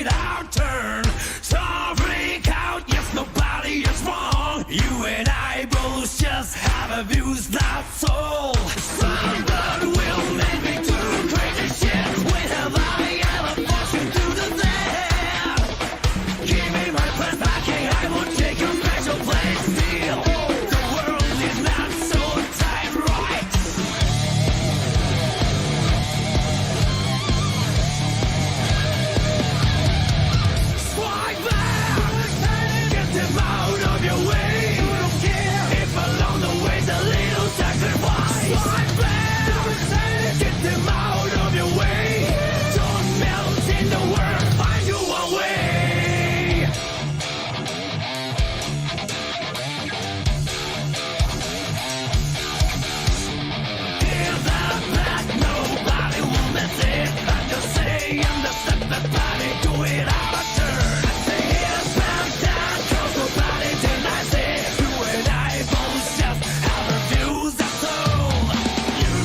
it our turn. So freak out, yes, nobody is wrong. You and I both just have a views, that's all. Someone will make me do crazy shit. When have I ever forced you to do that? Give me my place back, and I will take your special place still. The world is not so tight, right? Strike back! Get them out of your way! You don't care if along the way's a little sacrifice! Strike back! Get them out of your way! Don't melt in the world, find you a way! Hear that back, nobody will miss it. I'm just saying the step that body do it out of turn. I say here's back down, cause nobody denies it. You and I both just have a views, that's all. You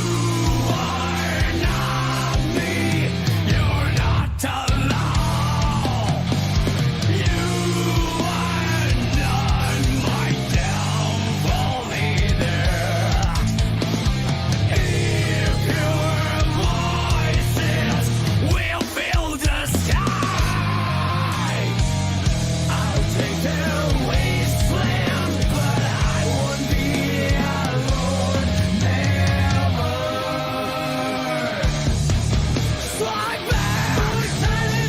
are not me, you're not alone. You are not my downfall either. If your voices will fill the sky, I'll take the wasteland, but I won't be alone, never. Strike back,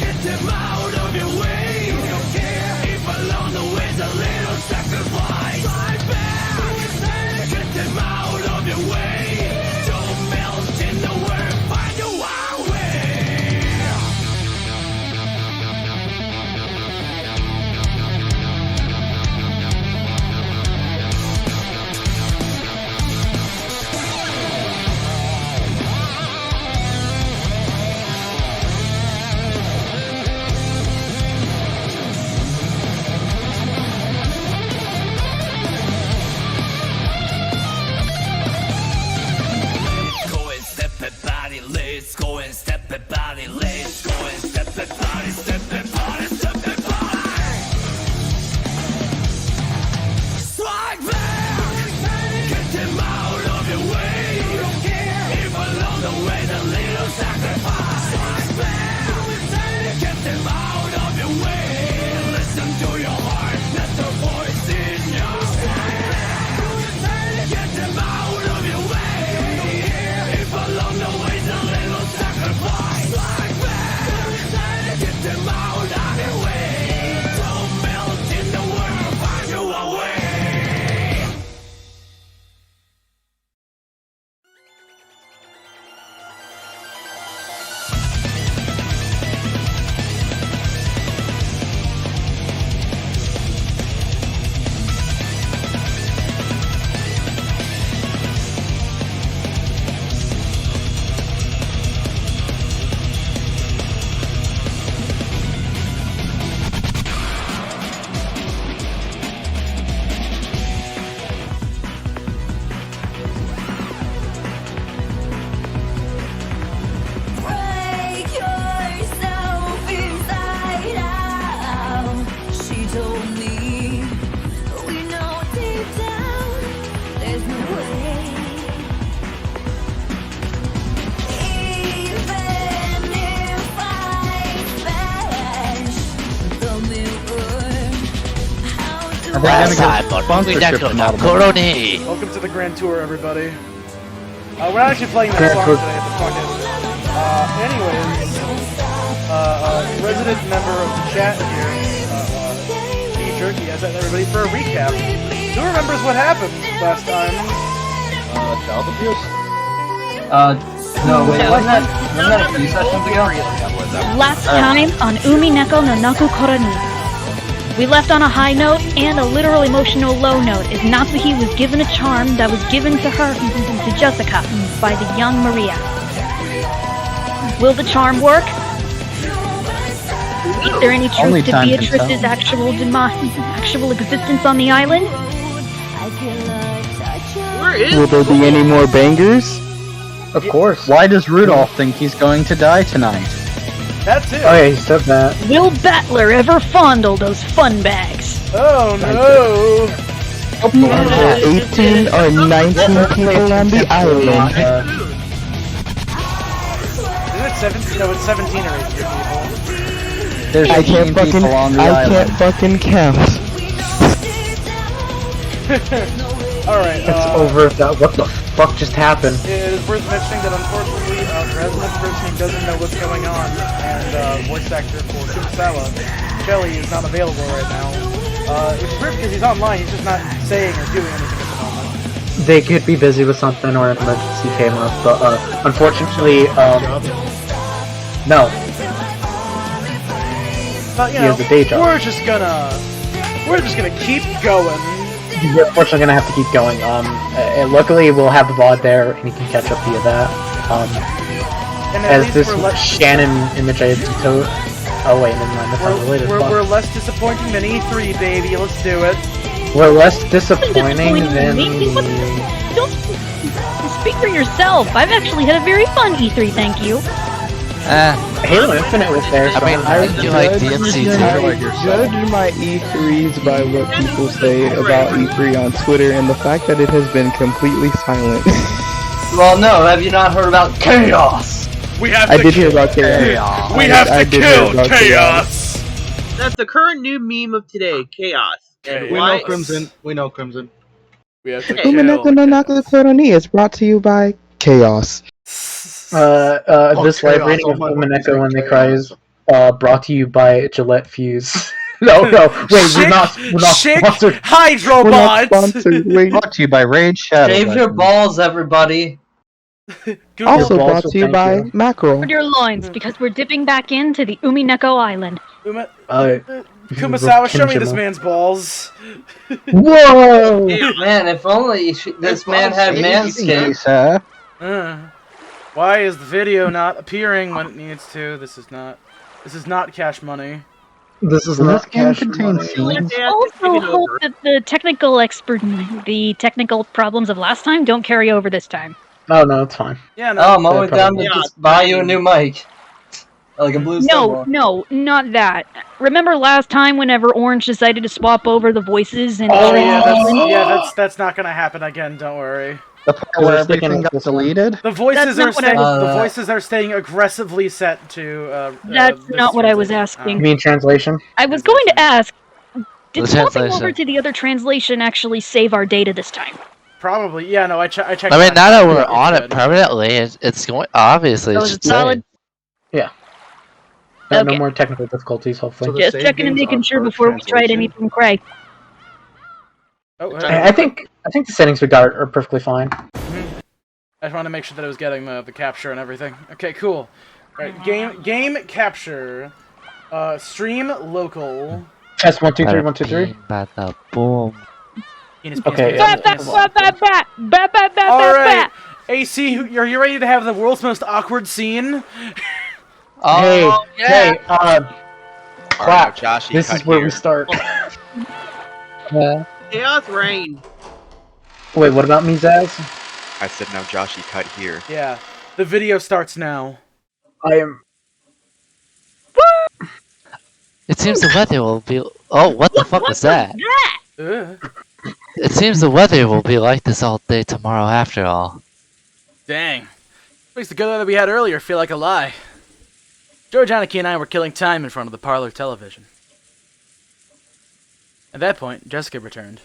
get them out of your way. You don't care if along the way's a little sacrifice. Strike back, get them out of your way. Don't melt in the world, find your own way. Let's go and step it body, let's go and step it body, let's go and step it body, step it body, step it body. Strike back, get them out of your way. You don't care if along the way's a little sacrifice. Strike back, get them out of your way. Listen to your heart, let the voice in your head. Get them out of your way. If along the way's a little sacrifice. Strike back, get them out of your way. Don't melt in the world, find you a way. Break yourself inside out. She told me, we know deep down there's no way. Even if I smash the mirror, how do Welcome to the Grand Tour, everybody. We're not actually playing that song today at the front end. Anyways, resident member of the chat here, T-Jerky, has that everybody for a recap. Who remembers what happened last time? Child abuse? No, wait, wasn't that a few sessions ago? Last time on Umineko no Naku Korani. We left on a high note and a literal emotional low note as Natsuhi was given a charm that was given to her, to Jessica, by the young Maria. Will the charm work? Is there any truth to Beatrice's actual existence on the island? Will there be any more bangers? Of course. Why does Rudolph think he's going to die tonight? That too. Oh yeah, he said that. Will Battler ever fondle those fun bags? Oh no! 18 or 19 people on the island. Isn't it 17? No, it's 17 or 18 people. There's I can't 18 fucking, people on the I island. can't fucking count. Alright, It's over that. What the fuck just happened? it is worth mentioning that unfortunately, the resident person doesn't know what's going on, and voice actor for Kumasawa, Shelly, is not available right now. Which is weird because he's online, he's just not saying or doing anything at the moment. They could be busy with something or an emergency came up, but unfortunately, no. But you He know, has a day job. we're just gonna keep going. We're unfortunately gonna have to keep going. Luckily we'll have the VOD there, and you can catch up via that. And at As least this we're less Shannon image I told. Oh wait, never mind. That's not related. we're less disappointing than E3, baby. Let's do it. We're less disappointing than. Don't speak for yourself. I've actually had a very fun E3, thank you. Halo Infinite was there. So I think you like DMC too. Judge my E3s by what people say about E3 on Twitter and the fact that it has been completely silent. Well, no, have you not heard about Chaos? We have I to did hear kill. about Chaos. We have I to did hear kill about chaos. That's the current new meme of today, chaos. And We why? know Crimson. We know Crimson. We have to Umineko kill. no Naku Koroni is brought to you by Chaos. this Chaos, live reading oh of my Umineko God, when they Chaos. cries, brought to you by Gillette Fuse. no, wait, we're not Chick sponsored. We're not Hydrobots. sponsored. Wait. Brought to you by Raid Shadow. Shave your balls, everybody. Google. Also balls brought will to you thank by you. Mackerel. Guard your loins, because we're dipping back into the Umineko Island. Kumasawa, show me this man's balls. Whoa! Man, if only this man had manscaped. sir. Why is the video not appearing when it needs to? This is not cash money. This is This not game cash contains money. scenes. Let's also hope that the technical problems of last time don't carry over this time. Oh no, it's fine. Yeah, no. Oh, I'm only That down to probably- just buy you a new mic. Like a blue No, symbol. no, not that. Remember last time whenever Orange decided to swap over the voices and Oh yeah, that's not gonna happen again. Don't worry. The part Is where it sticking everything with got this one? deleted. The voices That's not are what I staying. was- The voices are staying aggressively set to. That's this not what I was translation. asking. You mean translation? I was going to ask, did The swapping translation. over to the other translation actually save our data this time? Probably. Yeah. No. I checked. I mean, now that we're It's on it good. permanently, it's going. Obviously, So it is should it solid? No Okay. more technical difficulties, hopefully. So the Just save checking and games making are sure per before we tried translation. anything cray. Oh, I think the settings we got are perfectly fine. I just want to make sure that I was getting the capture and everything. Okay, cool. Right, game capture. Stream local. Test 1 2 3 1 2 3. Bada boom. Penis, Okay, penis, Bat, bat, penis. bat, bat, bat, bat, bat, bat, All bat, right, bat. AC, are you ready to have the world's most awkward scene? Oh, Hey, clap. Josh, This is where we start. Chaos reign. Wait, what about me, Zaz? I said no, Joshy, cut here. Yeah, the video starts now. I am. it seems the weather will be. Oh, what the fuck was that? Ugh. It seems the weather will be like this all day tomorrow. After all, Dang. Makes the good weather we had earlier feel like a lie. George Anarchy and I were killing time in front of the parlor television. At that point, Jessica returned.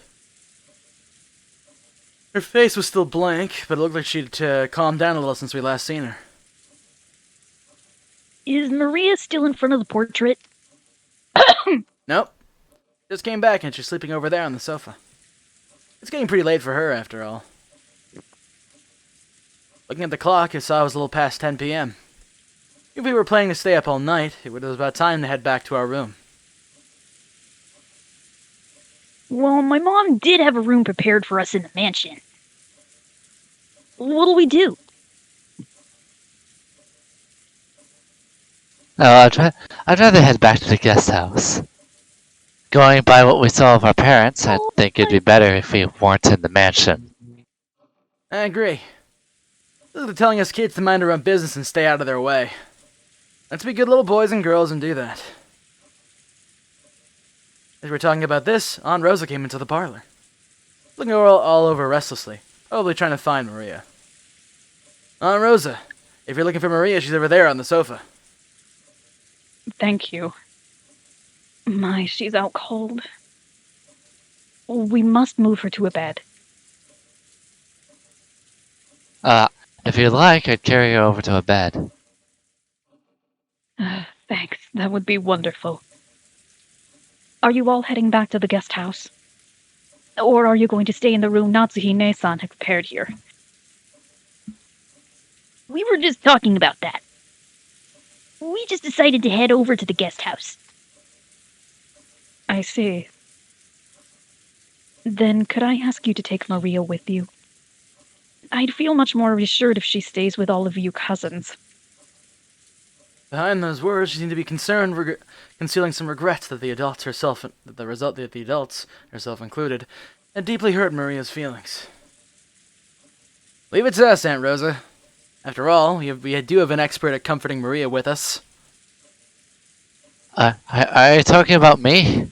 Her face was still blank, but it looked like she'd calmed down a little since we last seen her. Is Maria still in front of the portrait? Nope. Just came back and she's sleeping over there on the sofa. It's getting pretty late for her, after all. Looking at the clock, I saw it was a little past 10 p.m. If we were planning to stay up all night, it was about time to head back to our room. Well, my mom did have a room prepared for us in the mansion. What'll we do? no, I'd rather head back to the guest house. Going by what we saw of our parents, I think it'd be better if we weren't in the mansion. I agree. They're telling us kids to mind their own business and stay out of their way. Let's be good little boys and girls and do that. As we were talking about this, Aunt Rosa came into the parlor. Looking all over restlessly, probably trying to find Maria. Aunt Rosa, if you're looking for Maria, she's over there on the sofa. Thank you. My, she's out cold. We must move her to a bed. If you'd like, I'd carry her over to a bed. Thanks, that would be wonderful. Are you all heading back to the guest house? Or are you going to stay in the room Natsuhine-san had prepared here? We were just talking about that. We just decided to head over to the guest house. I see. Then could I ask you to take Maria with you? I'd feel much more reassured if she stays with all of you cousins. Behind those words, she seemed to be concerned, concealing some regrets that the adults herself included, had deeply hurt Maria's feelings. Leave it to us, Aunt Rosa. After all, we do have an expert at comforting Maria with us. Are you talking about me?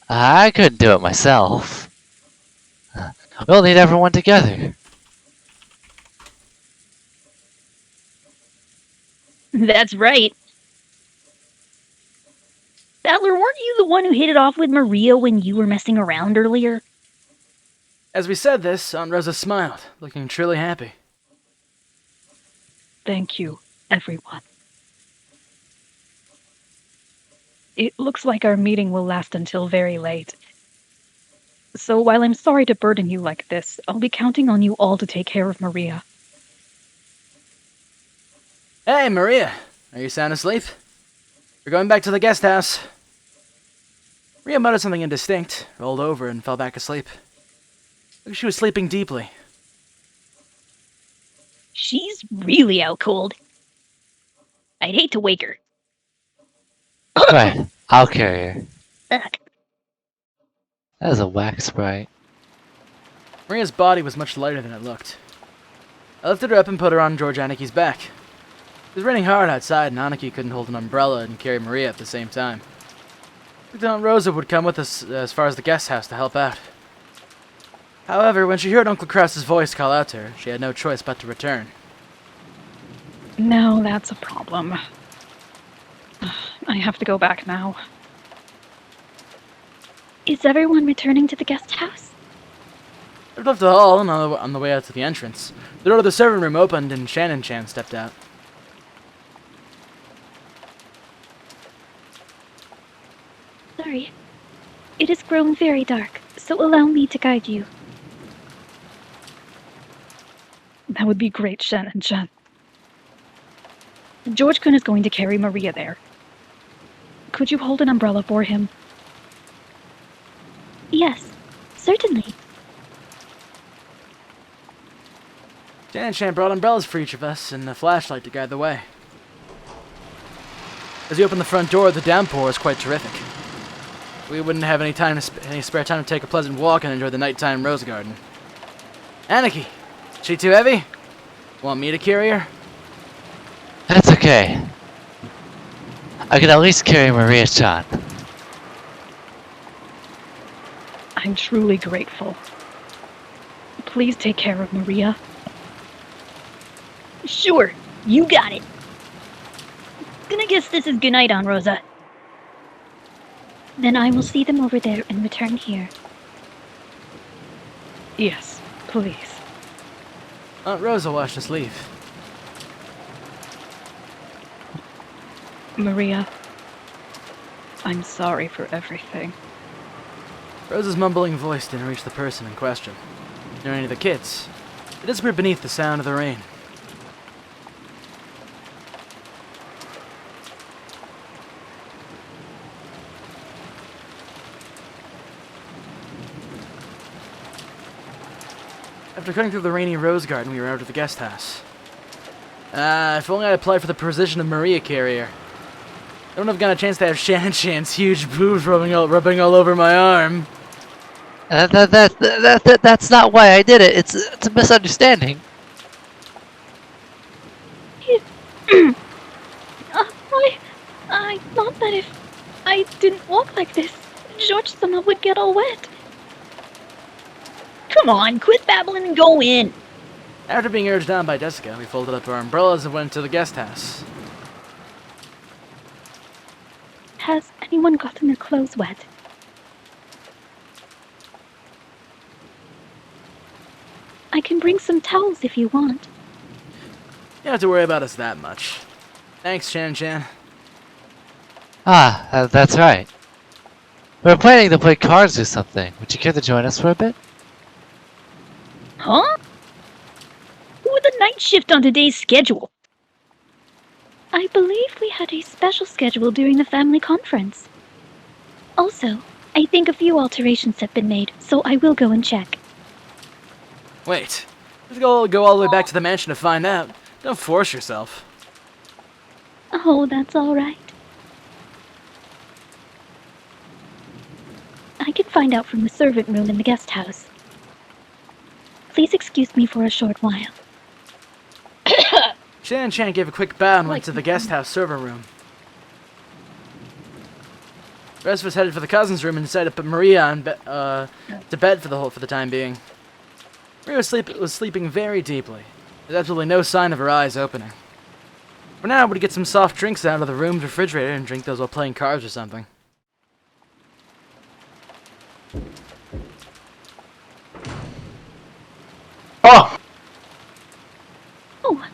I couldn't do it myself. We'll need everyone together. That's right. Battler, weren't you the one who hit it off with Maria when you were messing around earlier? As we said this, Aunt Rosa smiled, looking truly happy. Thank you, everyone. It looks like our meeting will last until very late. So while I'm sorry to burden you like this, I'll be counting on you all to take care of Maria. Hey, Maria! Are you sound asleep? We're going back to the guest house. Maria muttered something indistinct, rolled over, and fell back asleep. Looked like she was sleeping deeply. She's really out cold. I'd hate to wake her. Right, I'll carry her. Ugh. That is a wax sprite. Maria's body was much lighter than it looked. I lifted her up and put her on George Aniki's back. It was raining hard outside, and Aniki couldn't hold an umbrella and carry Maria at the same time. Aunt Rosa would come with us as far as the guest house to help out. However, when she heard Uncle Krause's voice call out to her, she had no choice but to return. Now that's a problem. I have to go back now. Is everyone returning to the guest house? They left the hall, and on the way out to the entrance, the door to the servant room opened, and Shannon-chan stepped out. Sorry. It has grown very dark, so allow me to guide you. That would be great, Shannon-chan. George-kun is going to carry Maria there. Could you hold an umbrella for him? Yes, certainly. Shannon-chan brought umbrellas for each of us and a flashlight to guide the way. As we opened the front door, the downpour was quite terrific. We wouldn't have any spare time to take a pleasant walk and enjoy the nighttime rose garden. Aniki, is she too heavy? Want me to carry her? That's okay. I can at least carry Maria-chan. I'm truly grateful. Please take care of Maria. Sure, you got it. Gonna guess this is goodnight, Aunt Rosa. Then I will see them over there and return here. Yes, please. Aunt Rosa watched us leave. Maria, I'm sorry for everything. Rosa's mumbling voice didn't reach the person in question, nor any of the kids. It disappeared beneath the sound of the rain. After cutting through the rainy rose garden, we were out of the guest house. If only I'd applied for the position of Maria carrier. I wouldn't have gotten a chance to have Shan-chan's huge boobs rubbing all over my arm. That's not why I did it. It's a misunderstanding. I thought that if I didn't walk like this, George-sama would get all wet. Come on, quit babbling and go in. After being urged on by Jessica, we folded up our umbrellas and went to the guest house. Has anyone gotten their clothes wet? I can bring some towels if you want. You don't have to worry about us that much. Thanks, Shan-chan. That's right. We're planning to play cards or something. Would you care to join us for a bit? Huh? Who with the night shift on today's schedule? I believe we had a special schedule during the family conference. Also, I think a few alterations have been made, so I will go and check. Wait. Let's go all the way back to the mansion to find out. Don't force yourself. Oh, that's all right. I can find out from the servant room in the guest house. Please excuse me for a short while. Shan-chan gave a quick bow and went to the guest house server room. The rest of us headed for the cousin's room and decided to put Maria to bed for the time being. Maria was sleeping very deeply. There's absolutely no sign of her eyes opening. For now, we'd get some soft drinks out of the room's refrigerator and drink those while playing cards or something. Oh! Oh!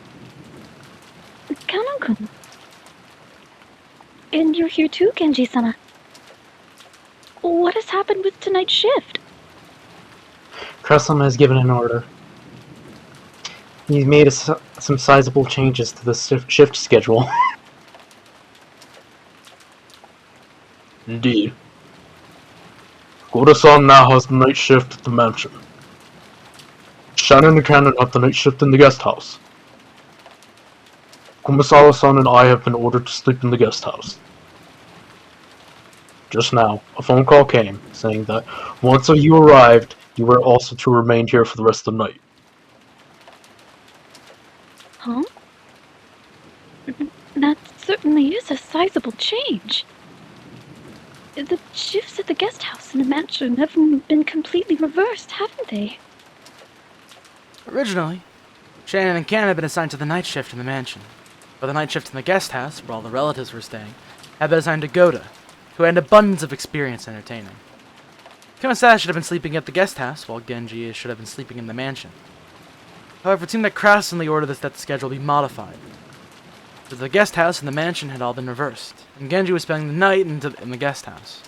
Kanon-kun. And you're here too, Genji-sama. What has happened with tonight's shift? Krasama has given an order. He's made some sizable changes to the shift schedule. Indeed. Goda-san now has the night shift at the mansion. Shannon and Cannon have the night shift in the guest house. Kumasawa-san and I have been ordered to sleep in the guest house. Just now, a phone call came, saying that once you arrived, you were also to remain here for the rest of the night. Huh? That certainly is a sizable change. The shifts at the guest house and the mansion have been completely reversed, haven't they? Originally, Shannon and Cannon had been assigned to the night shift in the mansion, but the night shift in the guest house, where all the relatives were staying, had been assigned to Goda, who had an abundance of experience entertaining. Kumasawa should have been sleeping at the guest house, while Genji should have been sleeping in the mansion. However, it seemed that Krassenly ordered that the schedule be modified. So the guest house and the mansion had all been reversed, and Genji was spending the night in the guest house.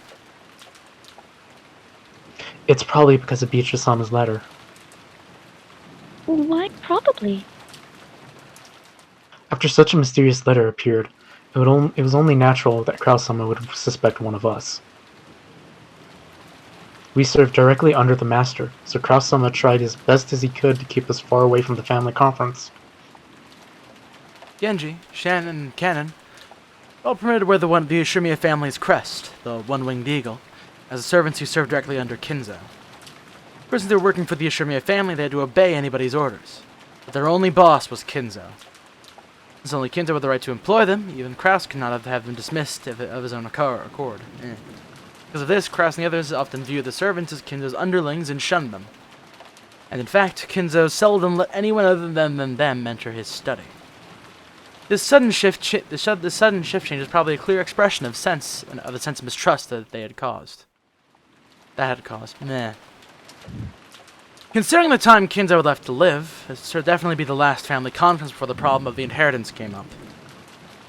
It's probably because of Beatrice-sama's letter. Why, probably. After such a mysterious letter appeared, it was only natural that Krasama would suspect one of us. We served directly under the master, so Krasama tried as best as he could to keep us far away from the family conference. Genji, Shannon, and Cannon all permitted to wear the Ushimiya family's crest, the one-winged eagle, as the servants who served directly under Kinzo. Since they were working for the Ushimiya family, they had to obey anybody's orders, but their only boss was Kinzo. Since only Kinzo had the right to employ them, even Kraus could not have them dismissed of his own accord. Because of this, Kraus and the others often viewed the servants as Kinzo's underlings and shunned them. And in fact, Kinzo seldom let anyone other than them enter his study. This sudden shift change is probably a clear expression of the sense of mistrust that they had caused. Meh. Considering the time Kinzo had left to live, this would definitely be the last family conference before the problem of the inheritance came up.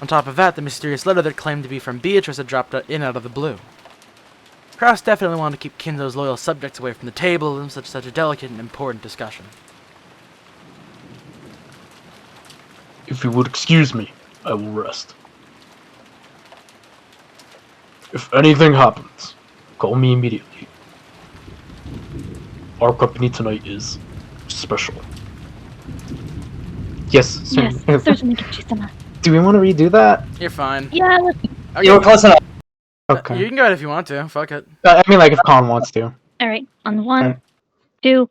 On top of that, the mysterious letter that claimed to be from Beatrice had dropped in out of the blue. Kraus definitely wanted to keep Kinzo's loyal subjects away from the table in such a delicate and important discussion. If you would excuse me, I will rest. If anything happens, call me immediately. Our company tonight is special. Yes, Yes, certainly, Genji-sama. Do we want to redo that? You're fine. Yeah, let's... Okay. You were close enough. Okay. You can go ahead if you want to. Fuck it. I mean, like, if Colin wants to. Alright, on the 1, Alright. 2...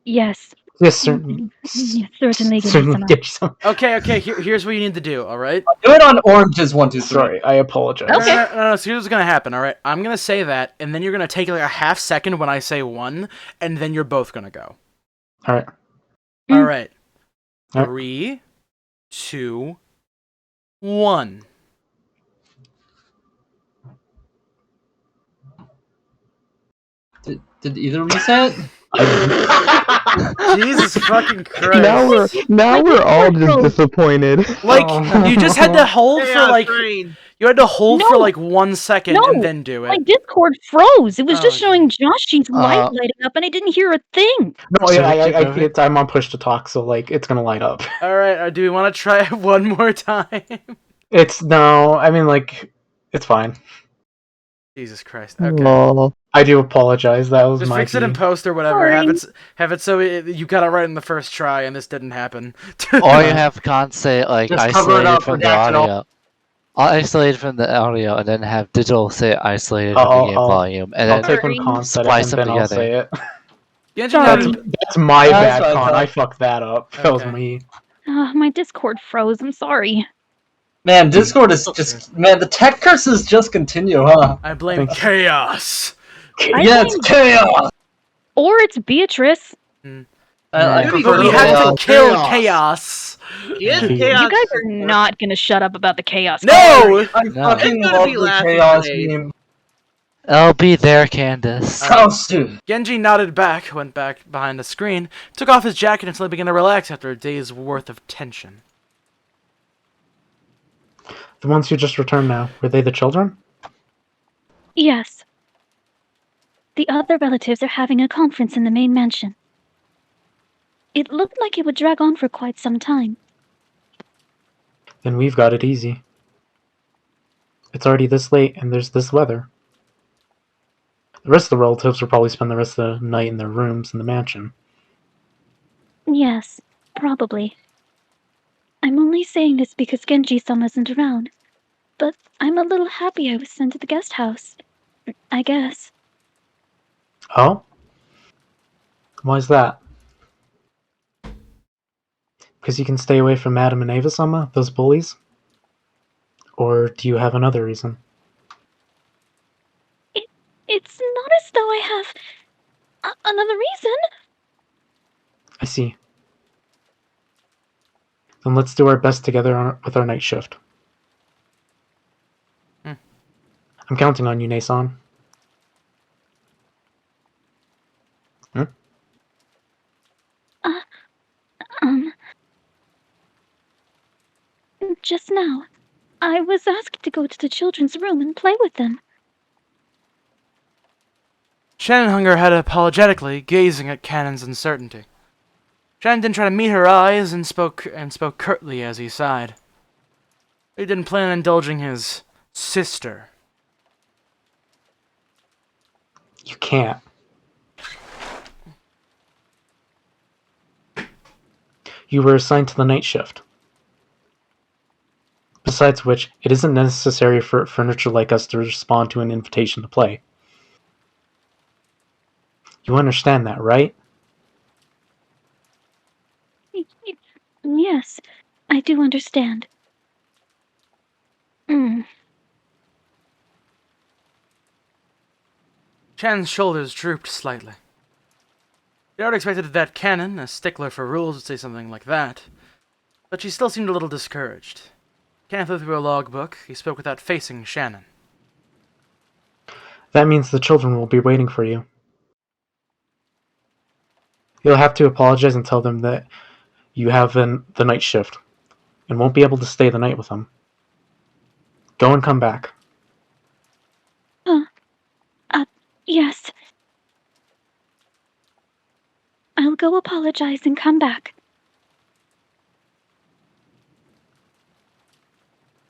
Yes, Yes, certainly. Yes, certainly, Certainly, Genji-sama. Genji-sama. Okay. Here's what you need to do. All right. Do it on oranges 1, 2, 3. Sorry, I apologize. No, so here's what's gonna happen. All right. I'm gonna say that, and then you're gonna take like a half second when I say 1, and then you're both gonna go. All right. All right. All right. 3, 2, 1. Did either of you say it? Jesus fucking Christ! Now we're all just disappointed. Like you just had to hold for like Rain. you had to hold No. for like 1 second No. and then do My it. Discord froze. It was Oh, just showing Joshy's light Uh, lighting up, and I didn't hear a thing. No, So we keep moving? I'm on push to talk, so like it's gonna light up. All right. Do we want to try it one more time? It's no, I mean like it's fine. Jesus Christ. Okay. Lol. I do apologize. That was Just my fix it in key. post or whatever. Sorry. Have it so you got it right in the first try, and this didn't happen. Or you have Khan say like Just cover it isolated up, from the redact it all. audio. Isolated from the audio, and then have digital say isolated from I'll- the game I'll- volume, and I'll then take when Con said it, splice and them then I'll together. say it. Genji Sorry. nodded- That's my That's bad, fine, Con. Con. I fucked that up. That was Okay. me. My Discord froze. I'm sorry. Man, Discord is just... Man, the tech curses just continue, huh? I blame Thanks. chaos. Yeah, it's chaos! Or it's Beatrice. I Dude, prefer But we had chaos. to kill chaos. Yes, You chaos. You guys are not gonna shut up about the chaos. No. I No. fucking It's gonna love be the laughing chaos today. meme. I'll be there, Candace. Oh, dude. Genji nodded back, went back behind the screen, took off his jacket, and slowly began to relax after a day's worth of tension. The ones who just returned now, were they the children? Yes. The other relatives are having a conference in the main mansion. It looked like it would drag on for quite some time. Then we've got it easy. It's already this late, and there's this weather. The rest of the relatives will probably spend the rest of the night in their rooms in the mansion. Yes, probably. I'm only saying this because Genji-sama isn't around. But I'm a little happy I was sent to the guest house. I guess. Oh? Why's that? Because you can stay away from Madame and Ava-sama, those bullies? Or do you have another reason? It's not as though I have another reason. I see. Then let's do our best together with our night shift. I'm counting on you, Nason. Just now, I was asked to go to the children's room and play with them. Shannon hung her head apologetically, gazing at Cannon's uncertainty. Shannon didn't try to meet her eyes and spoke curtly as he sighed. He didn't plan on indulging his sister. You can't. You were assigned to the night shift. Besides which, it isn't necessary for furniture like us to respond to an invitation to play. You understand that, right? Yes, I do understand. Shannon's shoulders drooped slightly. She already expected that Cannon, a stickler for rules, would say something like that, but she still seemed a little discouraged. Cannon flipped through a logbook. He spoke without facing Shannon. That means the children will be waiting for you. You'll have to apologize and tell them that you have the night shift and won't be able to stay the night with them. Go and come back. Yes. I'll go apologize and come back.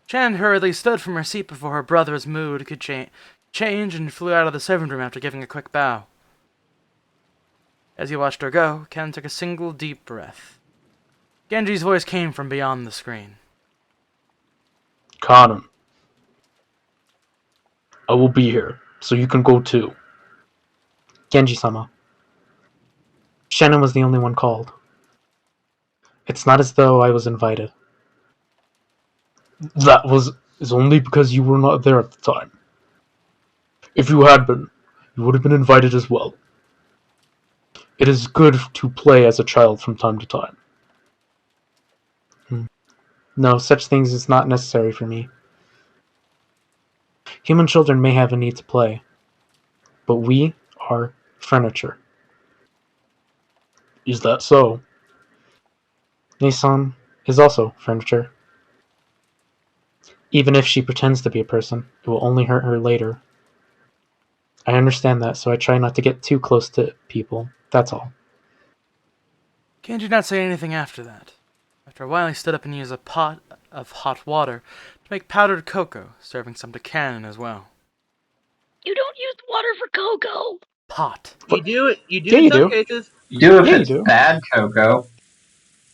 Shannon hurriedly stood from her seat before her brother's mood could change and flew out of the servant room after giving a quick bow. As he watched her go, Ken took a single deep breath. Genji's voice came from beyond the screen. Kanan. I will be here, so you can go too. Genji-sama. Shannon was the only one called. It's not as though I was invited. Is only because you were not there at the time. If you had been, you would have been invited as well. It is good to play as a child from time to time. No, such things is not necessary for me. Human children may have a need to play, but we are furniture. Is that so? Nissan is also furniture. Even if she pretends to be a person, it will only hurt her later. I understand that, so I try not to get too close to people. That's all. Kenji not say anything after that. After a while, he stood up and used a pot of hot water to make powdered cocoa, serving some to Cannon as well. You don't use water for cocoa. Pot. You do it. You do Yeah, in you some do. cases. You do if Yeah, you it's do. bad cocoa.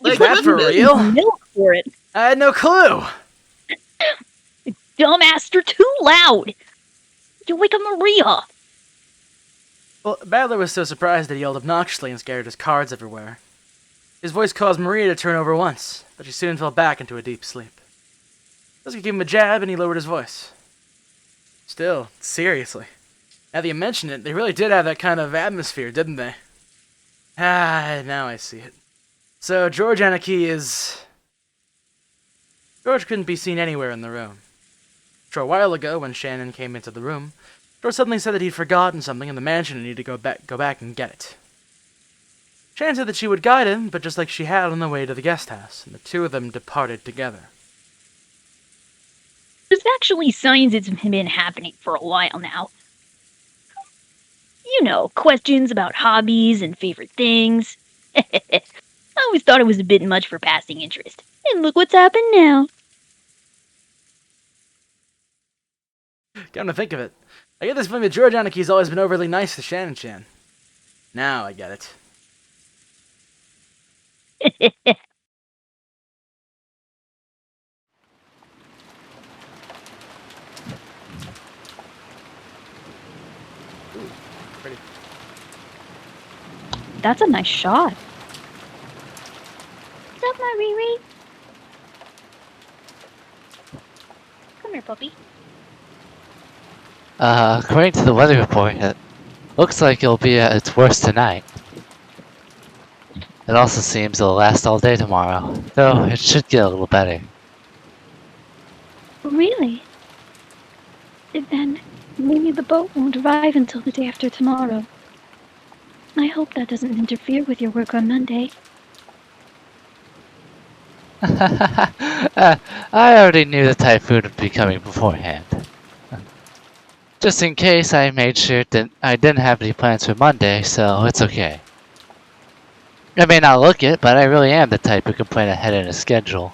Like Is that for this. real? Milk for it. I had no clue. Dumbass, you're too loud. You wake up Maria. Well, Badler was so surprised that he yelled obnoxiously and scattered his cards everywhere. His voice caused Maria to turn over once, but she soon fell back into a deep sleep. Suzuki gave him a jab and he lowered his voice. Still, seriously. Now that you mention it, they really did have that kind of atmosphere, didn't they? Now I see it. So George Anarchy is... George couldn't be seen anywhere in the room. For a while ago, when Shannon came into the room, George suddenly said that he'd forgotten something in the mansion and needed to go back and get it. Shannon said that she would guide him, but just like she had on the way to the guest house, and the two of them departed together. There's actually signs it's been happening for a while now. You know, questions about hobbies and favorite things. I always thought it was a bit much for passing interest. And look what's happened now. Come to think of it, I get this feeling that George Anaki's always been overly nice to Shannon-chan. Now I get it. Ooh, pretty. That's a nice shot. What's up, my Riri? Come here, puppy. According to the weather report, it looks like it'll be at its worst tonight. It also seems it'll last all day tomorrow, though it should get a little better. Really? Then maybe the boat won't arrive until the day after tomorrow. I hope that doesn't interfere with your work on Monday. I already knew the typhoon would be coming beforehand. Just in case, I made sure that I didn't have any plans for Monday, so it's okay. I may not look it, but I really am the type who can plan ahead in a schedule.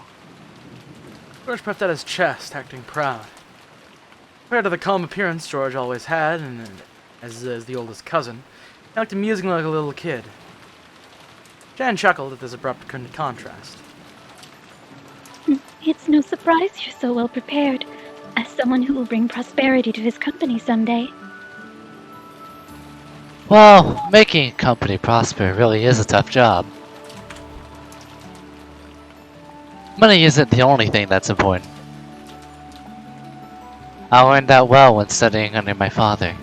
George puffed out his chest, acting proud. Compared to the calm appearance George always had, and as the oldest cousin, he looked amusingly like a little kid. Jan chuckled at this abrupt contrast. It's no surprise you're so well prepared, as someone who will bring prosperity to his company someday. Well, making a company prosper really is a tough job. Money isn't the only thing that's important. I learned that well when studying under my father.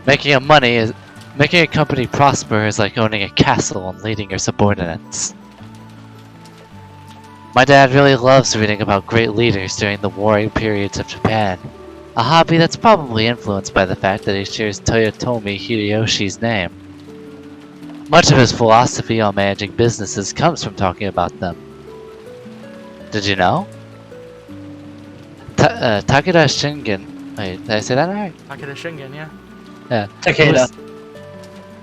Making a company prosper is like owning a castle and leading your subordinates. My dad really loves reading about great leaders during the warring periods of Japan, a hobby that's probably influenced by the fact that he shares Toyotomi Hideyoshi's name. Much of his philosophy on managing businesses comes from talking about them. Did you know? Takeda Shingen. Wait, did I say that right? Takeda Shingen, yeah. Yeah. Takeda.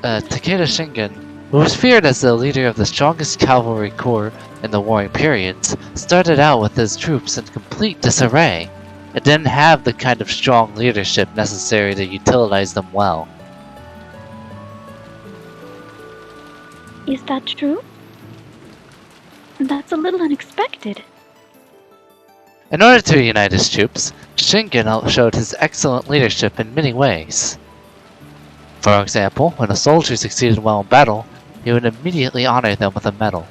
Takeda Shingen, who was feared as the leader of the strongest cavalry corps in the warring periods, started out with his troops in complete disarray. It didn't have the kind of strong leadership necessary to utilize them well. Is that true? That's a little unexpected. In order to unite his troops, Shingen showed his excellent leadership in many ways. For example, when a soldier succeeded well in battle, he would immediately honor them with a medal.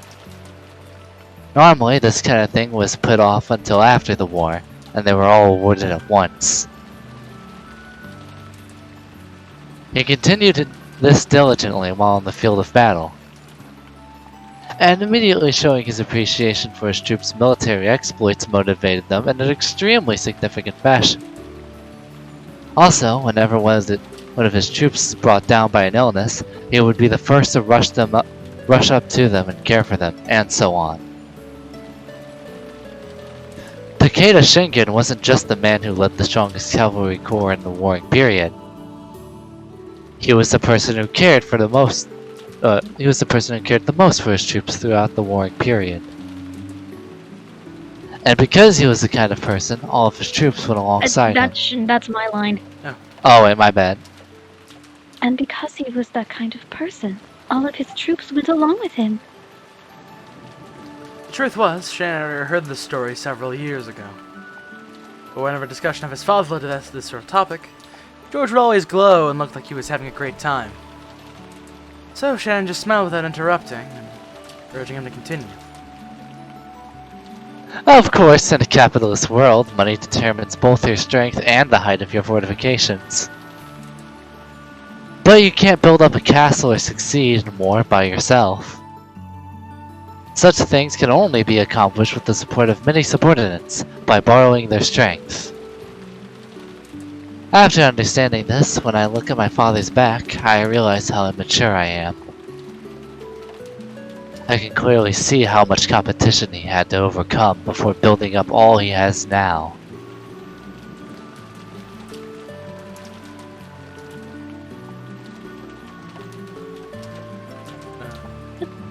Normally, this kind of thing was put off until after the war, and they were all awarded at once. He continued this diligently while in the field of battle, and immediately showing his appreciation for his troops' military exploits motivated them in an extremely significant fashion. Also, whenever one of his troops was brought down by an illness, he would be the first to rush up to them and care for them, and so on. Takeda Shingen wasn't just the man who led the strongest cavalry corps in the warring period. He was the person who cared the most for his troops throughout the warring period. And because he was the kind of person, all of his troops went alongside him. That's my line. Oh, wait, my bad. And because he was that kind of person, all of his troops went along with him. The truth was, Shannon heard this story several years ago. But whenever discussion of his father led to this sort of topic, George would always glow and look like he was having a great time. So Shannon just smiled without interrupting, and urging him to continue. Of course, in a capitalist world, money determines both your strength and the height of your fortifications. But you can't build up a castle or succeed in war by yourself. Such things can only be accomplished with the support of many subordinates, by borrowing their strength. After understanding this, when I look at my father's back, I realize how immature I am. I can clearly see how much competition he had to overcome before building up all he has now.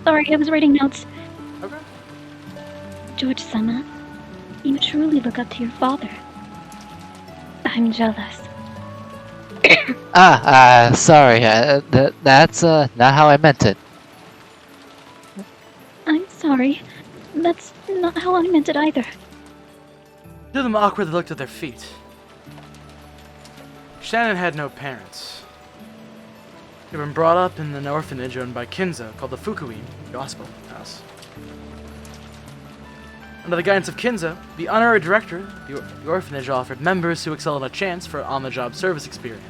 Sorry, I was writing notes. Okay. George-sama, you truly look up to your father. I'm jealous. Sorry, that's not how I meant it. I'm sorry. That's not how I meant it either. Two of them awkwardly looked at their feet. Shannon had no parents. He had been brought up in an orphanage owned by Kinzo called the Fukuin Gospel House. Under the guidance of Kinzo, the honorary director of the orphanage offered members who excelled a chance for on-the-job service experience.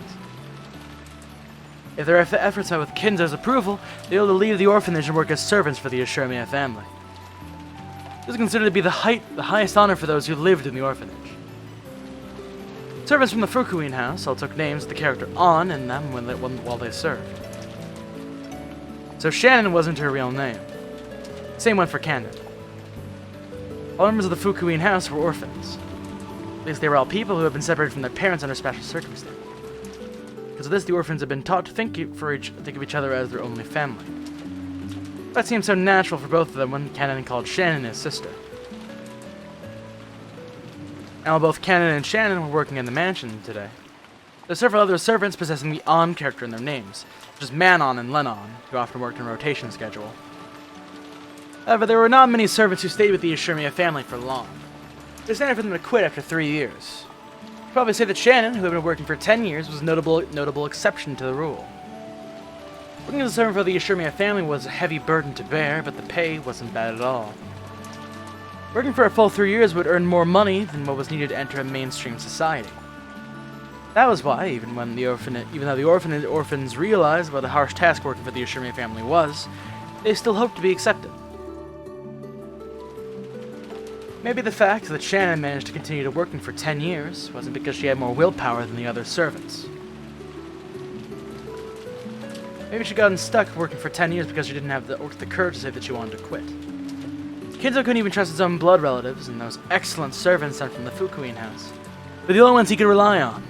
If their efforts met with Kinzo's approval, they were able to leave the orphanage and work as servants for the Ashurmiya family. This was considered to be the highest honor for those who lived in the orphanage. Servants from the Fukuin house all took names of the character on in them while they served. So Shannon wasn't her real name. Same went for Cannon. All members of the Fukuin house were orphans. At least they were all people who had been separated from their parents under special circumstances. Because of this, the orphans had been taught to think of each other as their only family. That seemed so natural for both of them when Cannon called Shannon his sister. And while both Cannon and Shannon were working in the mansion today, there were several other servants possessing the On character in their names, such as Manon and Lennon, who often worked in a rotation schedule. However, there were not many servants who stayed with the Ashurmiya family for long. It was standard for them to quit after 3 years. You'd probably say that Shannon, who had been working for 10 years, was a notable exception to the rule. Working as a servant for the Ashurmiya family was a heavy burden to bear, but the pay wasn't bad at all. Working for a full 3 years would earn more money than what was needed to enter a mainstream society. That was why, even though the orphans realized what a harsh task working for the Ashurmiya family was, they still hoped to be accepted. Maybe the fact that Shannon managed to continue to working for 10 years wasn't because she had more willpower than the other servants. Maybe she'd gotten stuck working for 10 years because she didn't have the courage to say that she wanted to quit. Kinzo couldn't even trust his own blood relatives, and those excellent servants sent from the Fukuin house were the only ones he could rely on.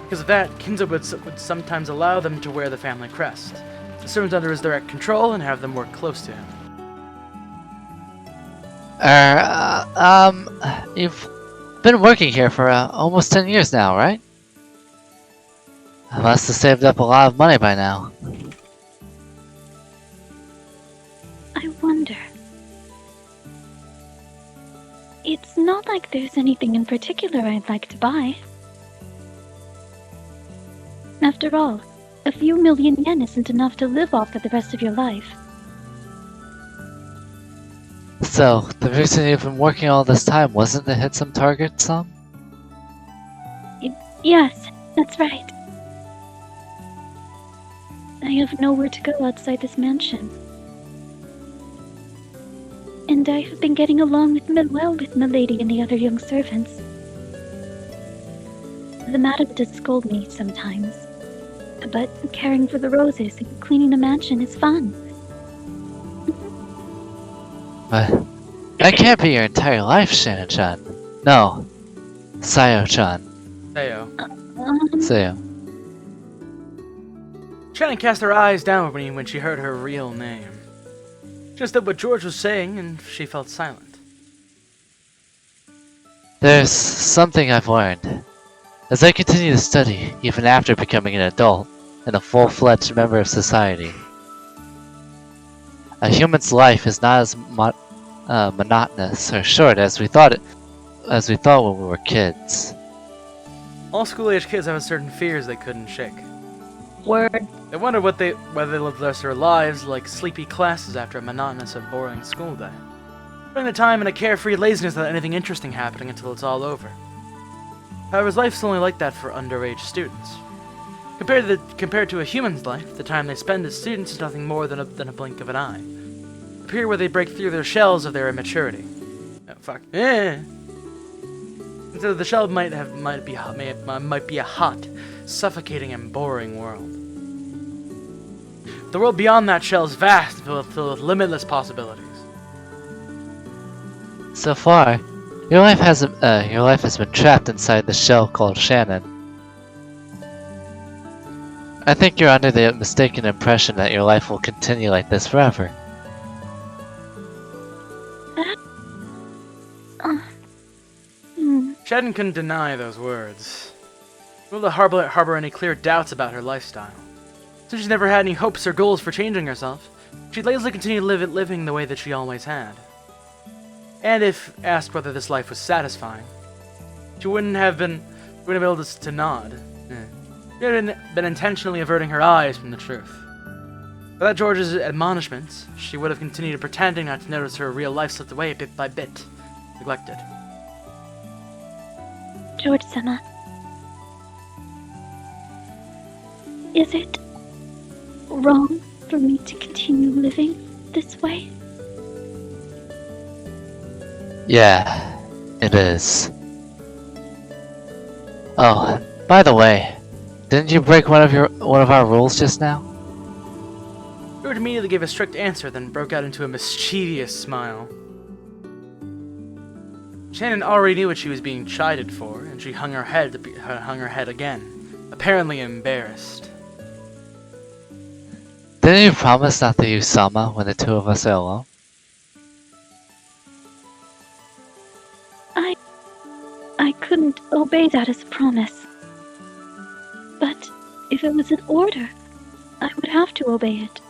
Because of that, Kinzo would sometimes allow them to wear the family crest, the servants under his direct control, and have them work close to him. You've been working here for almost 10 years now, right? I must have saved up a lot of money by now. I wonder. It's not like there's anything in particular I'd like to buy. After all, a few million yen isn't enough to live off for the rest of your life. So, the reason you've been working all this time wasn't to hit some target, some? Yes, that's right. I have nowhere to go outside this mansion. And I have been getting along with Milady and the other young servants. The madam does scold me sometimes, but caring for the roses and cleaning the mansion is fun. But that can't be your entire life, Shannon-chan. No, Sayo-chan. Sayo. Sayo. Shannon cast her eyes down when she heard her real name. Just that what George was saying, and she felt silent. There's something I've learned. As I continue to study, even after becoming an adult and a full-fledged member of society, a human's life is not as monotonous or short as we thought when we were kids. All school-age kids have certain fears they couldn't shake. Word. They wonder whether they lived the rest of their lives like sleepy classes after a monotonous and boring school day. Spending the time in a carefree laziness without anything interesting happening until it's all over. However, life's only like that for underage students. Compared to a human's life, the time they spend as students is nothing more than a blink of an eye. A period where they break through their shells of their immaturity. Oh, fuck. And so the shell might be a hot, suffocating, and boring world. The world beyond that shell is vast and filled with limitless possibilities. So far, your life has been trapped inside the shell called Shannon. I think you're under the mistaken impression that your life will continue like this forever. Shannon couldn't deny those words. She didn't harbor any clear doubts about her lifestyle. Since she never had any hopes or goals for changing herself, she'd lazily continue living the way that she always had. And if asked whether this life was satisfying, she wouldn't have been able to nod. She had been intentionally averting her eyes from the truth. Without George's admonishments, she would have continued pretending not to notice her real life slipped away bit by bit, neglected. George-sama, is it wrong for me to continue living this way? Yeah, it is. Oh, by the way, didn't you break one of our rules just now? George immediately gave a strict answer, then broke out into a mischievous smile. Shannon already knew what she was being chided for, and she hung her head again, apparently embarrassed. Didn't you promise not to use Sama when the two of us are alone? I couldn't obey that as a promise. But if it was an order, I would have to obey it.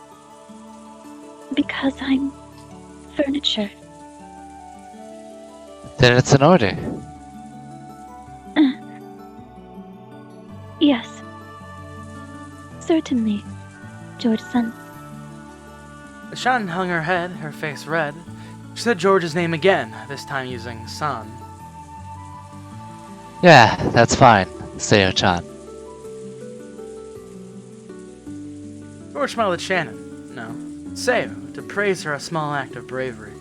Because I'm furniture. Then it's an order. Yes. Certainly, George-san. As Shannon hung her head, her face red, she said George's name again, this time using san. Yeah, that's fine, Sayo-chan. George smiled at Shannon. No, Sayo, to praise her a small act of bravery.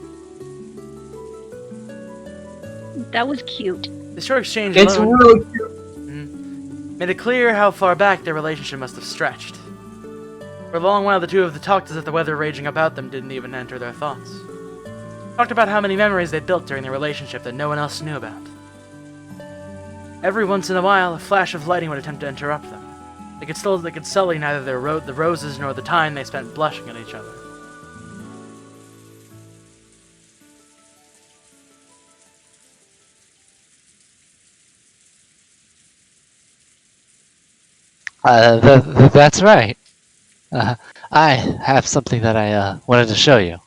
That was cute. The short exchange It's alone really cute. made it clear how far back their relationship must have stretched. For a long while, the two of them talked as if the weather raging about them didn't even enter their thoughts. Talked about how many memories they built during their relationship that no one else knew about. Every once in a while, a flash of lighting would attempt to interrupt them. They could sully neither the roses nor the time they spent blushing at each other. That's right. I have something that I wanted to show you.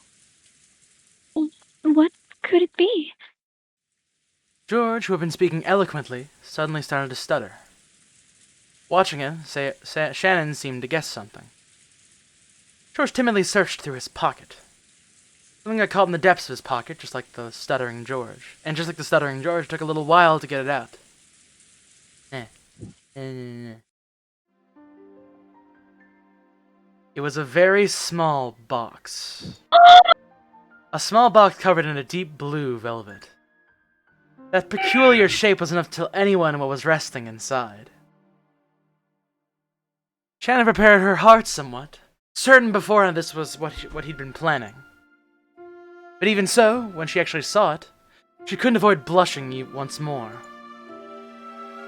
What could it be? George, who had been speaking eloquently, suddenly started to stutter. Watching him, Shannon seemed to guess something. George timidly searched through his pocket. Something got caught in the depths of his pocket, just like the stuttering George. And just like the stuttering George, it took a little while to get it out. It was a very small box. A small box covered in a deep blue velvet. That peculiar shape was enough to tell anyone what was resting inside. Shannon prepared her heart somewhat, certain beforehand this was what he'd been planning. But even so, when she actually saw it, she couldn't avoid blushing once more.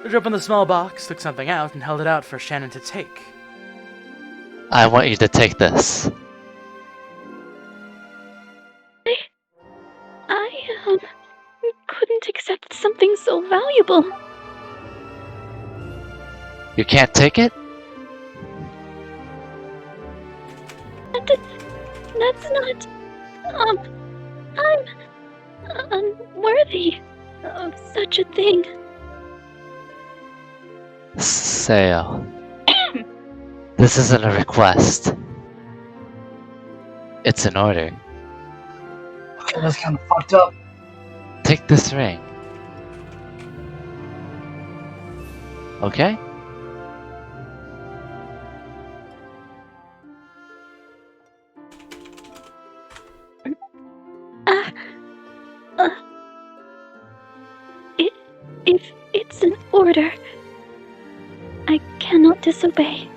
George opened the small box, took something out, and held it out for Shannon to take. I want you to take this. I couldn't accept something so valuable. You can't take it? That's not... I'm unworthy of such a thing. Sayo. This isn't a request. It's an order. Okay, that's kind of fucked up. Take this ring. Okay? If it's an order, I cannot disobey.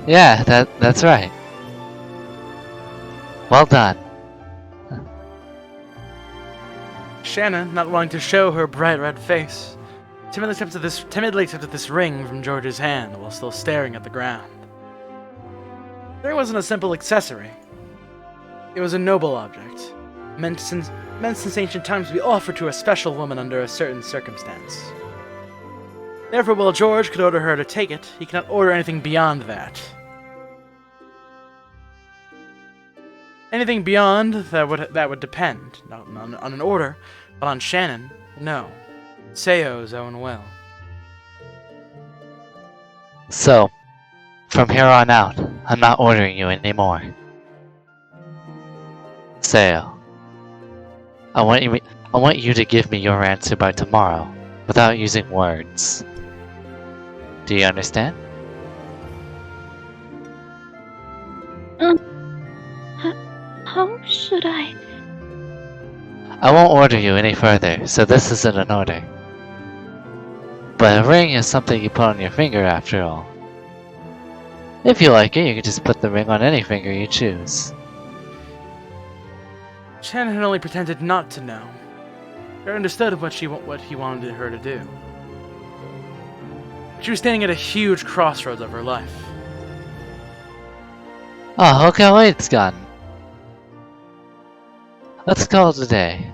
Yeah, that's right. Well done. Shannon, not wanting to show her bright red face, timidly accepted this ring from George's hand while still staring at the ground. The ring wasn't a simple accessory. It was a noble object, meant since ancient times to be offered to a special woman under a certain circumstance. Therefore, while George could order her to take it, he cannot order anything beyond that. Anything beyond that would depend, not on an order, but on Shannon, no. Sayo's own will. So, from here on out, I'm not ordering you anymore. Sayo. I want you to give me your answer by tomorrow, without using words. Do you understand? How should I? I won't order you any further, so this isn't an order. But a ring is something you put on your finger after all. If you like it, you can just put the ring on any finger you choose. Shannon had only pretended not to know. She understood what he wanted her to do. She was standing at a huge crossroads of her life. Oh, look how late it's gotten. Let's call it a day.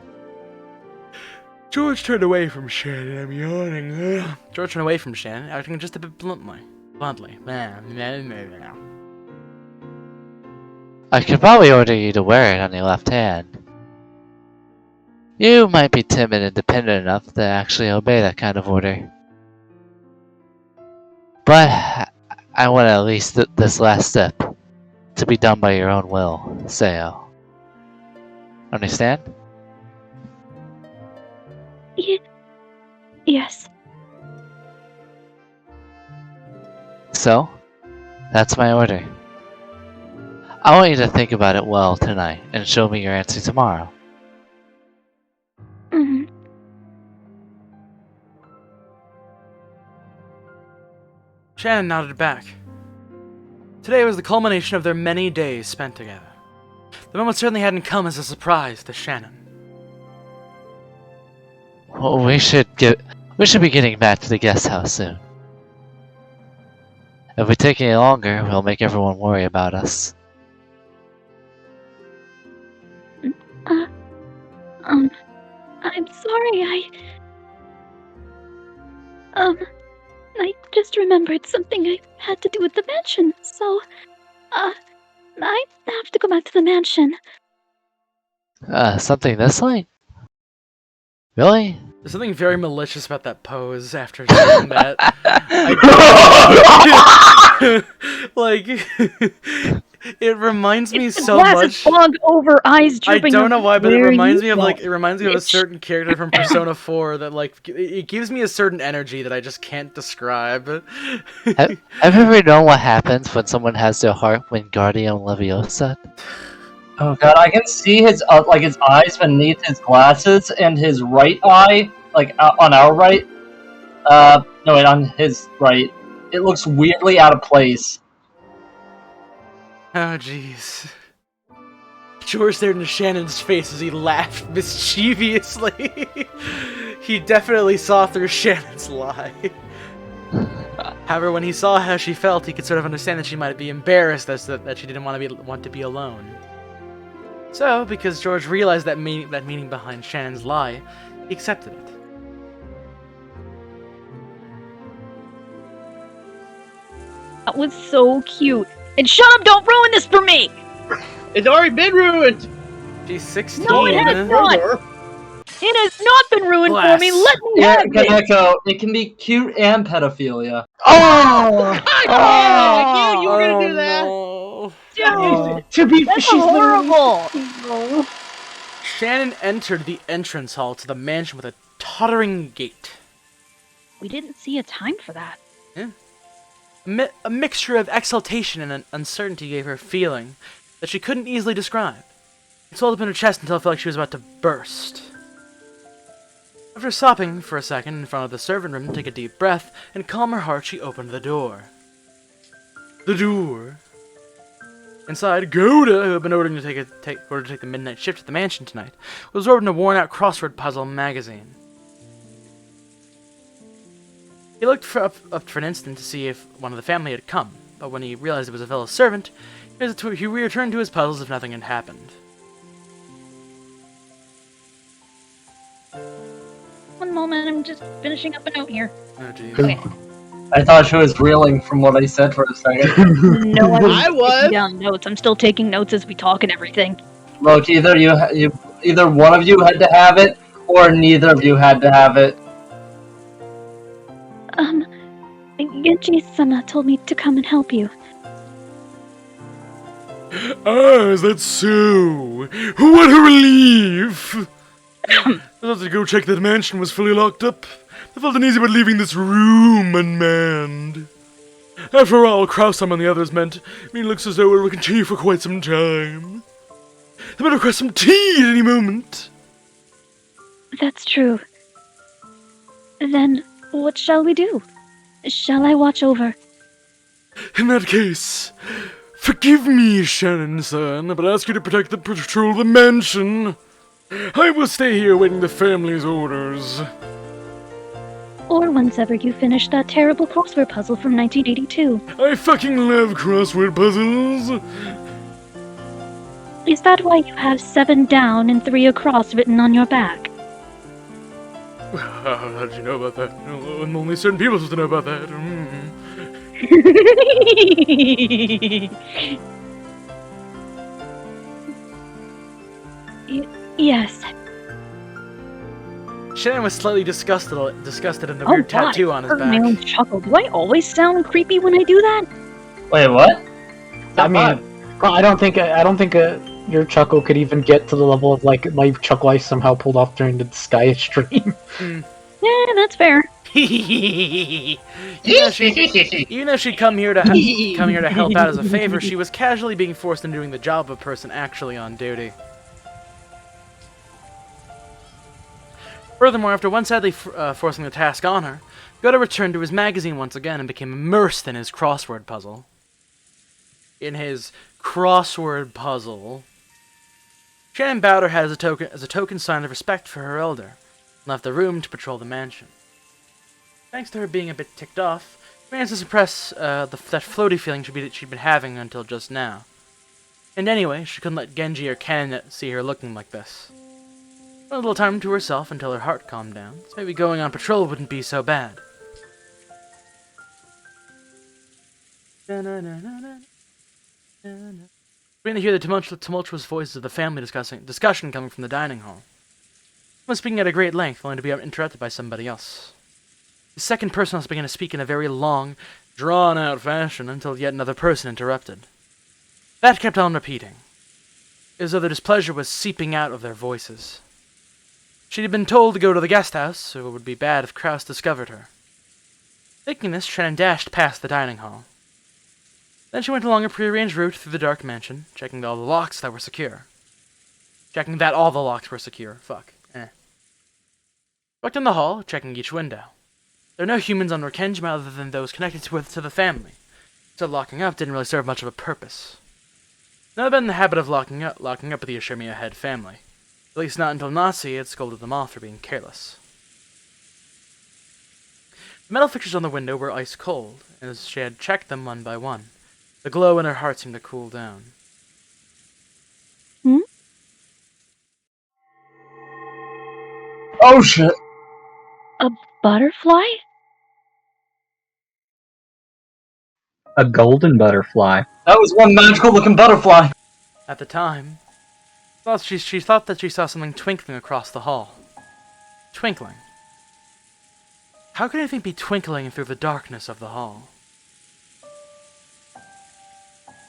George turned away from Shannon. I'm yawning. Ugh. George turned away from Shannon, acting just a bit bluntly. I could probably order you to wear it on your left hand. You might be timid and dependent enough to actually obey that kind of order. But I want at least this last step to be done by your own will, Sayo. Understand? Yes. So, that's my order. I want you to think about it well tonight and show me your answer tomorrow. Mhm. Shannon nodded back. Today was the culmination of their many days spent together. The moment certainly hadn't come as a surprise to Shannon. Well, we should be getting back to the guest house soon. If we take any longer, we'll make everyone worry about us. I'm sorry, I just remembered something I had to do with the mansion, so, I have to go back to the mansion. Something this late? Really? There's something very malicious about that pose after saying that. It reminds me It's the so glasses much. fog over, eyes I drooping. don't know why, but it Where reminds you me of go, it reminds me of a bitch. certain character from Persona 4 that it gives me a certain energy that I just can't describe. Have you ever known what happens when someone has their heart Wingardium Leviosa? Oh god, I can see his his eyes beneath his glasses, and his right eye, on our right. No, wait, on his right. It looks weirdly out of place. Oh jeez. George stared into Shannon's face as he laughed mischievously. He definitely saw through Shannon's lie. However, when he saw how she felt, he could sort of understand that she might be embarrassed that she didn't want to be alone. So, because George realized that meaning behind Shannon's lie, he accepted it. That was so cute. And shut up! Don't ruin this for me. It's already been ruined. She's 16. No, it has not. It has not been ruined for me. Let me Yeah, have it. Umineko, it can be cute and pedophilia. God damn it! You were gonna do that. No. To be that's horrible. Shannon entered the entrance hall to the mansion with a tottering gait. We didn't see a time for that. Yeah. A mixture of exultation and uncertainty gave her a feeling that she couldn't easily describe. It swelled up in her chest until it felt like she was about to burst. After stopping for a second in front of the servant room to take a deep breath and calm her heart, she opened the door. The door. Inside, Goda, who had been ordered to take the midnight shift at the mansion tonight, was absorbed in a worn-out crossword puzzle magazine. He looked up for an instant to see if one of the family had come, but when he realized it was a fellow servant, he returned to his puzzles as if nothing had happened. One moment, I'm just finishing up a note here. Oh, jeez. Okay. I thought she was reeling from what I said for a second. No, I was. taking down notes. I'm still taking notes as we talk and everything. Look, either either one of you had to have it, or neither of you had to have it. Genji-sama told me to come and help you. Ah, is that so? What a relief! I thought to go check that mansion was fully locked up. I felt uneasy about leaving this room unmanned. After all, Krausheim and the others meant it looks as though it will continue for quite some time. I better request some tea at any moment. That's true. Then, what shall we do? Shall I watch over? In that case, forgive me, Shannon-san, but I ask you to protect the patrol of the mansion. I will stay here awaiting the family's orders. Or whenever you finish that terrible crossword puzzle from 1982. I fucking love crossword puzzles. Is that why you have 7 down and 3 across written on your back? How did you know about that? Only certain people are supposed to know about that. Yes. Shannon was slightly disgusted in the weird tattoo on his I heard my back. own chuckle. Do I always sound creepy when I do that? Wait, what? I mean, I don't think your chuckle could even get to the level of my chuckle I somehow pulled off during the Sky stream. Yeah, that's fair. Even though she'd come here to help out as a favor, she was casually being forced into doing the job of a person actually on duty. Furthermore, after one sadly forcing the task on her, Goda returned to his magazine once again and became immersed in his crossword puzzle. Shannon bowed her head as a token sign of respect for her elder, and left the room to patrol the mansion. Thanks to her being a bit ticked off, she managed to suppress that floaty feeling she'd been having until just now. And anyway, she couldn't let Genji or Ken see her looking like this. A little time to herself until her heart calmed down, so maybe going on patrol wouldn't be so bad. Began to hear the tumultuous voices of the family discussion coming from the dining hall. Someone was speaking at a great length, only to be interrupted by somebody else. The second person else began to speak in a very long, drawn-out fashion until yet another person interrupted. That kept on repeating, as though their displeasure was seeping out of their voices. She had been told to go to the guest house, so it would be bad if Kraus discovered her. Thinking this, Shannon dashed past the dining hall. Then she went along a prearranged route through the dark mansion, checking that all the locks were secure. Walked in the hall, checking each window. There are no humans on Norkenjima other than those connected to the family, so locking up didn't really serve much of a purpose. Never been in the habit of locking up with the Yoshimiya head family. At least not until Nazi had scolded them off for being careless. The metal fixtures on the window were ice cold, and as she had checked them one by one, the glow in her heart seemed to cool down. Oh shit! A butterfly? A golden butterfly. That was one magical looking butterfly. At the time, she thought that she saw something twinkling across the hall. Twinkling. How could anything be twinkling through the darkness of the hall?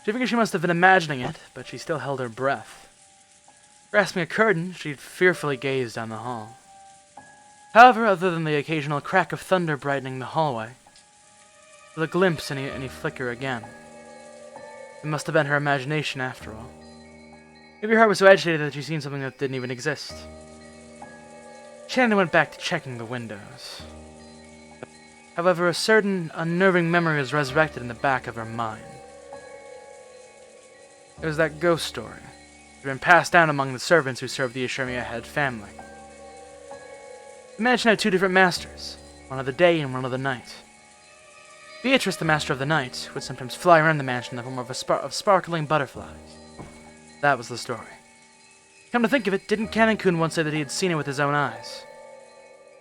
She figured she must have been imagining it, but she still held her breath. Grasping a curtain, she fearfully gazed down the hall. However, other than the occasional crack of thunder brightening the hallway, the glimpse any flicker again. It must have been her imagination after all. Maybe her heart was so agitated that she'd seen something that didn't even exist. Shannon went back to checking the windows. However, a certain unnerving memory was resurrected in the back of her mind. It was that ghost story. It had been passed down among the servants who served the Yoshimiya head family. The mansion had two different masters, one of the day and one of the night. Beatrice, the master of the night, would sometimes fly around the mansion in the form of sparkling butterflies. That was the story. Come to think of it, didn't Canon-kun once say that he had seen it with his own eyes?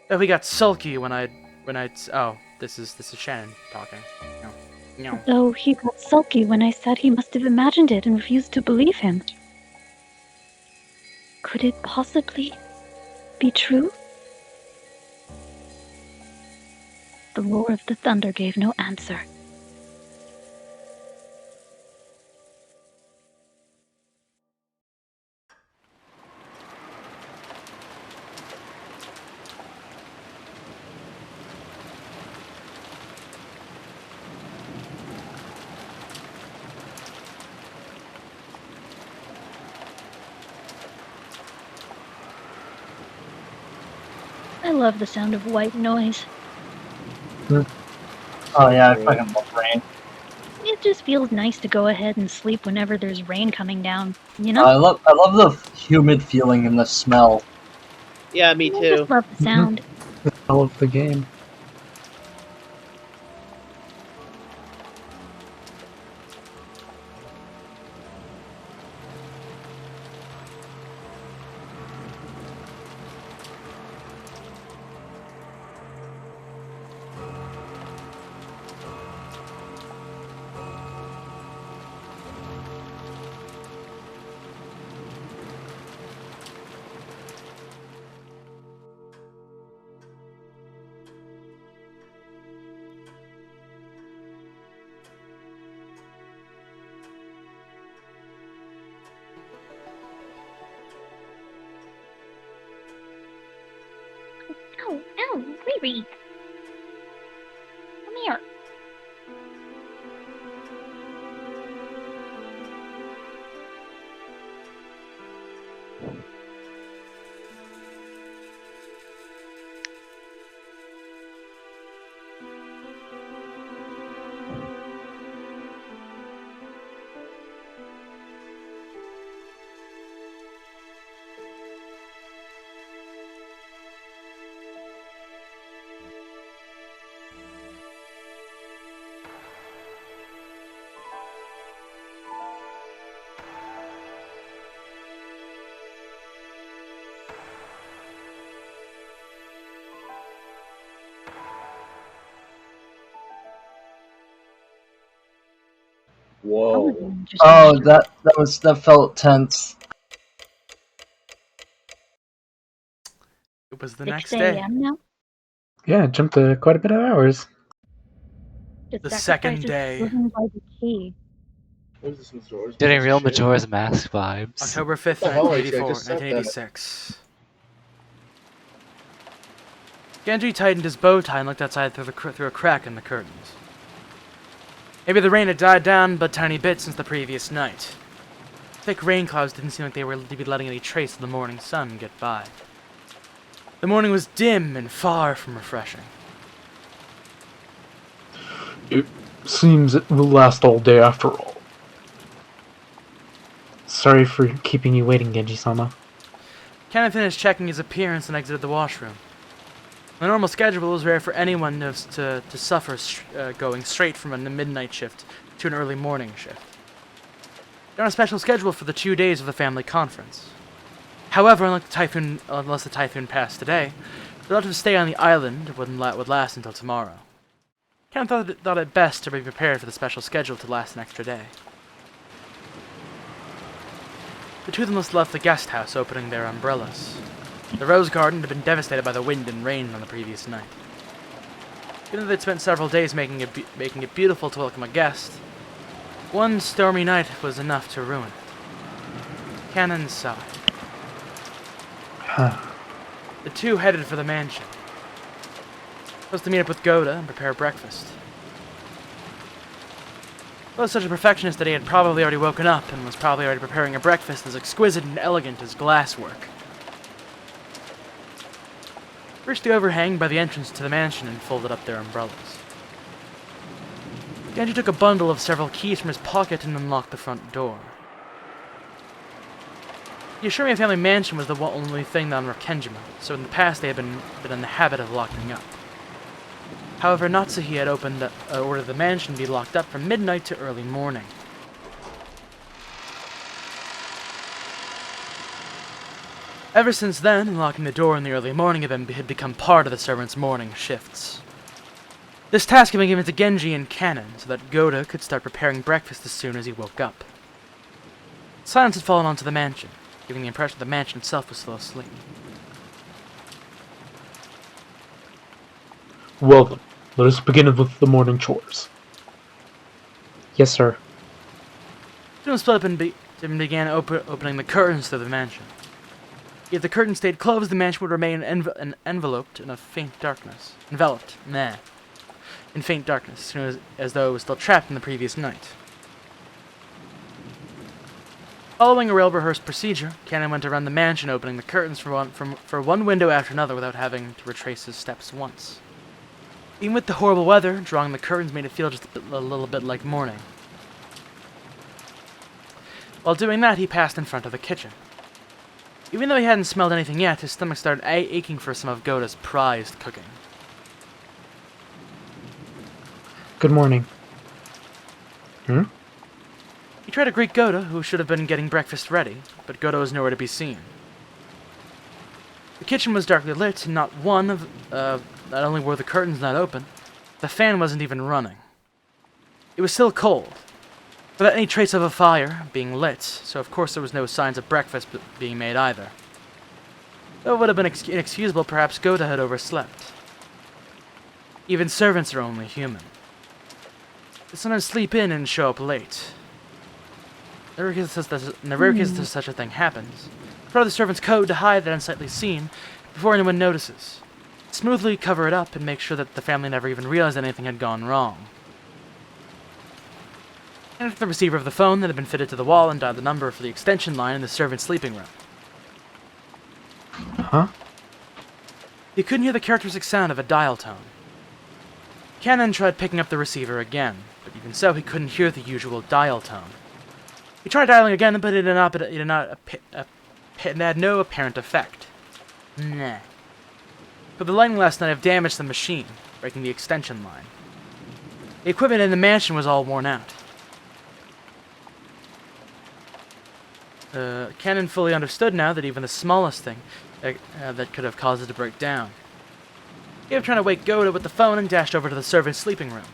Though he got sulky oh, this is Shannon talking. No. Though he got sulky when I said he must have imagined it and refused to believe him. Could it possibly be true? The roar of the thunder gave no answer. I love the sound of white noise. Oh yeah, I fucking love rain. It just feels nice to go ahead and sleep whenever there's rain coming down, you know? I love the humid feeling and the smell. Yeah, me I too. just love the sound. I love the game. Ow, Riri. Come here. Whoa. Oh, that felt tense. It was the 6 next day. a.m. now? Yeah, it jumped to quite a bit of hours. The second day. Living by the key. Getting real Majora's Mask vibes. October 5th, The hell, actually, I 1984, just said that. 1986. Genji tightened his bow tie and looked outside through a crack in the curtains. Maybe the rain had died down but tiny bit since the previous night. Thick rain clouds didn't seem like they were to be letting any trace of the morning sun get by. The morning was dim and far from refreshing. It seems it will last all day after all. Sorry for keeping you waiting, Genji-sama. Ken finished checking his appearance and exited the washroom. The normal schedule was rare for anyone to suffer going straight from a midnight shift to an early morning shift. They're on a special schedule for the 2 days of the family conference. However, unless the typhoon passed today, they'll have to stay on the island would last until tomorrow. Ken thought it best to be prepared for the special schedule to last an extra day. The two of them left the guest house, opening their umbrellas. The rose garden had been devastated by the wind and rain on the previous night. Even though they'd spent several days making it beautiful to welcome a guest, one stormy night was enough to ruin it. Cannon sighed. The two headed for the mansion. Supposed to meet up with Goda and prepare breakfast. Was such a perfectionist that he had probably already woken up and was probably already preparing a breakfast as exquisite and elegant as glasswork. Reached the overhang by the entrance to the mansion and folded up their umbrellas. Genji took a bundle of several keys from his pocket and unlocked the front door. The Ashurimiya family mansion was the only thing on Rakenjima, so in the past they had been in the habit of locking up. However, Natsuhi had ordered the mansion to be locked up from midnight to early morning. Ever since then, unlocking the door in the early morning had become part of the servants' morning shifts. This task had been given to Genji and Cannon, so that Goda could start preparing breakfast as soon as he woke up. Silence had fallen onto the mansion, giving the impression that the mansion itself was still asleep. Well then, let us begin with the morning chores. Yes, sir. Soon split up and began opening the curtains to the mansion. If the curtain stayed closed, the mansion would remain enveloped in faint darkness, as though it was still trapped in the previous night. Following a well-rehearsed procedure, Cannon went around the mansion, opening the curtains for one window after another without having to retrace his steps once. Even with the horrible weather, drawing the curtains made it feel just a little bit like morning. While doing that, he passed in front of the kitchen. Even though he hadn't smelled anything yet, his stomach started aching for some of Goda's prized cooking. Good morning. He tried to greet Goda, who should have been getting breakfast ready, but Goda was nowhere to be seen. The kitchen was darkly lit, and not only were the curtains not open, the fan wasn't even running. It was still cold, without any trace of a fire being lit, so of course there was no signs of breakfast being made either. Though it would have been inexcusable, perhaps Goda had overslept. Even servants are only human. They sometimes sleep in and show up late. In the rare case that such a thing happens, part of the servant's code to hide that unsightly scene before anyone notices. Smoothly cover it up and make sure that the family never even realized anything had gone wrong. And the receiver of the phone that had been fitted to the wall and dialed the number for the extension line in the servant's sleeping room. Huh? He couldn't hear the characteristic sound of a dial tone. Cannon tried picking up the receiver again, but even so, he couldn't hear the usual dial tone. He tried dialing again, but it had no apparent effect. Nah. But the lightning last night had damaged the machine, breaking the extension line. The equipment in the mansion was all worn out. Cannon fully understood now that even the smallest thing that could have caused it to break down. He gave up trying to wake Goda with the phone and dashed over to the servant's sleeping room.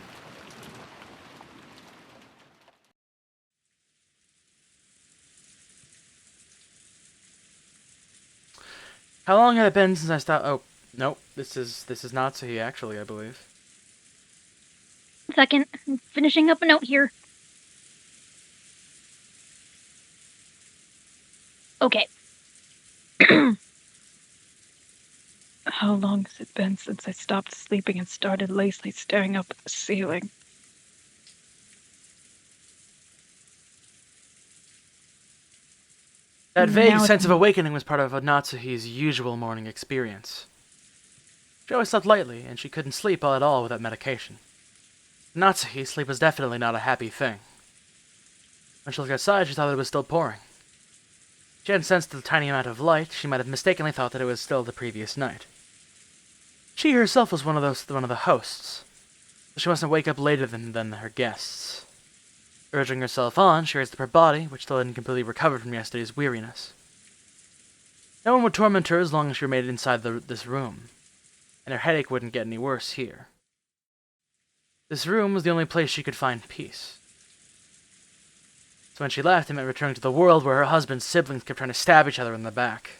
How long had it been since I stopped? Oh, nope. This is Natsuhi, actually, I believe. Second, I'm finishing up a note here. Okay. How long has it been since I stopped sleeping and started lazily staring up at the ceiling? That vague Now sense it's of awakening was part of Natsuhi's usual morning experience. She always slept lightly, and she couldn't sleep at all without medication. Natsuhi, sleep was definitely not a happy thing. When she looked outside, she thought it was still pouring. She hadn't sensed the tiny amount of light. She might have mistakenly thought that it was still the previous night. She herself was one of the hosts, so she mustn't wake up later than her guests. Urging herself on, she raised up her body, which still hadn't completely recovered from yesterday's weariness. No one would torment her as long as she remained inside this room, and her headache wouldn't get any worse here. This room was the only place she could find peace. So when she left, it meant returning to the world where her husband's siblings kept trying to stab each other in the back.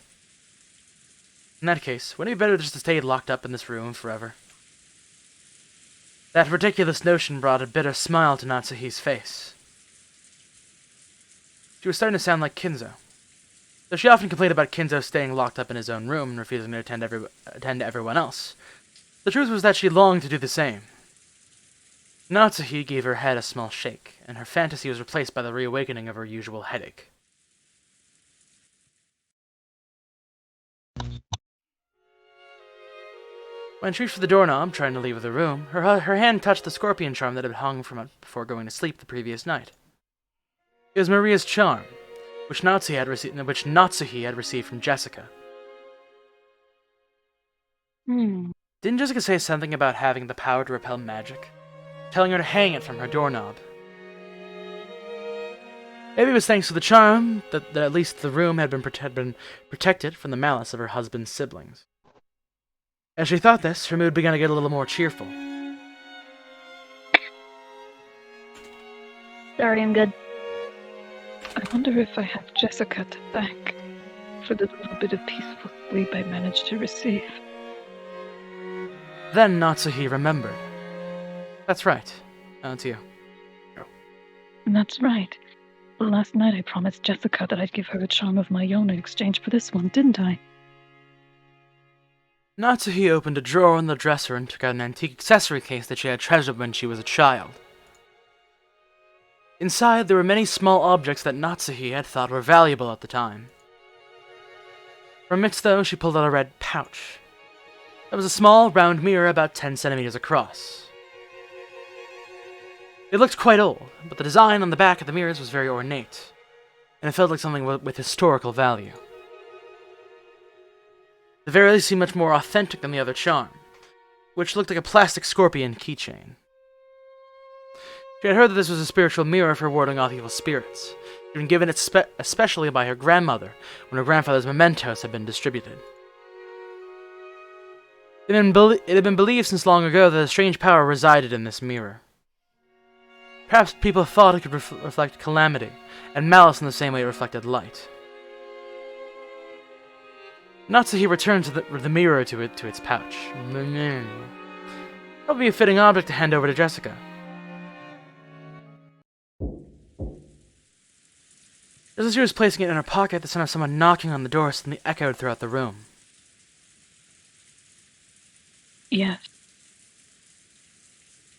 In that case, wouldn't it be better just to stay locked up in this room forever? That ridiculous notion brought a bitter smile to Natsuhi's face. She was starting to sound like Kinzo. Though she often complained about Kinzo staying locked up in his own room and refusing to attend to everyone else, the truth was that she longed to do the same. Natsuhi gave her head a small shake, and her fantasy was replaced by the reawakening of her usual headache. When she reached for the doorknob, trying to leave the room, her hand touched the scorpion charm that had hung from it before going to sleep the previous night. It was Maria's charm, which Natsuhi had received from Jessica. Didn't Jessica say something about having the power to repel magic? Telling her to hang it from her doorknob. Maybe it was thanks to the charm that at least the room had been protected from the malice of her husband's siblings. As she thought this, her mood began to get a little more cheerful. Sorry, I'm good. I wonder if I have Jessica to thank for the little bit of peaceful sleep I managed to receive. Then Natsuhi remembered. That's right. It's you. That's right. Last night I promised Jessica that I'd give her a charm of my own in exchange for this one, didn't I? Natsuhi opened a drawer in the dresser and took out an antique accessory case that she had treasured when she was a child. Inside, there were many small objects that Natsuhi had thought were valuable at the time. From amidst those, she pulled out a red pouch. It was a small, round mirror about 10 centimeters across. It looked quite old, but the design on the back of the mirrors was very ornate, and it felt like something with historical value. The very least seemed much more authentic than the other charm, which looked like a plastic scorpion keychain. She had heard that this was a spiritual mirror for warding off evil spirits. She had been given it especially by her grandmother when her grandfather's mementos had been distributed. It had been believed since long ago that a strange power resided in this mirror. Perhaps people thought it could reflect calamity and malice in the same way it reflected light. Natsuhi returned the mirror to its pouch. That would be a fitting object to hand over to Jessica. Just as she was placing it in her pocket, the sound of someone knocking on the door suddenly echoed throughout the room. Yes.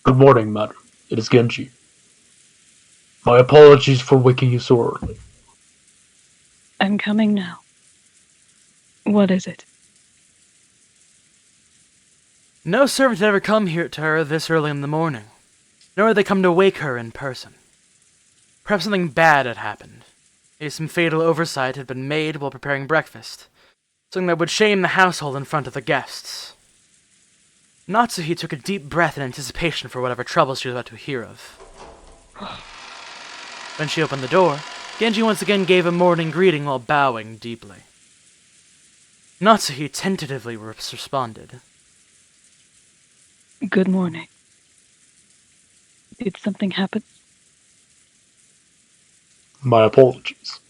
Good morning, madam. It is Genji. My apologies for waking you so early. I'm coming now. What is it? No servant had ever come here to her this early in the morning, nor had they come to wake her in person. Perhaps something bad had happened. Maybe some fatal oversight had been made while preparing breakfast, something that would shame the household in front of the guests. Natsuhi took a deep breath in anticipation for whatever trouble she was about to hear of. When she opened the door, Genji once again gave a morning greeting while bowing deeply. Natsuhi tentatively responded. Good morning. Did something happen? My apologies.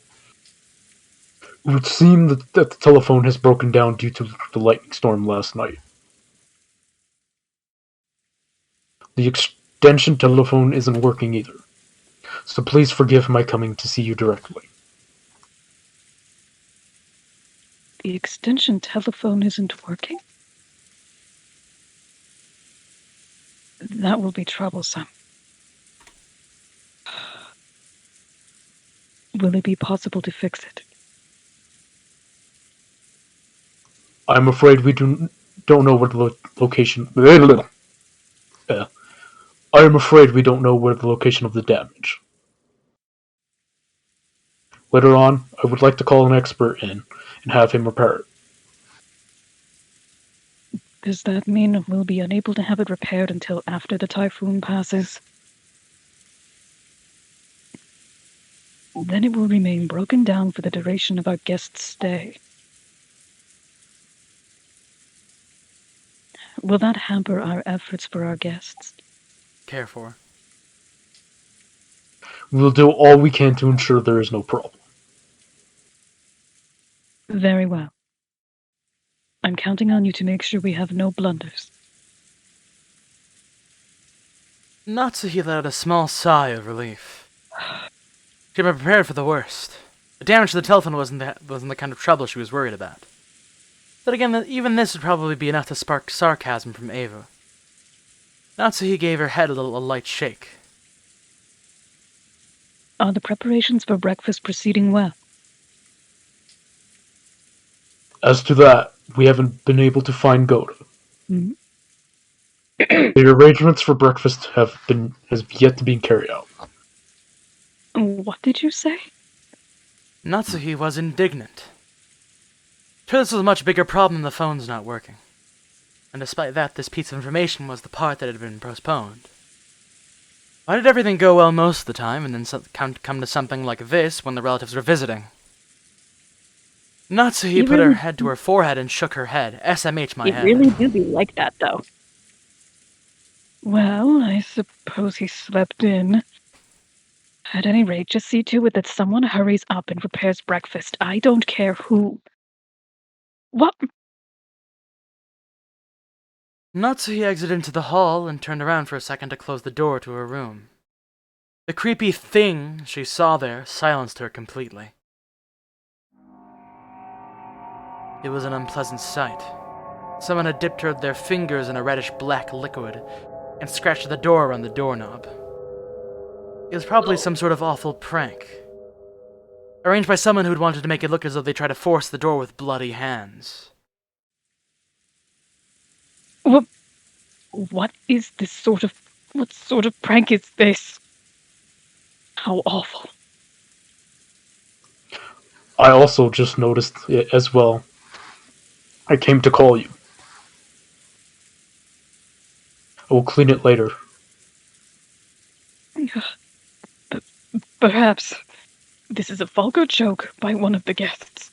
It would seem that the telephone has broken down due to the lightning storm last night. The extension telephone isn't working either, so please forgive my coming to see you directly. the extension telephone isn't working? That will be troublesome. Will it be possible to fix it? I'm afraid we don't know where the location. I am afraid we don't know where the location of the damage. Later on, I would like to call an expert in and have him repair it. Does that mean we'll be unable to have it repaired until after the typhoon passes? Then it will remain broken down for the duration of our guest's stay. Will that hamper our efforts for our guests? Care for. We will do all we can to ensure there is no problem. Very well. I'm counting on you to make sure we have no blunders. Natsuhi let out a small sigh of relief. She had been prepared for the worst. The damage to the telephone wasn't the kind of trouble she was worried about. But again, even this would probably be enough to spark sarcasm from Ava. Natsuhi gave her head a light shake. Are the preparations for breakfast proceeding well? As to that, we haven't been able to find Goda. Hmm? The arrangements for breakfast has yet to be carried out. What did you say? Natsuhi was indignant. Sure, this was a much bigger problem than the phone's not working. And despite that, this piece of information was the part that had been postponed. Why did everything go well most of the time, and then come to something like this when the relatives were visiting? Natsuhi put her head to her forehead and shook her head. SMH my head. It really do be like that, though. Well, I suppose he slept in. At any rate, just see to it that someone hurries up and prepares breakfast. I don't care who. What? Natsuhi exited into the hall and turned around for a second to close the door to her room. The creepy thing she saw there silenced her completely. It was an unpleasant sight. Someone had dipped their fingers in a reddish-black liquid and scratched the door around the doorknob. It was probably some sort of awful prank, arranged by someone who'd wanted to make it look as though they tried to force the door with bloody hands. What is this sort of... What sort of prank is this? How awful. I also just noticed it as well. I came to call you. I will clean it later. Perhaps this is a vulgar joke by one of the guests.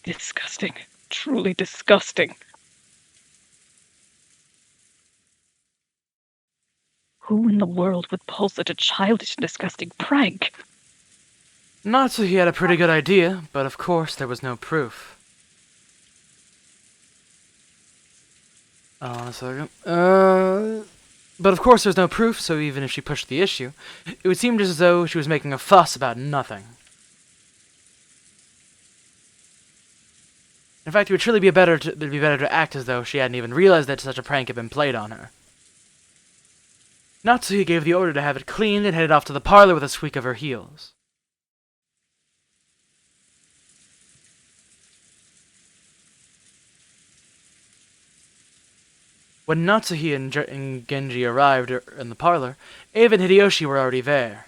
Disgusting. Truly disgusting. Who in the world would pull such a childish, disgusting prank? Natsuhi had a pretty good idea, but of course there was no proof. Hold on a second. But of course there's no proof, so even if she pushed the issue, it would seem just as though she was making a fuss about nothing. In fact, it would surely be better to act as though she hadn't even realized that such a prank had been played on her. Natsuhi gave the order to have it cleaned and headed off to the parlor with a squeak of her heels. When Natsuhi and Genji arrived in the parlor, Ava and Hideyoshi were already there.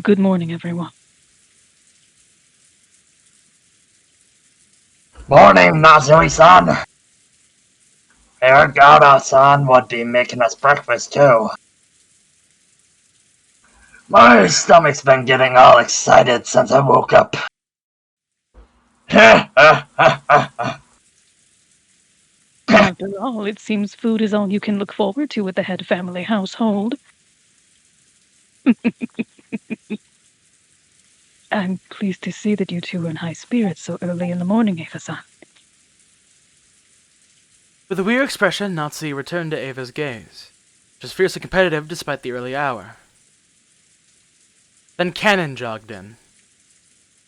Good morning, everyone. Morning, Natsui-san. Here, Gouda-san would be making us breakfast, too. My stomach's been getting all excited since I woke up. After all, it seems food is all you can look forward to with the head family household. I'm pleased to see that you two are in high spirits so early in the morning, Ava-san. With a weird expression, Natsuhi returned to Ava's gaze, which was fiercely competitive despite the early hour. Then Cannon jogged in.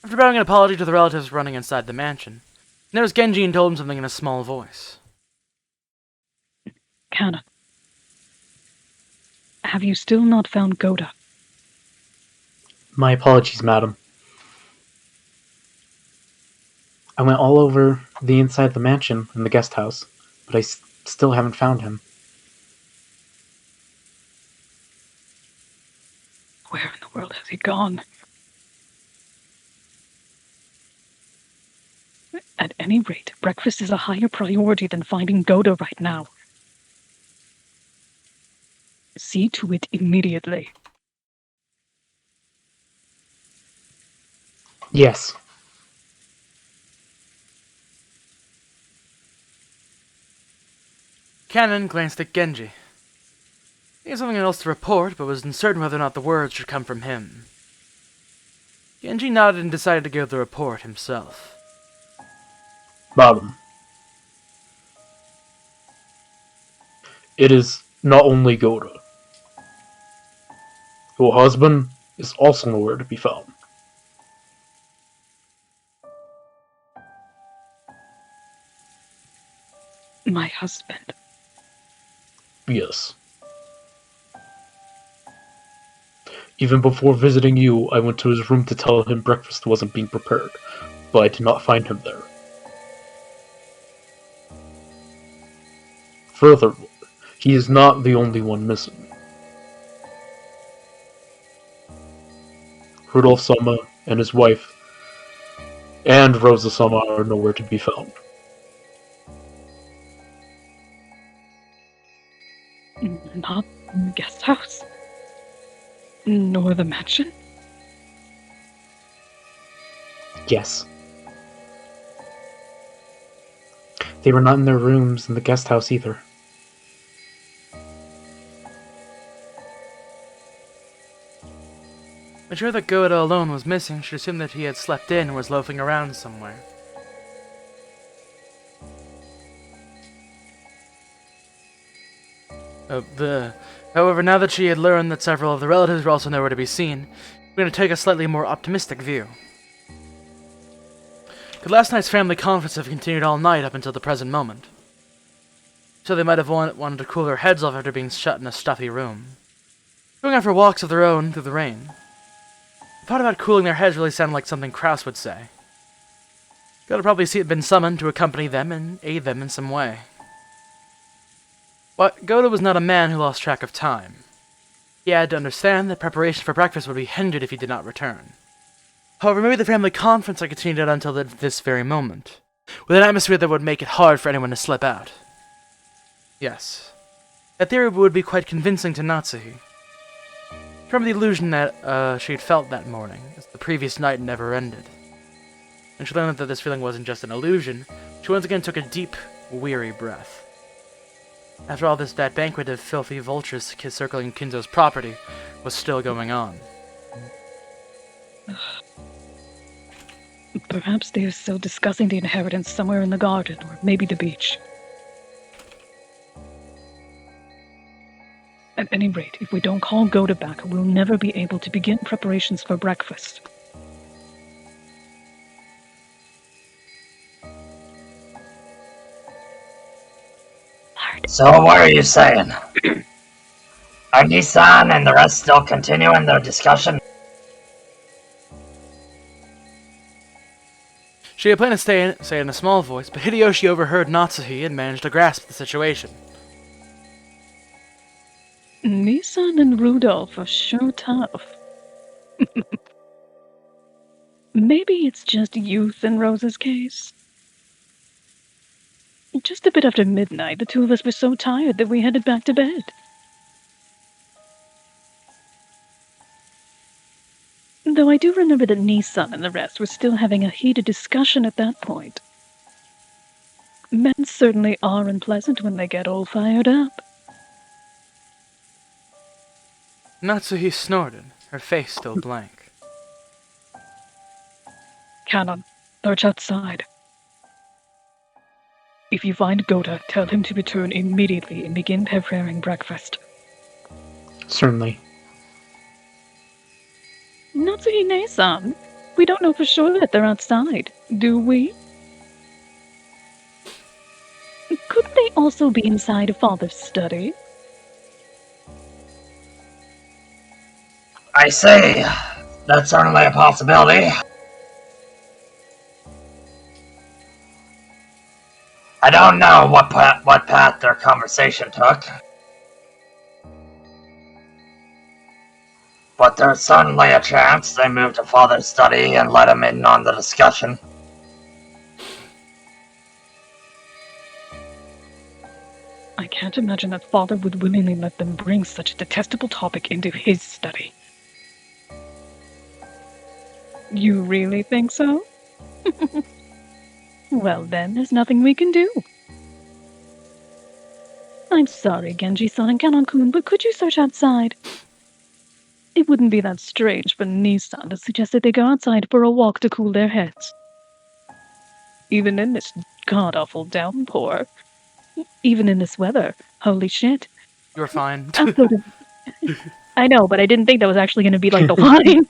After bowing an apology to the relatives running inside the mansion, he noticed Genji and told him something in a small voice. Kana, have you still not found Goda? My apologies, madam. I went all over the inside of the mansion and the guest house, but I still haven't found him. Where in the world has he gone? At any rate, breakfast is a higher priority than finding Goda right now. See to it immediately. Yes. Cannon glanced at Genji. He had something else to report, but was uncertain whether or not the words should come from him. Genji nodded and decided to give the report himself. Madam. It is not only Goda. Your husband is also nowhere to be found. My husband. Yes. Even before visiting you, I went to his room to tell him breakfast wasn't being prepared, but I did not find him there. Furthermore, he is not the only one missing. Rudolph Sama and his wife and Rosa Sama are nowhere to be found. Not in the guest house? Nor the mansion? Yes. They were not in their rooms in the guest house either. But sure that Goda alone was missing, should assume that he had slept in and was loafing around somewhere. However, now that she had learned that several of the relatives were also nowhere to be seen, we're going to take a slightly more optimistic view. Could last night's family conference have continued all night up until the present moment? So they might have wanted to cool their heads off after being shut in a stuffy room. Going out for walks of their own through the rain. The thought about cooling their heads really sounded like something Kraus would say. Gotta probably been summoned to accompany them and aid them in some way. But Goda was not a man who lost track of time. He had to understand that preparation for breakfast would be hindered if he did not return. However, maybe the family conference had continued on until this very moment, with an atmosphere that would make it hard for anyone to slip out. Yes, that theory would be quite convincing to Natsuhi. Remember the illusion that she had felt that morning, as the previous night never ended. And she learned that this feeling wasn't just an illusion, she once again took a deep, weary breath. After all this, that banquet of filthy vultures circling Kinzo's property was still going on. Perhaps they are still discussing the inheritance somewhere in the garden, or maybe the beach. At any rate, if we don't call Goda back, we'll never be able to begin preparations for breakfast. So what are you saying? Are Nissan and the rest still continuing their discussion? She had planned to say it in a small voice, but Hideyoshi overheard Natsuhi and managed to grasp the situation. Nissan and Rudolph are sure tough. Maybe it's just youth in Rosa's case. Just a bit after midnight, the two of us were so tired that we headed back to bed. Though I do remember that Nissan and the rest were still having a heated discussion at that point. Men certainly are unpleasant when they get all fired up. Natsuhi snorted, her face still blank. Canon, lurch outside. If you find Goda, tell him to return immediately and begin preparing breakfast. Certainly. Hine-san, we don't know for sure that they're outside, do we? Could they also be inside Father's study? I see. That's certainly a possibility. I don't know what path their conversation took, but there's certainly a chance they moved to Father's study and let him in on the discussion. I can't imagine that Father would willingly let them bring such a detestable topic into his study. You really think so? Well then, there's nothing we can do. I'm sorry, Genji-san and Kanon-kun, but could you search outside? It wouldn't be that strange for Nissan to suggest that they go outside for a walk to cool their heads. Even in this god-awful downpour. Even in this weather. Holy shit. You're fine. I'll go to... I know, but I didn't think that was actually going to be like the line.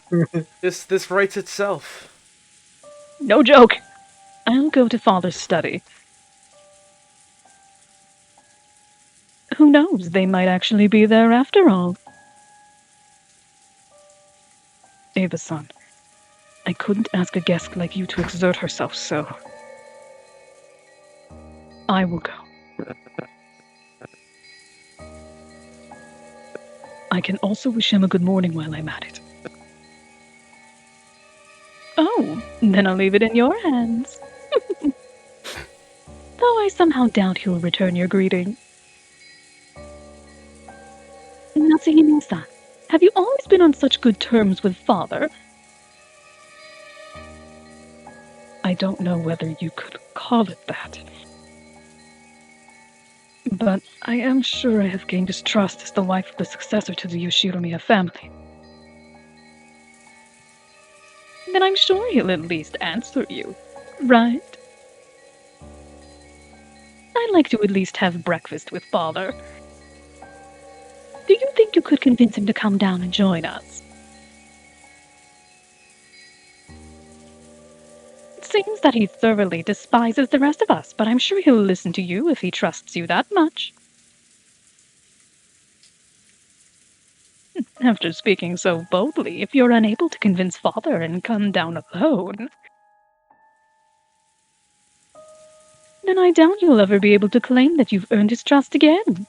This writes itself. No joke. I'll go to Father's study. Who knows, they might actually be there after all. Ava-san, I couldn't ask a guest like you to exert herself, so... I will go. I can also wish him a good morning while I'm at it. Oh, then I'll leave it in your hands. Though I somehow doubt he'll return your greeting. Natsuhime-san, have you always been on such good terms with Father? I don't know whether you could call it that. But I am sure I have gained his trust as the wife of the successor to the Yoshiromiya family. Then I'm sure he'll at least answer you, right? I'd like to at least have breakfast with Father. Do you think you could convince him to come down and join us? It seems that he thoroughly despises the rest of us, but I'm sure he'll listen to you if he trusts you that much. After speaking so boldly, if you're unable to convince Father and come down alone, then I doubt you'll ever be able to claim that you've earned his trust again.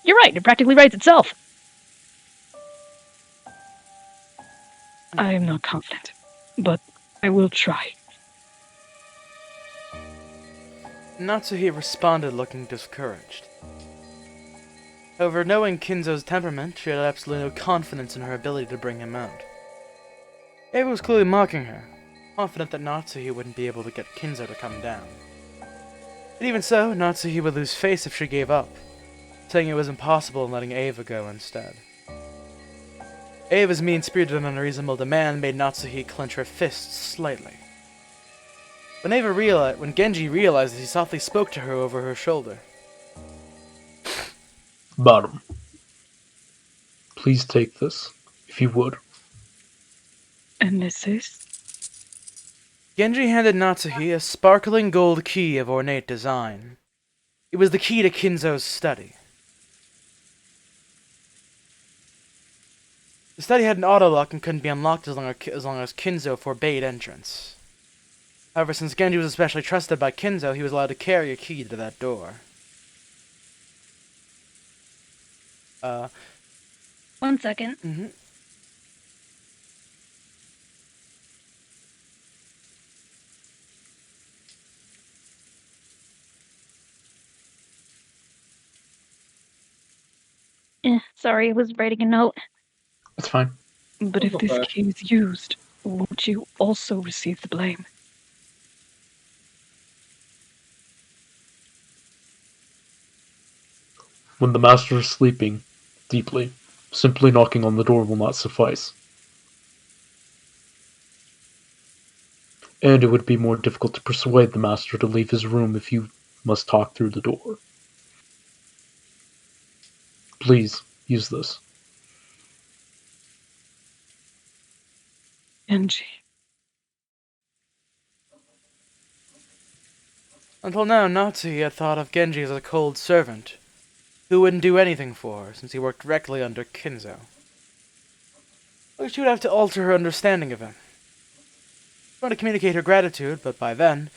You're right, it practically writes itself. I am not confident, but I will try. Natsuhi responded looking discouraged. However, knowing Kinzo's temperament, she had absolutely no confidence in her ability to bring him out. Ava was clearly mocking her, confident that Natsuhi wouldn't be able to get Kinzo to come down. But even so, Natsuhi would lose face if she gave up, saying it was impossible and letting Ava go instead. Ava's mean-spirited and unreasonable demand made Natsuhi clench her fists slightly. When Genji realized this, he softly spoke to her over her shoulder. Bottom. Please take this, if you would. And this is? Genji handed Natsuhi a sparkling gold key of ornate design. It was the key to Kinzo's study. The study had an auto-lock and couldn't be unlocked as long as Kinzo forbade entrance. However, since Genji was especially trusted by Kinzo, he was allowed to carry a key to that door. 1 second. Sorry, I was writing a note. That's fine. But if this key is used, won't you also receive the blame? When the master is sleeping deeply, simply knocking on the door will not suffice. And it would be more difficult to persuade the master to leave his room if you must talk through the door. Please, use this. Genji. Until now, Natsu had thought of Genji as a cold servant, who wouldn't do anything for her, since he worked directly under Kinzo. But she would have to alter her understanding of him. She wanted to communicate her gratitude, but by then,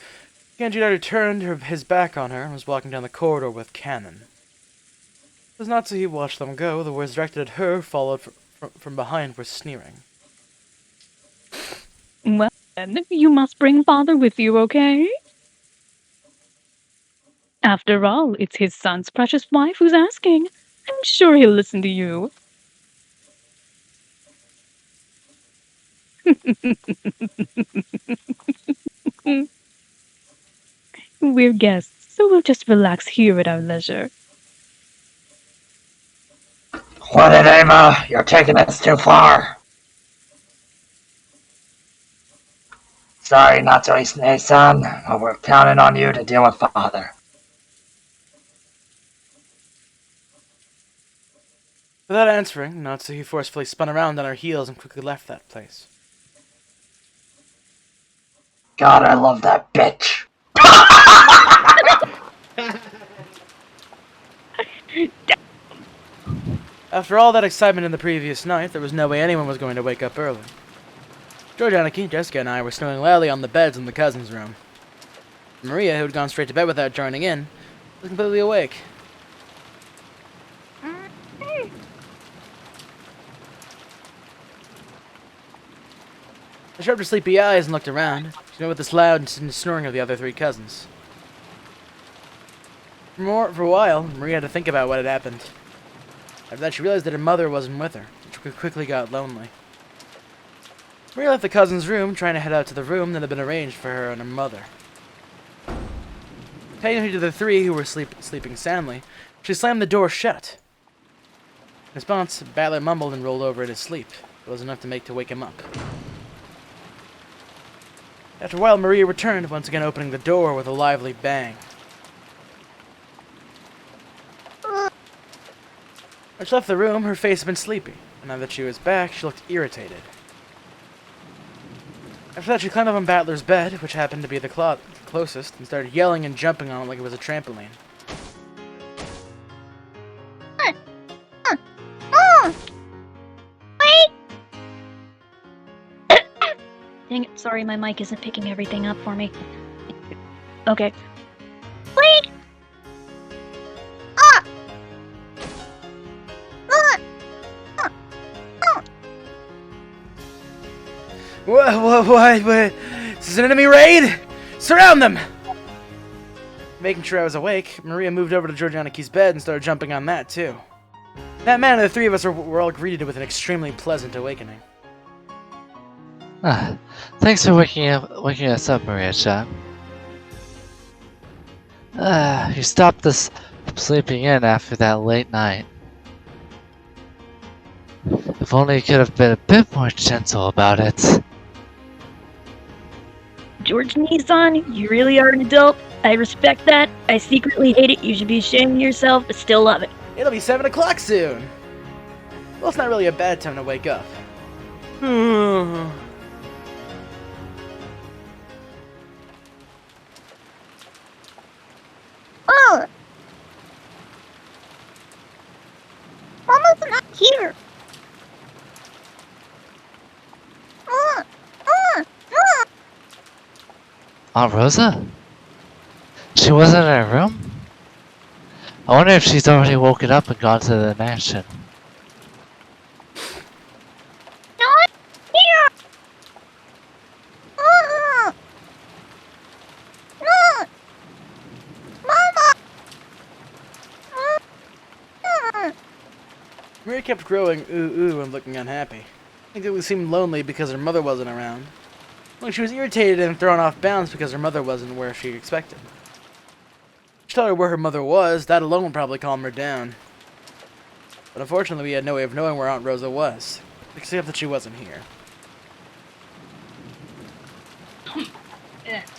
Genji had already turned his back on her and was walking down the corridor with Cannon. As Natsuhi watched them go, the words directed at her, followed from behind, were sneering. Well, then, you must bring father with you, okay? After all, it's his son's precious wife who's asking. I'm sure he'll listen to you. We're guests, so we'll just relax here at our leisure. What it, Ava? You're taking this too far. Sorry, not to son, but we're counting on you to deal with father. Without answering, Natsuhi forcefully spun around on her heels and quickly left that place. God, I love that bitch. After all that excitement in the previous night, there was no way anyone was going to wake up early. Georgianiki, Jessica, and I were snoring loudly on the beds in the cousin's room. Maria, who had gone straight to bed without joining in, was completely awake. She rubbed her sleepy eyes and looked around. She noted the loud snoring of the other three cousins. For a while, Maria had to think about what had happened. After that, she realized that her mother wasn't with her, and she quickly got lonely. Maria left the cousin's room, trying to head out to the room that had been arranged for her and her mother. Paying to the three who were sleeping soundly, she slammed the door shut. In response, Battler mumbled and rolled over in his sleep. It was enough to wake him up. After a while, Maria returned, once again opening the door with a lively bang. When she left the room, her face had been sleepy, and now that she was back, she looked irritated. After that, she climbed up on Battler's bed, which happened to be the closest, and started yelling and jumping on it like it was a trampoline. Dang it, sorry, my mic isn't picking everything up for me. Okay. Wait! What? This is an enemy raid! Surround them! Making sure I was awake, Maria moved over to Georgianiki's bed and started jumping on that, too. In that manner, the three of us were all greeted with an extremely pleasant awakening. Thanks for waking us up, Maria-chan. You stopped us from sleeping in after that late night. If only you could have been a bit more gentle about it. George Nissan, you really are an adult. I respect that. I secretly hate it. You should be ashamed of yourself, but still love it. It'll be 7 o'clock soon! Well, it's not really a bad time to wake up. Oh! Mama's not here! Aunt Rosa? She wasn't in her room? I wonder if she's already woken up and gone to the mansion. Not here! No! Mama! Maria kept growing ooh and looking unhappy. I think it seemed lonely because her mother wasn't around. Well, she was irritated and thrown off balance because her mother wasn't where she expected. She told her where her mother was, that alone would probably calm her down. But unfortunately, we had no way of knowing where Aunt Rosa was, except that she wasn't here.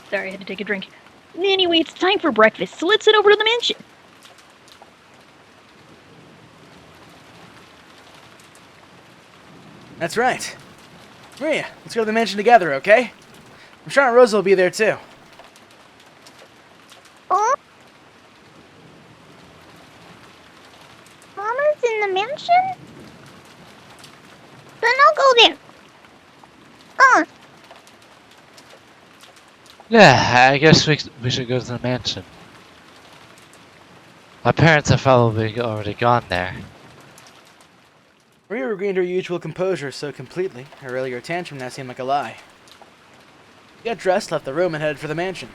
Sorry, I had to take a drink. Anyway, it's time for breakfast, so let's head over to the mansion. That's right. Maria, let's go to the mansion together, okay? I'm sure Aunt Rosa will be there too. Oh? Mama's in the mansion? Then I'll go there. Yeah, I guess we should go to the mansion. My parents have probably already gone there. Maria regained her usual composure so completely, her earlier tantrum now seemed like a lie. She got dressed, left the room, and headed for the mansion.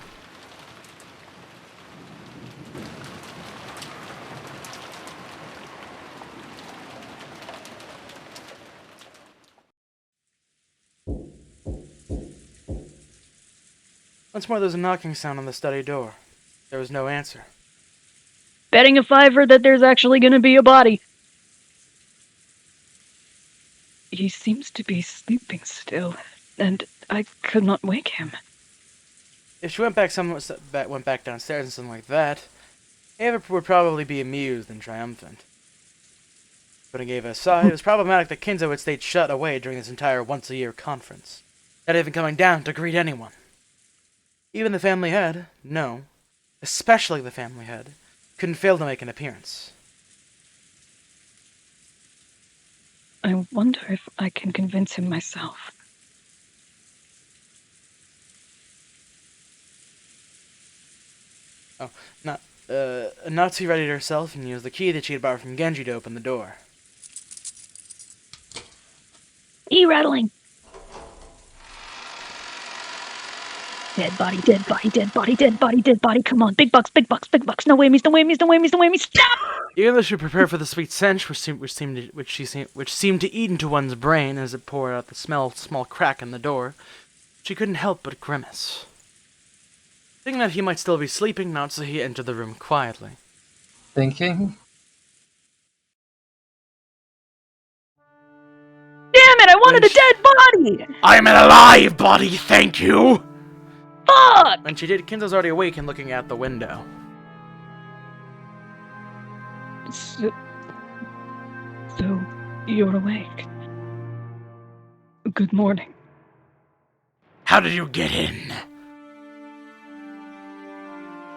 Once more there was a knocking sound on the study door. There was no answer. Betting a $5 that there's actually gonna be a body. He seems to be sleeping still, and I could not wake him. If she went back downstairs and something like that, Ava would probably be amused and triumphant. But it gave a sigh. It was problematic that Kinzo had stayed shut away during this entire once-a-year conference, not even coming down to greet anyone. Even the family head, no, especially the family head, couldn't fail to make an appearance. I wonder if I can convince him myself. Oh, Natsu readied herself and used the key that she had borrowed from Genji to open the door. Rattling. Dead body, dead body, dead body, dead body, dead body. Come on, big bucks, big bucks, big bucks. No whammies, no whammies, no whammies, no whammies. Stop! Even though she prepared for the sweet stench which seemed to eat into one's brain as it poured out the small crack in the door, she couldn't help but grimace. Thinking that he might still be sleeping, Natsuhi entered the room quietly. Thinking? Damn it, I wanted a dead body! I'm an alive body, thank you! Fuck! When she did, Kinzo's already awake and looking out the window. So you're awake. Good morning. How did you get in?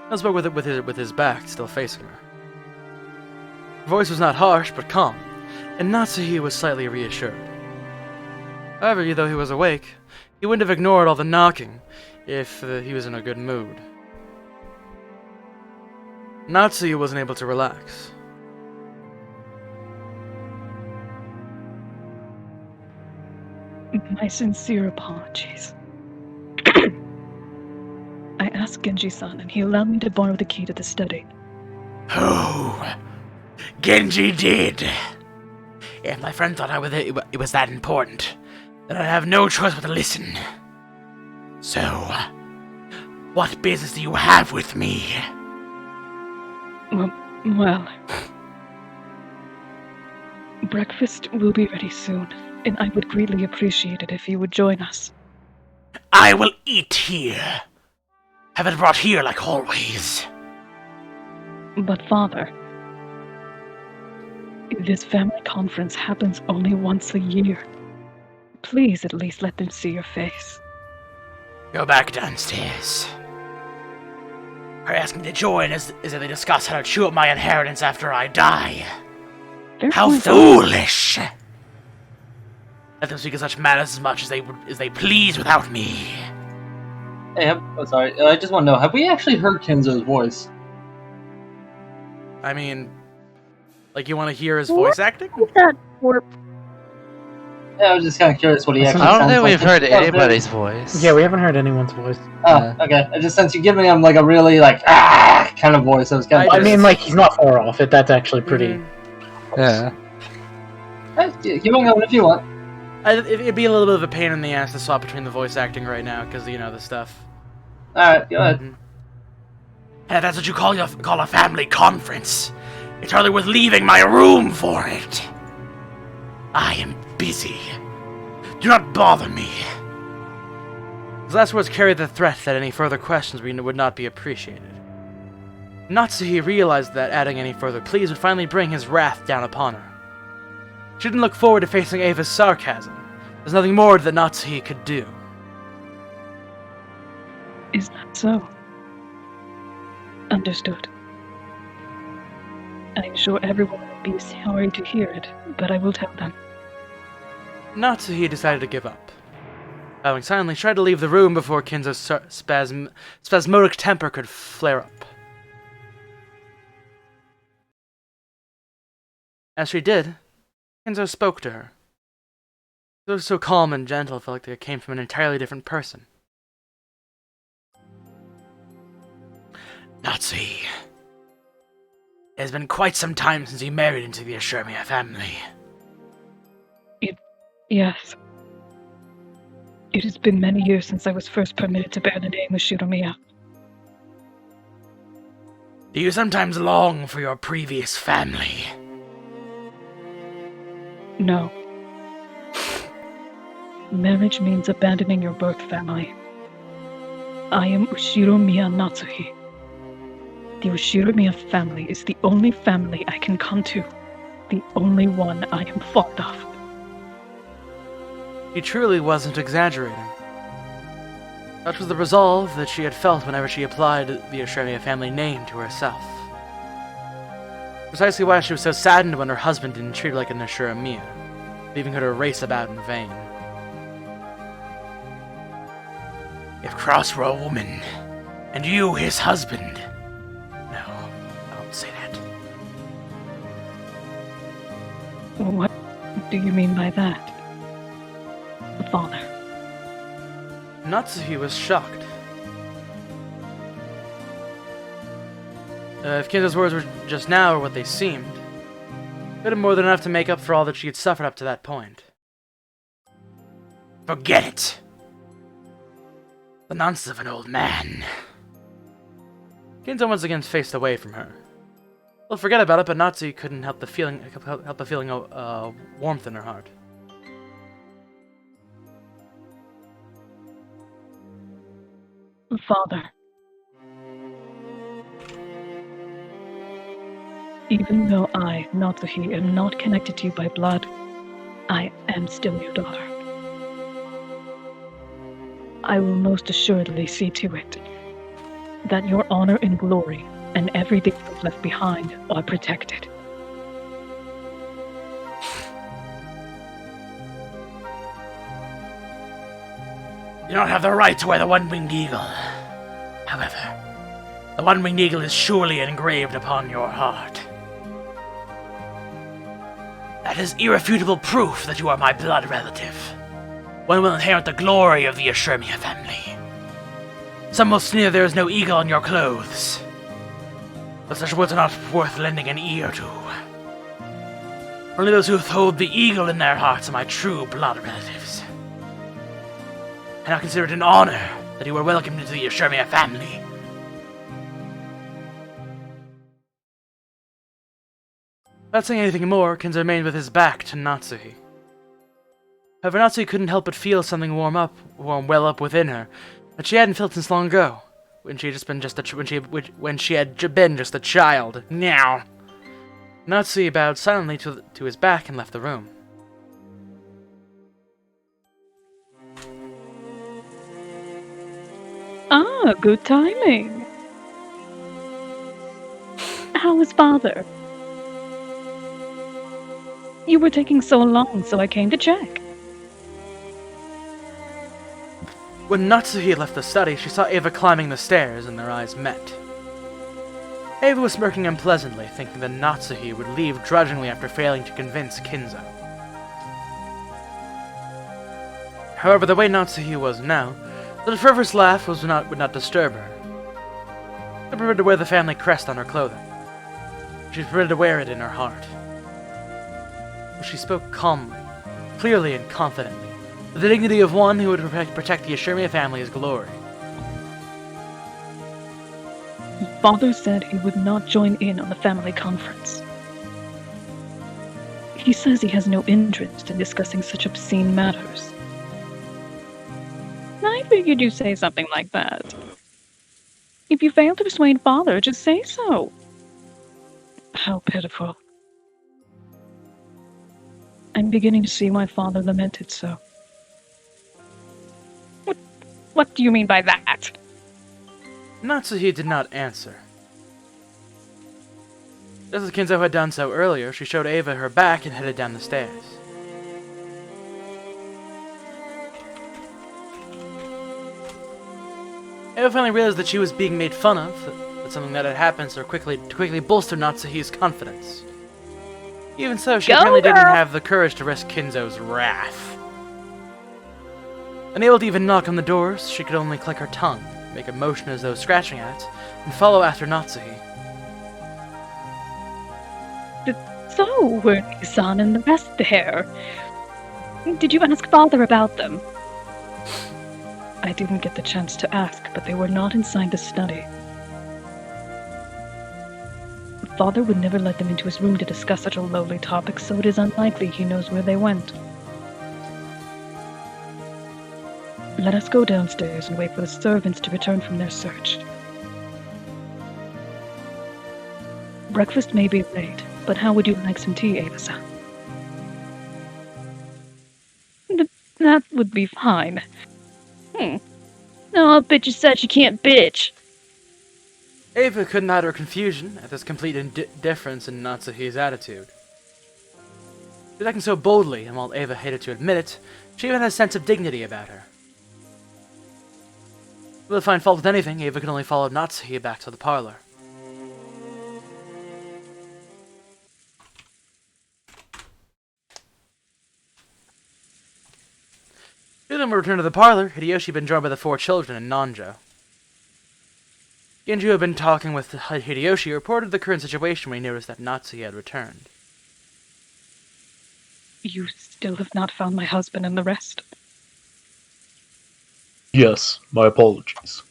I spoke with his back still facing her. Her voice was not harsh, but calm, and Natsuhi was slightly reassured. However, though he was awake, he wouldn't have ignored all the knocking if he was in a good mood. Natsuhi wasn't able to relax. My sincere apologies. I asked Genji-san, and he allowed me to borrow the key to the study. Oh, Genji did. If my friend thought it was that important, then I'd have no choice but to listen. So, what business do you have with me? Well, breakfast will be ready soon, and I would greatly appreciate it if you would join us. I will eat here. Have it brought here like always. But father, this family conference happens only once a year. Please at least let them see your face. Go back downstairs. Are asking me to join as they discuss how to chew up my inheritance after I die. How foolish! Let them speak of such matters as much as they please without me. Hey, sorry. I just want to know, have we actually heard Kinzo's voice? I mean, like you want to hear his voice acting? That warp. Yeah, I was just kind of curious what he actually I don't sounds think like. we've heard anybody's voice. Yeah, we haven't heard anyone's voice. Oh, okay. I just sense you giving him like a really like kind of voice. I was kind of. I mean, like he's not far off. That's actually pretty. Yeah. Hey, keep on going if you want. It'd be a little bit of a pain in the ass to swap between the voice acting right now, because you know the stuff. Alright, go ahead. Hey, that's what you call a family conference. It's hardly worth leaving my room for it. I am busy. Do not bother me. His last words carried the threat that any further questions would not be appreciated. Natsuhi realized that adding any further pleas would finally bring his wrath down upon her. She didn't look forward to facing Ava's sarcasm. There's nothing more that Natsuhi could do. Is that so? Understood. I'm sure everyone will be sorry to hear it, but I will tell them. Natsuhi decided to give up. Bowing silently, tried to leave the room before Kinzo's spasmodic temper could flare up. As she did, Kinzo spoke to her. It was so calm and gentle, it felt like it came from an entirely different person. Natsuhi, it has been quite some time since you married into the Ashurmiya family. Yes. It has been many years since I was first permitted to bear the name of Shiromiya. Do you sometimes long for your previous family? No. Marriage means abandoning your birth family. I am Ushiromiya Natsuhi. The Ushiromiya family is the only family I can come to. The only one I am fond of. He truly wasn't exaggerating. Such was the resolve that she had felt whenever she applied the Ashurmiya family name to herself. Precisely why she was so saddened when her husband didn't treat her like an Ashuramiya, leaving her to race about in vain. If Cross were a woman, and you his husband... No, I won't say that. What do you mean by that? Father. Natsuhi was shocked. If Kinzo's words were just now what they seemed, it had more than enough to make up for all that she had suffered up to that point. Forget it! The nonsense of an old man. Kinzo once again faced away from her. Well, forget about it, but Natsuhi couldn't help the feeling of warmth in her heart. Father. Even though I, Natsuhi, am not connected to you by blood, I am still your daughter. I will most assuredly see to it that your honor and glory and everything you've left behind are protected. You don't have the right to wear the one-winged eagle. However, the one-winged eagle is surely engraved upon your heart. That is irrefutable proof that you are my blood relative. One will inherit the glory of the Ashurmiya family. Some will sneer there is no eagle on your clothes. But such words are not worth lending an ear to. Only those who hold the eagle in their hearts are my true blood relatives. And I consider it an honor that you were welcomed into the Ashurmiya family. Without saying anything more, Kinzo remained with his back to Natsuhi. However, Natsuhi couldn't help but feel something warm well up within her that she hadn't felt since long ago, when she had been just a child. Now, Natsuhi bowed silently to his back and left the room. Ah, good timing. How is father? You were taking so long, so I came to check. When Natsuhi left the study, she saw Ava climbing the stairs, and their eyes met. Ava was smirking unpleasantly, thinking that Natsuhi would leave grudgingly after failing to convince Kinzo. However, the way Natsuhi was now, the frivolous laugh would not disturb her. She preferred to wear the family crest on her clothing. She preferred to wear it in her heart. But she spoke calmly, clearly and confidently, with the dignity of one who would protect the Ashurmiya family's glory. Father said he would not join in on the family conference. He says he has no interest in discussing such obscene matters. I figured you'd say something like that. If you fail to persuade father, just say so. How pitiful. I'm beginning to see why Father lamented so. What do you mean by that? Natsuhi did not answer. Just as Kinzo had done so earlier, she showed Ava her back and headed down the stairs. Ava finally realized that she was being made fun of, that something that had happened so quickly to quickly bolster Natsuhi's confidence. Even so, she apparently didn't have the courage to risk Kinzo's wrath. Unable to even knock on the doors, she could only click her tongue, make a motion as though scratching at it, and follow after Natsuhi. So, were Nisan and the rest there? Did you ask Father about them? I didn't get the chance to ask, but they were not inside the study. Father would never let them into his room to discuss such a lowly topic, so it is unlikely he knows where they went. Let us go downstairs and wait for the servants to return from their search. Breakfast may be late, but how would you like some tea, Ava-san? That would be fine. No, bitch said she can't bitch. Ava couldn't hide her confusion at this complete indifference in Natsuhi's attitude. She was acting so boldly, and while Ava hated to admit it, she even had a sense of dignity about her. Without finding fault with anything, Ava could only follow Natsuhi back to the parlor. Two of them returned to the parlor. Hideyoshi had been joined by the 4 children and Nanjo. Genju had been talking with Hideyoshi, reported the current situation when he noticed that Natsuhi had returned. You still have not found my husband and the rest? Yes, my apologies.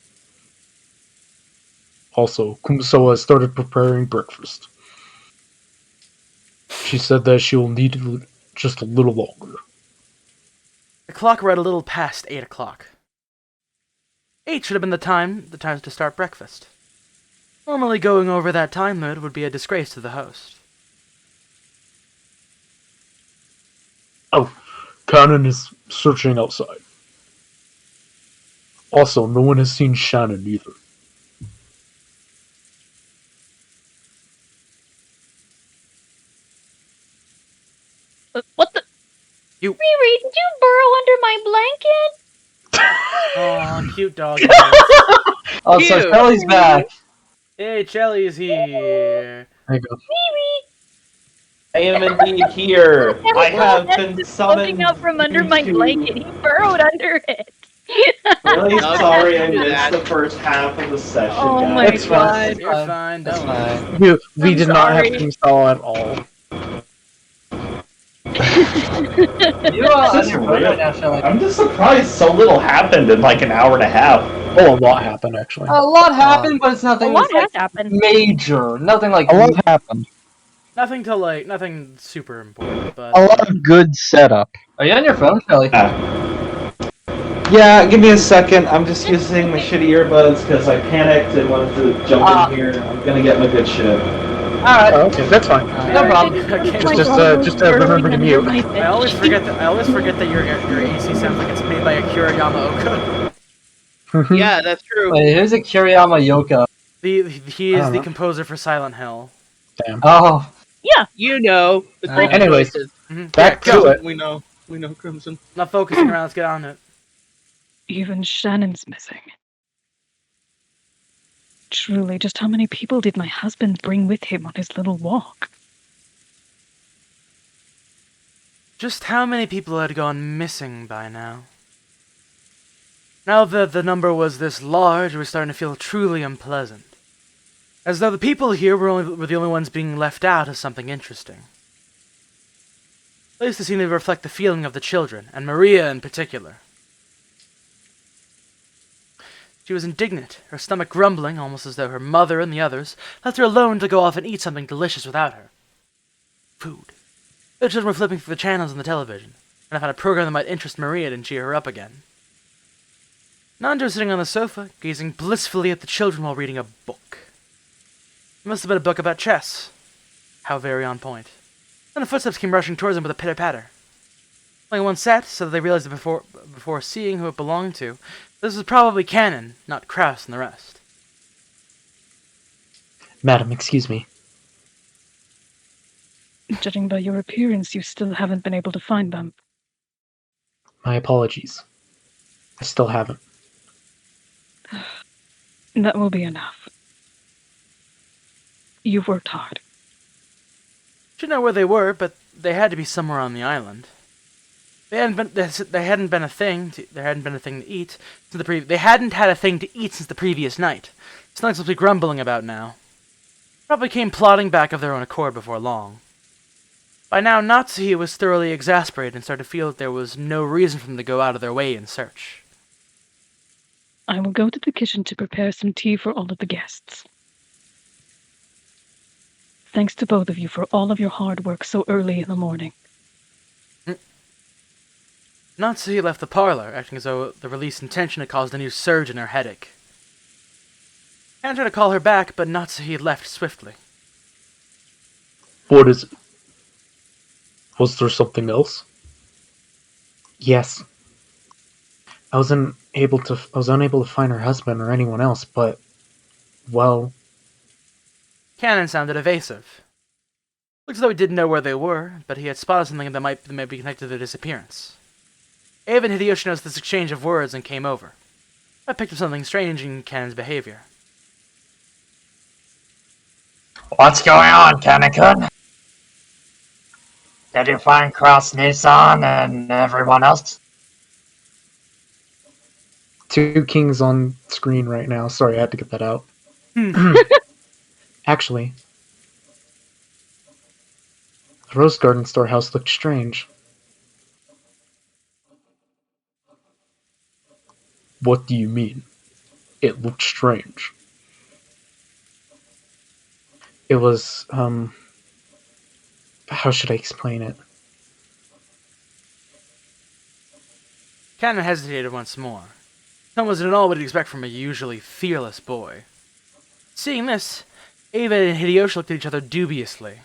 Also, Kumasawa has started preparing breakfast. She said that she will need just a little longer. The clock read a little past 8 o'clock. 8 should have been the time to start breakfast. Normally going over that time limit would be a disgrace to the host. Oh, Cannon is searching outside. Also, no one has seen Shannon either. What the? You. Riri, did you burrow under my blanket? Aw, cute dog. Oh, so Shelly's back. Hey, Shelly's here. There you go. Riri! I am indeed here. I have been summoned. Looking out from under my blanket, he burrowed under it. Really No, sorry I don't do missed that. the first half of the session, Oh guys. my It's fine. god. You're fine, don't worry. We I'm did not have sorry. Kumasawa at all. You on your phone right now, Shelly. I'm just surprised so little happened in like an hour and a half. Oh, a lot happened, actually. A lot happened, but it's nothing A lot that's, like, has happened. major. Nothing like A lot happened. Nothing super important, but... A lot of good setup. Are you on your phone, Shelly? Yeah, give me a second. I'm just using my shitty earbuds because I panicked and wanted to jump in here. I'm gonna get my good shit. Alright. Oh, okay, that's fine. No problem. Just remember to mute. I always forget that your AC sounds like it's made by a Kiriyama Oko. Yeah, that's true. Wait, who's a Kiriyama Yoko? He is the know. composer for Silent Hill. Damn. Oh. Yeah. You know. The great Anyways, choices. back Yeah, to go. it. We know, Crimson. Not focusing around, let's get on it. Even Shannon's missing. Truly, just how many people did my husband bring with him on his little walk? Just how many people had gone missing by now? Now that the number was this large, it was starting to feel truly unpleasant. As though the people here were the only ones being left out of something interesting. At least it seemed to reflect the feeling of the children, and Maria in particular. She was indignant, her stomach grumbling, almost as though her mother and the others left her alone to go off and eat something delicious without her. Food. The children were flipping through the channels on the television, and I found a program that might interest Maria and cheer her up again. Nanjo was sitting on the sofa, gazing blissfully at the children while reading a book. It must have been a book about chess. How very on point. Then the footsteps came rushing towards them with a pitter-patter. Only one sat, so that they realized that before seeing who it belonged to, this was probably Cannon, not Kraus and the rest. Madam, excuse me. Judging by your appearance, you still haven't been able to find them. My apologies. I still haven't. That will be enough. You've worked hard. Should know where they were, but they had to be somewhere on the island. There hadn't been a thing to eat since they hadn't had a thing to eat since the previous night. Something to be grumbling about now. Probably came plodding back of their own accord before long. By now, Natsuhi was thoroughly exasperated and started to feel that there was no reason for them to go out of their way in search. I will go to the kitchen to prepare some tea for all of the guests. Thanks to both of you for all of your hard work so early in the morning. Natsuhi left the parlor, acting as though the released intention had caused a new surge in her headache. Anne tried to call her back, but Natsuhi left swiftly. What is it? Was there something else? Yes. I was unable to find her husband or anyone else, but, well... Cannon sounded evasive. Looks as though he didn't know where they were, but he had spotted something that might be connected to their disappearance. Ava and Hideyoshi noticed this exchange of words and came over. I picked up something strange in Cannon's behavior. What's going on, Kanekun? Did you find Cross Nissan and everyone else? 2 kings on screen right now. Sorry, I had to get that out. Actually, the Rose Garden storehouse looked strange. What do you mean? It looked strange. It was, how should I explain it? Cannon hesitated once more. That wasn't at all what you'd expect from a usually fearless boy. Seeing this, Ava and Hideyoshi looked at each other dubiously.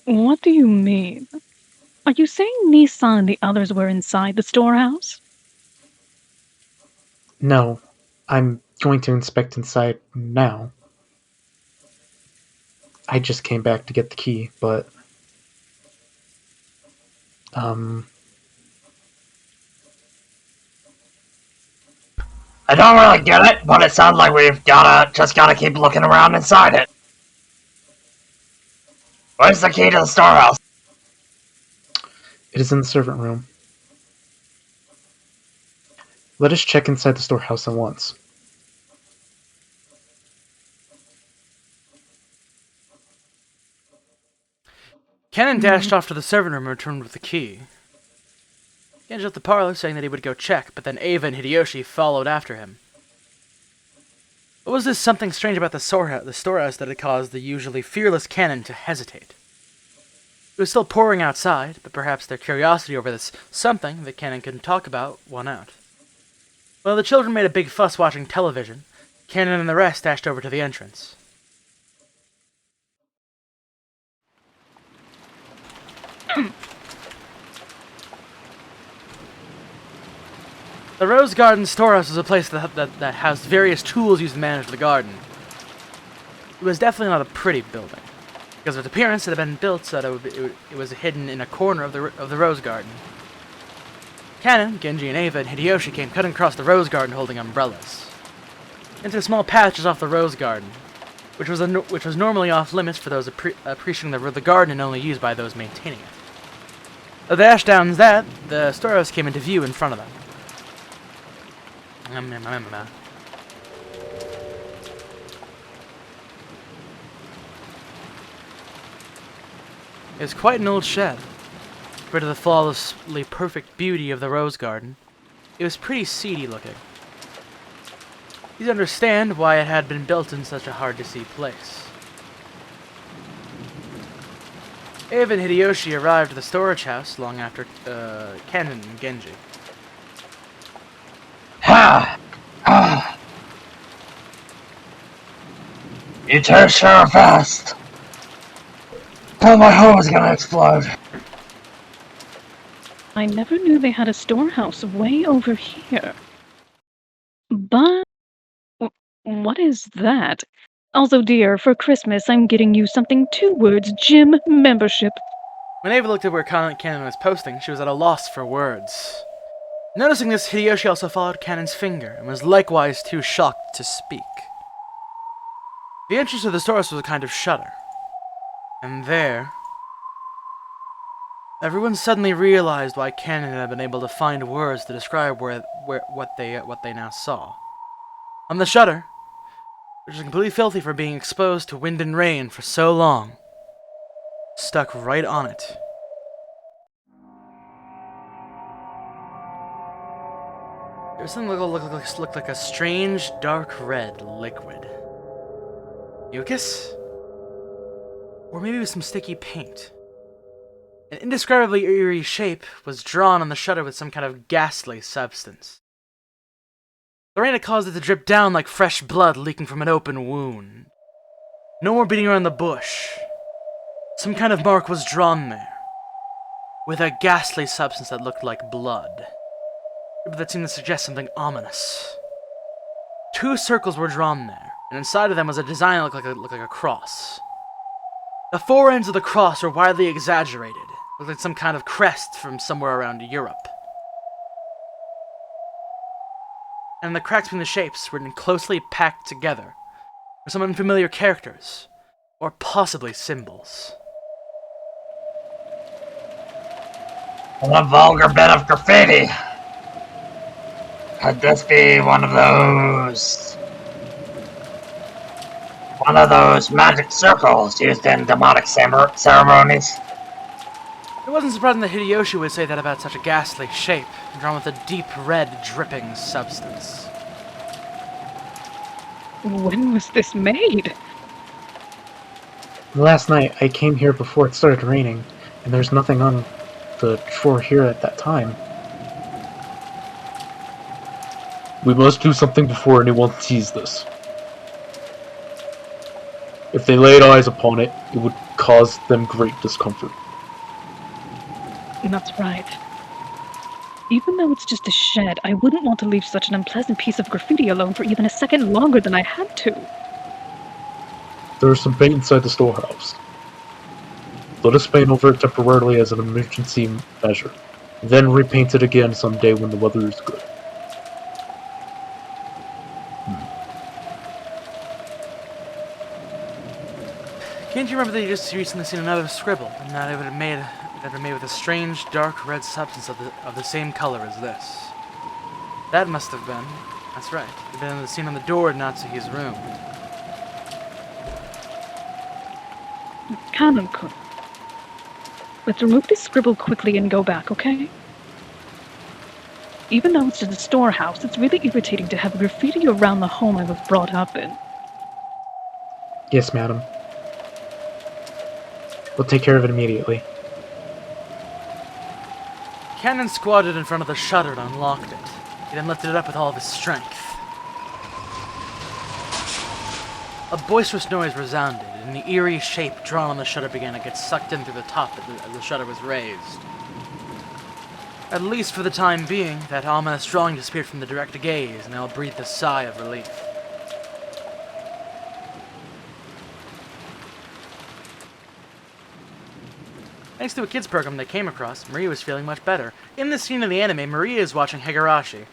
What do you mean? Are you saying Nissan and the others were inside the storehouse? No, I'm going to inspect inside now. I just came back to get the key, but... I don't really get it, but it sounds like we've just gotta keep looking around inside it. Where's the key to the storehouse? It is in the servant room. Let us check inside the storehouse at once. Cannon dashed off to the servant room and returned with the key. He entered the parlor, saying that he would go check, but then Ava and Hideyoshi followed after him. What was this something strange about the storehouse that had caused the usually fearless Cannon to hesitate? It was still pouring outside, but perhaps their curiosity over this something that Cannon couldn't talk about won out. While the children made a big fuss watching television, Cannon and the rest dashed over to the entrance. The Rose Garden storehouse was a place that housed various tools used to manage the garden. It was definitely not a pretty building, because of its appearance it had been built so that it was hidden in a corner of the Rose Garden. Cannon, Genji, and Ava and Hideyoshi came cutting across the Rose Garden holding umbrellas. Into small patches off the Rose Garden, which was normally off limits for those appreciating the garden and only used by those maintaining it. As they dashed down that, the storehouse came into view in front of them. It was quite an old shed. Compared to the flawlessly perfect beauty of the Rose Garden, it was pretty seedy looking. You understand why it had been built in such a hard-to-see place. Ava and Hideyoshi arrived at the storage house long after Cannon and Genji. You two sure fast. Oh, my hose is gonna explode. I never knew they had a storehouse way over here. But what is that? Also, dear, for Christmas, I'm getting you something 2 words: gym membership. When Ava looked at where Cannon was posting, she was at a loss for words. Noticing this, Hideyoshi also followed Cannon's finger and was likewise too shocked to speak. The entrance to the source was a kind of shutter. And there, everyone suddenly realized why Cannon had been able to find words to describe what they now saw. On the shutter, which was completely filthy for being exposed to wind and rain for so long, stuck right on it. There was something that looked like a strange, dark red liquid. Mucus? Or maybe it was some sticky paint. An indescribably eerie shape was drawn on the shutter with some kind of ghastly substance. The rain had caused it to drip down like fresh blood leaking from an open wound. No more beating around the bush. Some kind of mark was drawn there, with a ghastly substance that looked like blood, but that seemed to suggest something ominous. 2 circles were drawn there, and inside of them was a design that looked like a cross. The 4 ends of the cross were widely exaggerated, looked like some kind of crest from somewhere around Europe. And the cracks between the shapes were closely packed together, with some unfamiliar characters, or possibly symbols. What a vulgar bit of graffiti! Could this be one of those magic circles used in demonic ceremonies? It wasn't surprising that Hideyoshi would say that about such a ghastly shape, drawn with a deep red, dripping substance. When was this made? Last night, I came here before it started raining, and there's nothing on the shore here at that time. We must do something before anyone sees this. If they laid eyes upon it, it would cause them great discomfort. That's right. Even though it's just a shed, I wouldn't want to leave such an unpleasant piece of graffiti alone for even a second longer than I had to. There is some paint inside the storehouse. Let us paint over it temporarily as an emergency measure, then repaint it again someday when the weather is good. Can't you remember that you just recently seen another scribble, and that it had been made with a strange, dark red substance of the same color as this? That must have been. That's right. It had been seen on the door in Natsuhi's room. Kanon-kun. Let's remove this scribble quickly and go back, okay? Even though it's just a storehouse, it's really irritating to have graffiti around the home I was brought up in. Yes, madam. We'll take care of it immediately. Cannon squatted in front of the shutter and unlocked it. He then lifted it up with all of his strength. A boisterous noise resounded, and the eerie shape drawn on the shutter began to get sucked in through the top as the shutter was raised. At least for the time being, that ominous drawing disappeared from the direct gaze, and they all breathed a sigh of relief. Thanks to a kids program they came across, Maria was feeling much better. In this scene of the anime, Maria is watching Higurashi.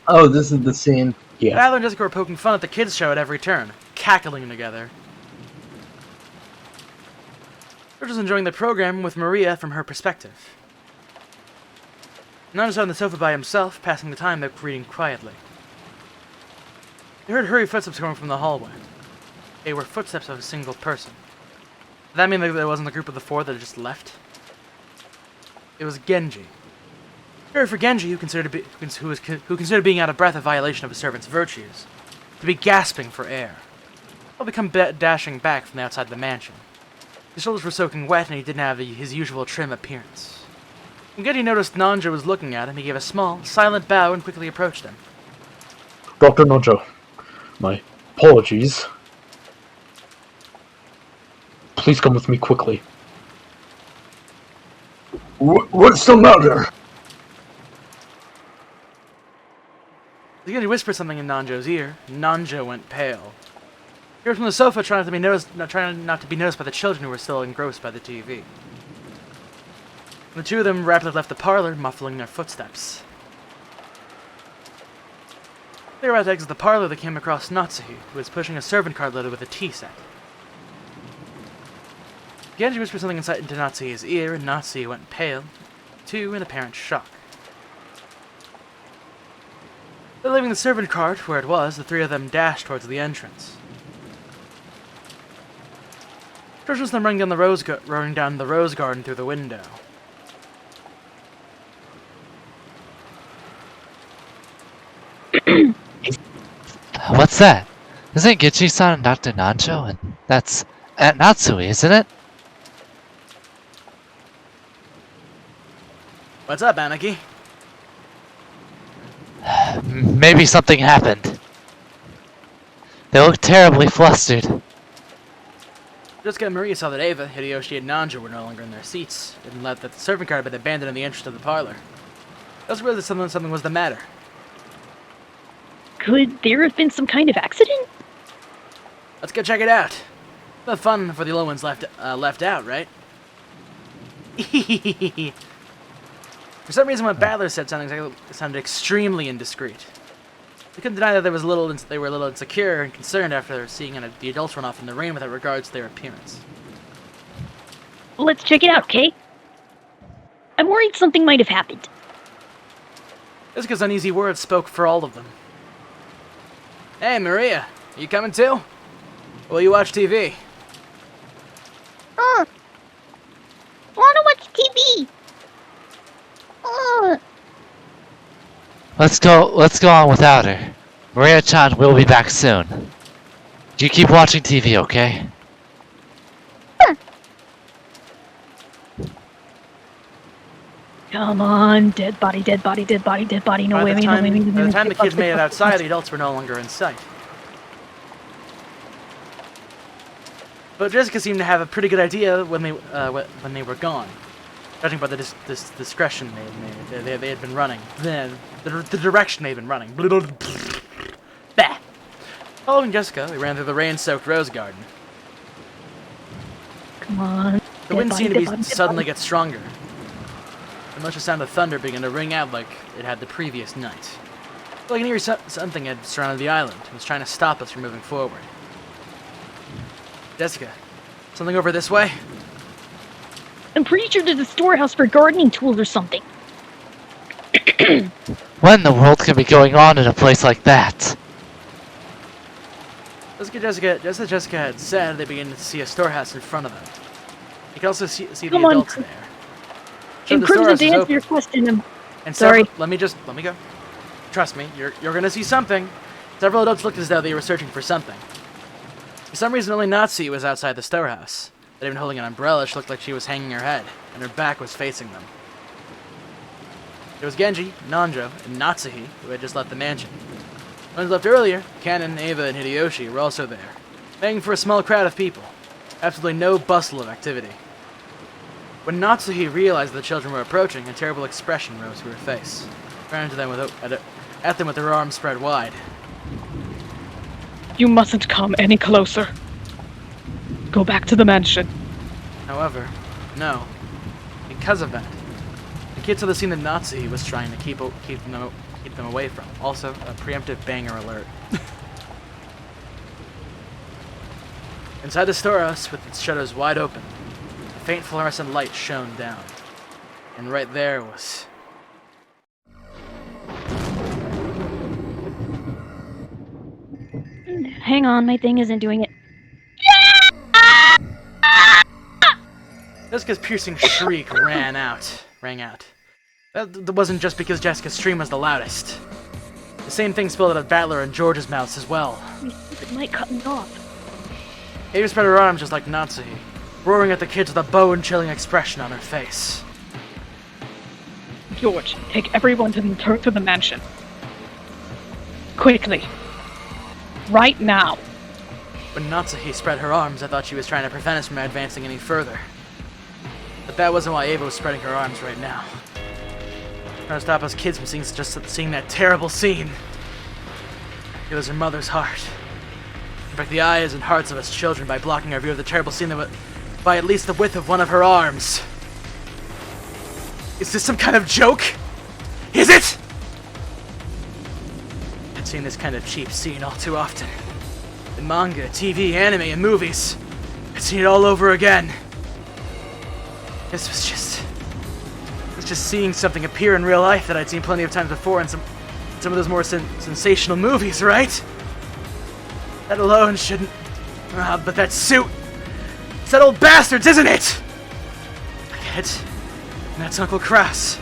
Oh, this is the scene. Yeah. Tyler and Jessica were poking fun at the kids show at every turn, cackling together. George was enjoying the program with Maria from her perspective. Nana sat on the sofa by himself, passing the time by reading quietly. They heard hurried footsteps coming from the hallway. They were footsteps of a single person. Did that mean that there wasn't the group of the 4 that had just left? It was Genji. Very for Genji, who considered being out of breath a violation of a servant's virtues, to be gasping for air. He'll come dashing back from the outside of the mansion. His shoulders were soaking wet, and he didn't have his usual trim appearance. When Genji noticed Nanjo was looking at him, he gave a small, silent bow and quickly approached him. Dr. Nanjo, my apologies. Please come with me quickly. What's the matter? The Genji whispered something in Nanjo's ear. Nanjo went pale. He rose from the sofa, trying not to be noticed by the children who were still engrossed by the TV. The two of them rapidly left the parlor, muffling their footsteps. They were about to exit the parlor. They came across Natsuhi, who was pushing a servant cart loaded with a tea set. Genji whispered something into Natsuhi's ear, and Natsuhi went pale, too, in apparent shock. Then leaving the servant cart where it was, the three of them dashed towards the entrance. George was then running down the rose garden through the window. What's that? Isn't Gichi-san and Dr. Nanjo? And that's Aunt Natsui, isn't it? What's up, Aniki? Maybe something happened. They look terribly flustered. Jessica and Maria saw that Ava, Hideyoshi, and Nanjo were no longer in their seats, and that the servant cart had been abandoned in the entrance of the parlor. They also realized that something was the matter. Could there have been some kind of accident? Let's go check it out. The fun for the little ones left out, right? For some reason, what Battler said sounded extremely indiscreet. They couldn't deny that they were a little insecure and concerned after seeing the adults run off in the rain without regards to their appearance. Let's check it out, Kay. I'm worried something might have happened. Jessica's uneasy words spoke for all of them. Hey, Maria, are you coming too? Or will you watch TV? Wanna watch TV? Let's go on without her. Maria-chan will be back soon. You keep watching TV, okay? Come on, dead body, dead body, dead body, dead body. No way, By the time the kids made it fuck, outside, fuck. the adults were no longer in sight. But Jessica seemed to have a pretty good idea when they were gone, judging by the discretion they had been running. Then the direction they'd been running. Bah. Following Jessica, they ran through the rain-soaked rose garden. Come on. The wind seemed to suddenly get stronger. The much sound of thunder began to ring out like it had the previous night. Like an eerie something had surrounded the island and was trying to stop us from moving forward. Jessica, something over this way? I'm pretty sure there's a storehouse for gardening tools or something. What in the world could be going on in a place like that? Just as Jessica had said, they began to see a storehouse in front of them. You can also see the Come on, adults there. In the Crimson, storehouse to is answer open. your question, And sorry. let me go. Trust me, you're gonna see something. Several adults looked as though they were searching for something. For some reason, only Natsuhi was outside the storehouse. Not even holding an umbrella, she looked like she was hanging her head, and her back was facing them. It was Genji, Nanjo, and Natsuhi who had just left the mansion. When they left earlier, Kanon, Ava, and Hideyoshi were also there, begging for a small crowd of people. Absolutely no bustle of activity. When Natsuhi realized the children were approaching, a terrible expression rose to her face. Ran to them at them with her arms spread wide. You mustn't come any closer. Go back to the mansion. However, no. Because of that, the kids saw the scene that Natsuhi was trying to keep them away from. Also, a preemptive banger alert. Inside the storehouse, with its shutters wide open, a faint fluorescent light shone down. And right there was... Hang on, my thing isn't doing it. Jessica's piercing shriek rang out. That wasn't just because Jessica's scream was the loudest. The same thing spilled out of Battler and George's mouths as well. It might cut me off. Ava spread her arms just like Natsuhi, roaring at the kids with a bone-chilling expression on her face. George, take everyone to the mansion. Quickly. Right now. When Natsuhi spread her arms, I thought she was trying to prevent us from advancing any further. But that wasn't why Ava was spreading her arms right now. Trying to stop us kids from seeing that terrible scene. It was her mother's heart. In fact, the eyes and hearts of us children by blocking our view of the terrible scene that was by at least the width of one of her arms. Is this some kind of joke? Is it? I've seen this kind of cheap scene all too often. In manga, TV, anime, and movies. I've seen it all over again. This was just seeing something appear in real life that I'd seen plenty of times before in some of those more sensational movies, right? That alone shouldn't... but that suit... It's that old bastard's, isn't it? I get it. And that's Uncle Kraus.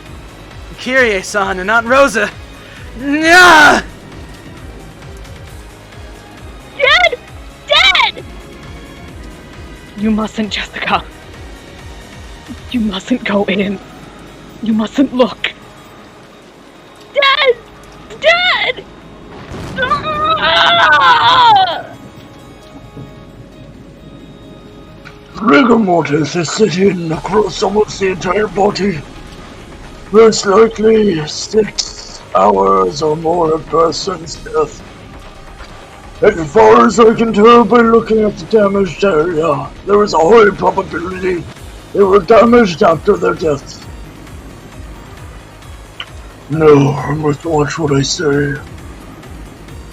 And Kyrie-san and Aunt Rosa. Nyah! Dead! You mustn't, Jessica. You mustn't go in. You mustn't look. Dead! Ah! Rigor mortis is sitting across almost the entire body. Most likely 6 hours or more of person's death. As far as I can tell by looking at the damaged area, there is a high probability they were damaged after their deaths. No, I must watch what I say.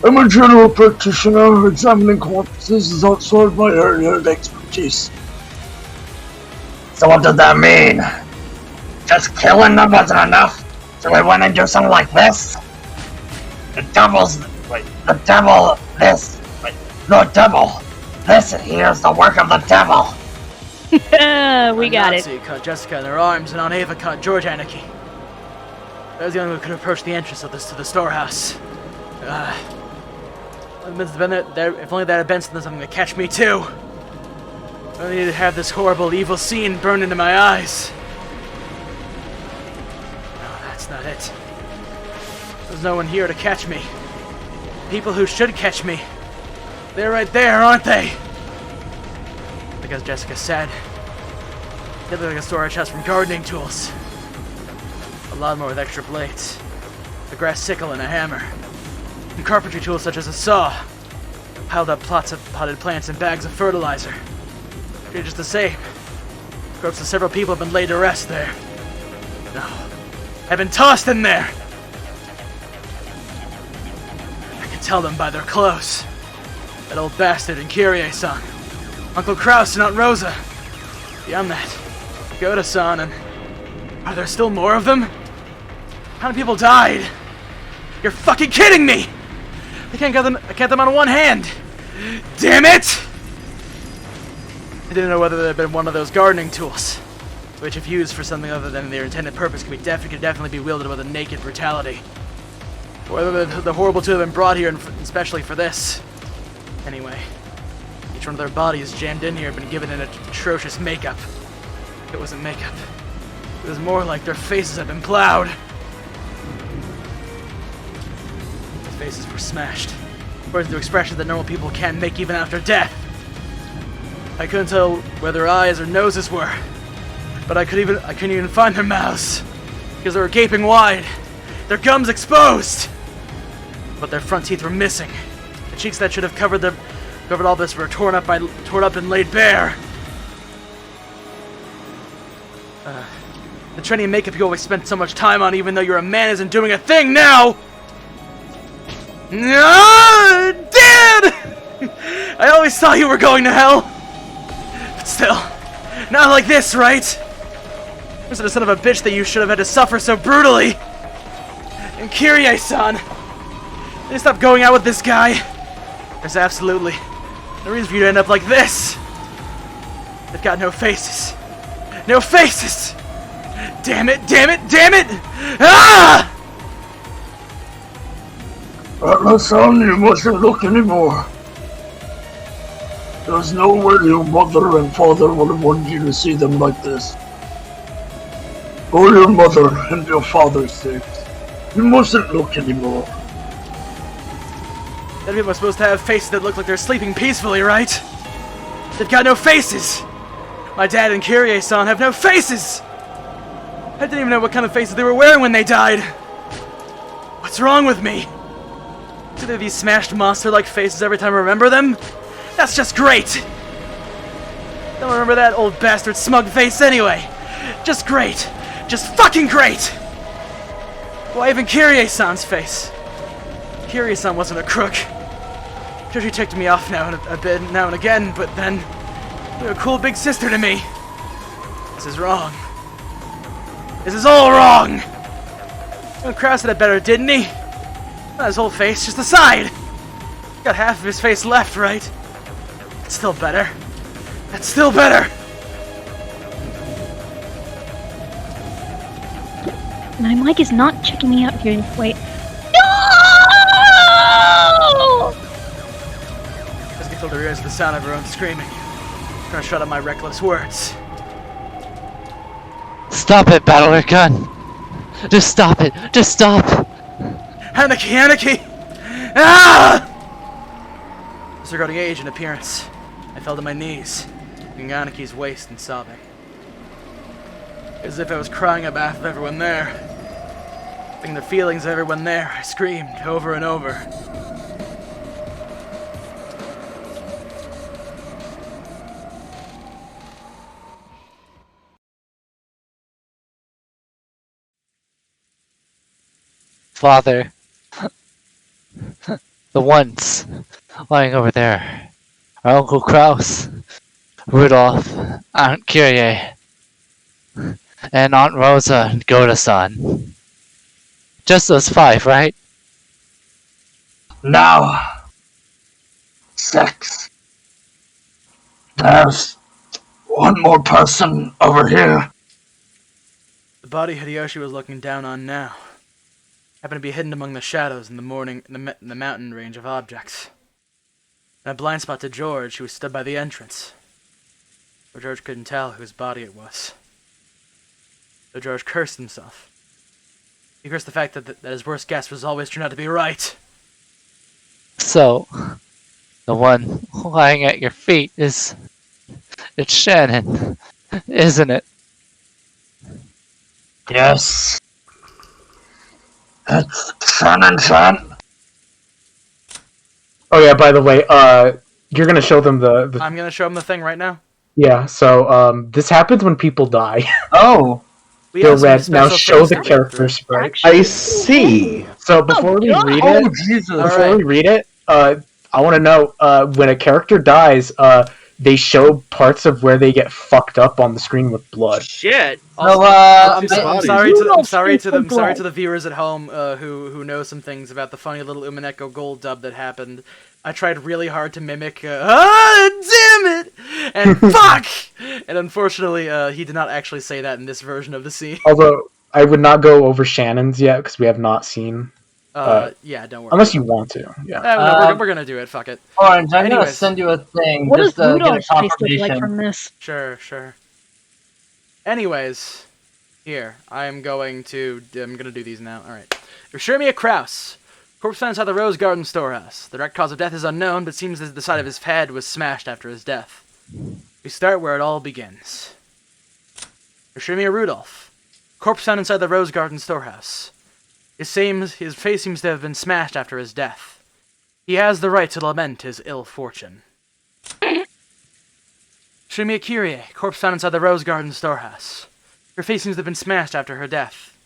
I'm a general practitioner. Examining corpses is outside my area of expertise. So what does that mean? Just killing them wasn't enough? So we went and do something like this? The devil, this here's the work of the devil. We got it. Nazi caught Jessica in her arms, and Aunt Ava caught George Anarchy. That was the only one who could approach the entrance of this to the storehouse. If only that had been something to catch me too. I only needed to have this horrible, evil scene burned into my eyes. No, that's not it. There's no one here to catch me. People who should catch me. They're right there, aren't they? Because Jessica said, they look like a storage house from gardening tools. A lawnmower with extra blades, a grass sickle and a hammer, and carpentry tools such as a saw, piled up plots of potted plants and bags of fertilizer. They're just the same. Corpses of several people have been laid to rest there. No, have been tossed in there. I can tell them by their clothes. That old bastard and Kyrie-san, Uncle Kraus and Aunt Rosa. Beyond that, Goda-san, and are there still more of them? How many people died? You're fucking kidding me! I can't count them on one hand! Damn it! I didn't know whether there had been one of those gardening tools, which if used for something other than their intended purpose could definitely be wielded with a naked brutality. Or whether the horrible two have been brought here especially for this. Anyway, each one of their bodies jammed in here had been given an atrocious makeup. It wasn't makeup. It was more like their faces had been plowed. Their faces were smashed. According to expressions that normal people can't make even after death. I couldn't tell where their eyes or noses were, but I couldn't even find their mouths because they were gaping wide, their gums exposed. But their front teeth were missing. The cheeks that should have covered all this were torn up and laid bare. The trendy makeup you always spent so much time on, even though you're a man, isn't doing a thing now. No, Dad! I always thought you were going to hell. But still, not like this, right? Was it a son of a bitch that you should have had to suffer so brutally? And Kyrie-san, did you stop going out with this guy? There's absolutely no reason for you to end up like this. They've got no faces. No faces! Damn it, damn it, damn it! Ah! Son, you mustn't look anymore. There's no way your mother and father would have wanted you to see them like this. For your mother and your father's sake, you mustn't look anymore. Dead people are supposed to have faces that look like they're sleeping peacefully, right? They've got no faces! My dad and Kyrie-san have no faces! I didn't even know what kind of faces they were wearing when they died! What's wrong with me? Do they have these smashed monster-like faces every time I remember them? That's just great! Don't remember that old bastard smug face anyway! Just great! Just fucking great! Why even Kyrie-san's face? Kyrie-san wasn't a crook. Sure, she ticked me off now and again, but then you're a cool big sister to me. This is wrong. This is all wrong. Krause did it better, didn't he? Not his whole face, just the side. Got half of his face left, right? That's still better. That's still better. My mic is not checking me out here. Wait. Just get filled her ears with the sound of her own screaming. Trying to shut up my reckless words. Stop it, Battler Gun! Just stop it! Just stop! Anarchy! Ah! Disregarding age and appearance, I fell to my knees, hugging Anaki's waist and sobbing. As if I was crying on behalf of everyone there. Feeling the feelings of everyone there, I screamed over and over. Father. The ones lying over there. Our Uncle Kraus, Rudolph, Aunt Kyrie, and Aunt Rosa and Goda-san. Just those 5, right? No. 6. There's one more person over here. The body Hideyoshi was looking down on now happened to be hidden among the shadows in the mountain range of objects. In a blind spot to George, who stood by the entrance. But George couldn't tell whose body it was. So George cursed himself. He cursed the fact that his worst guess was always turned out to be right. So, the one lying at your feet it's Shannon, isn't it? Yes. It's Shannon. Oh yeah, by the way, you're gonna show them the I'm gonna show him the thing right now. Yeah, so this happens when people die. Oh. They're red. Now show the character sprite. I see. So before we read Oh, it, Jesus. before we read it, I want to know when a character dies, they show parts of where they get fucked up on the screen with blood. Shit. Also, I'm sorry to the viewers at home who know some things about the funny little Umineko gold dub that happened. I tried really hard to mimic, damn it, and fuck, and unfortunately, he did not actually say that in this version of the scene. Although I would not go over Shannon's yet because we have not seen. Yeah, don't worry. Unless you want to. Yeah. No, we're gonna do it. Fuck it. Orange, I'm gonna send you a thing What just does to get a Rudolph's face look confirmation. like from this? Sure. Anyways, here I'm gonna do these now. All right. Yershemia Kraus. Corpse found inside the Rose Garden storehouse. The direct cause of death is unknown, but seems that the side of his head was smashed after his death. We start where it all begins. Yershemia Rudolph. Corpse found inside the Rose Garden storehouse. His face seems to have been smashed after his death. He has the right to lament his ill fortune. Yershemia Kyrie. Corpse found inside the Rose Garden storehouse. Her face seems to have been smashed after her death.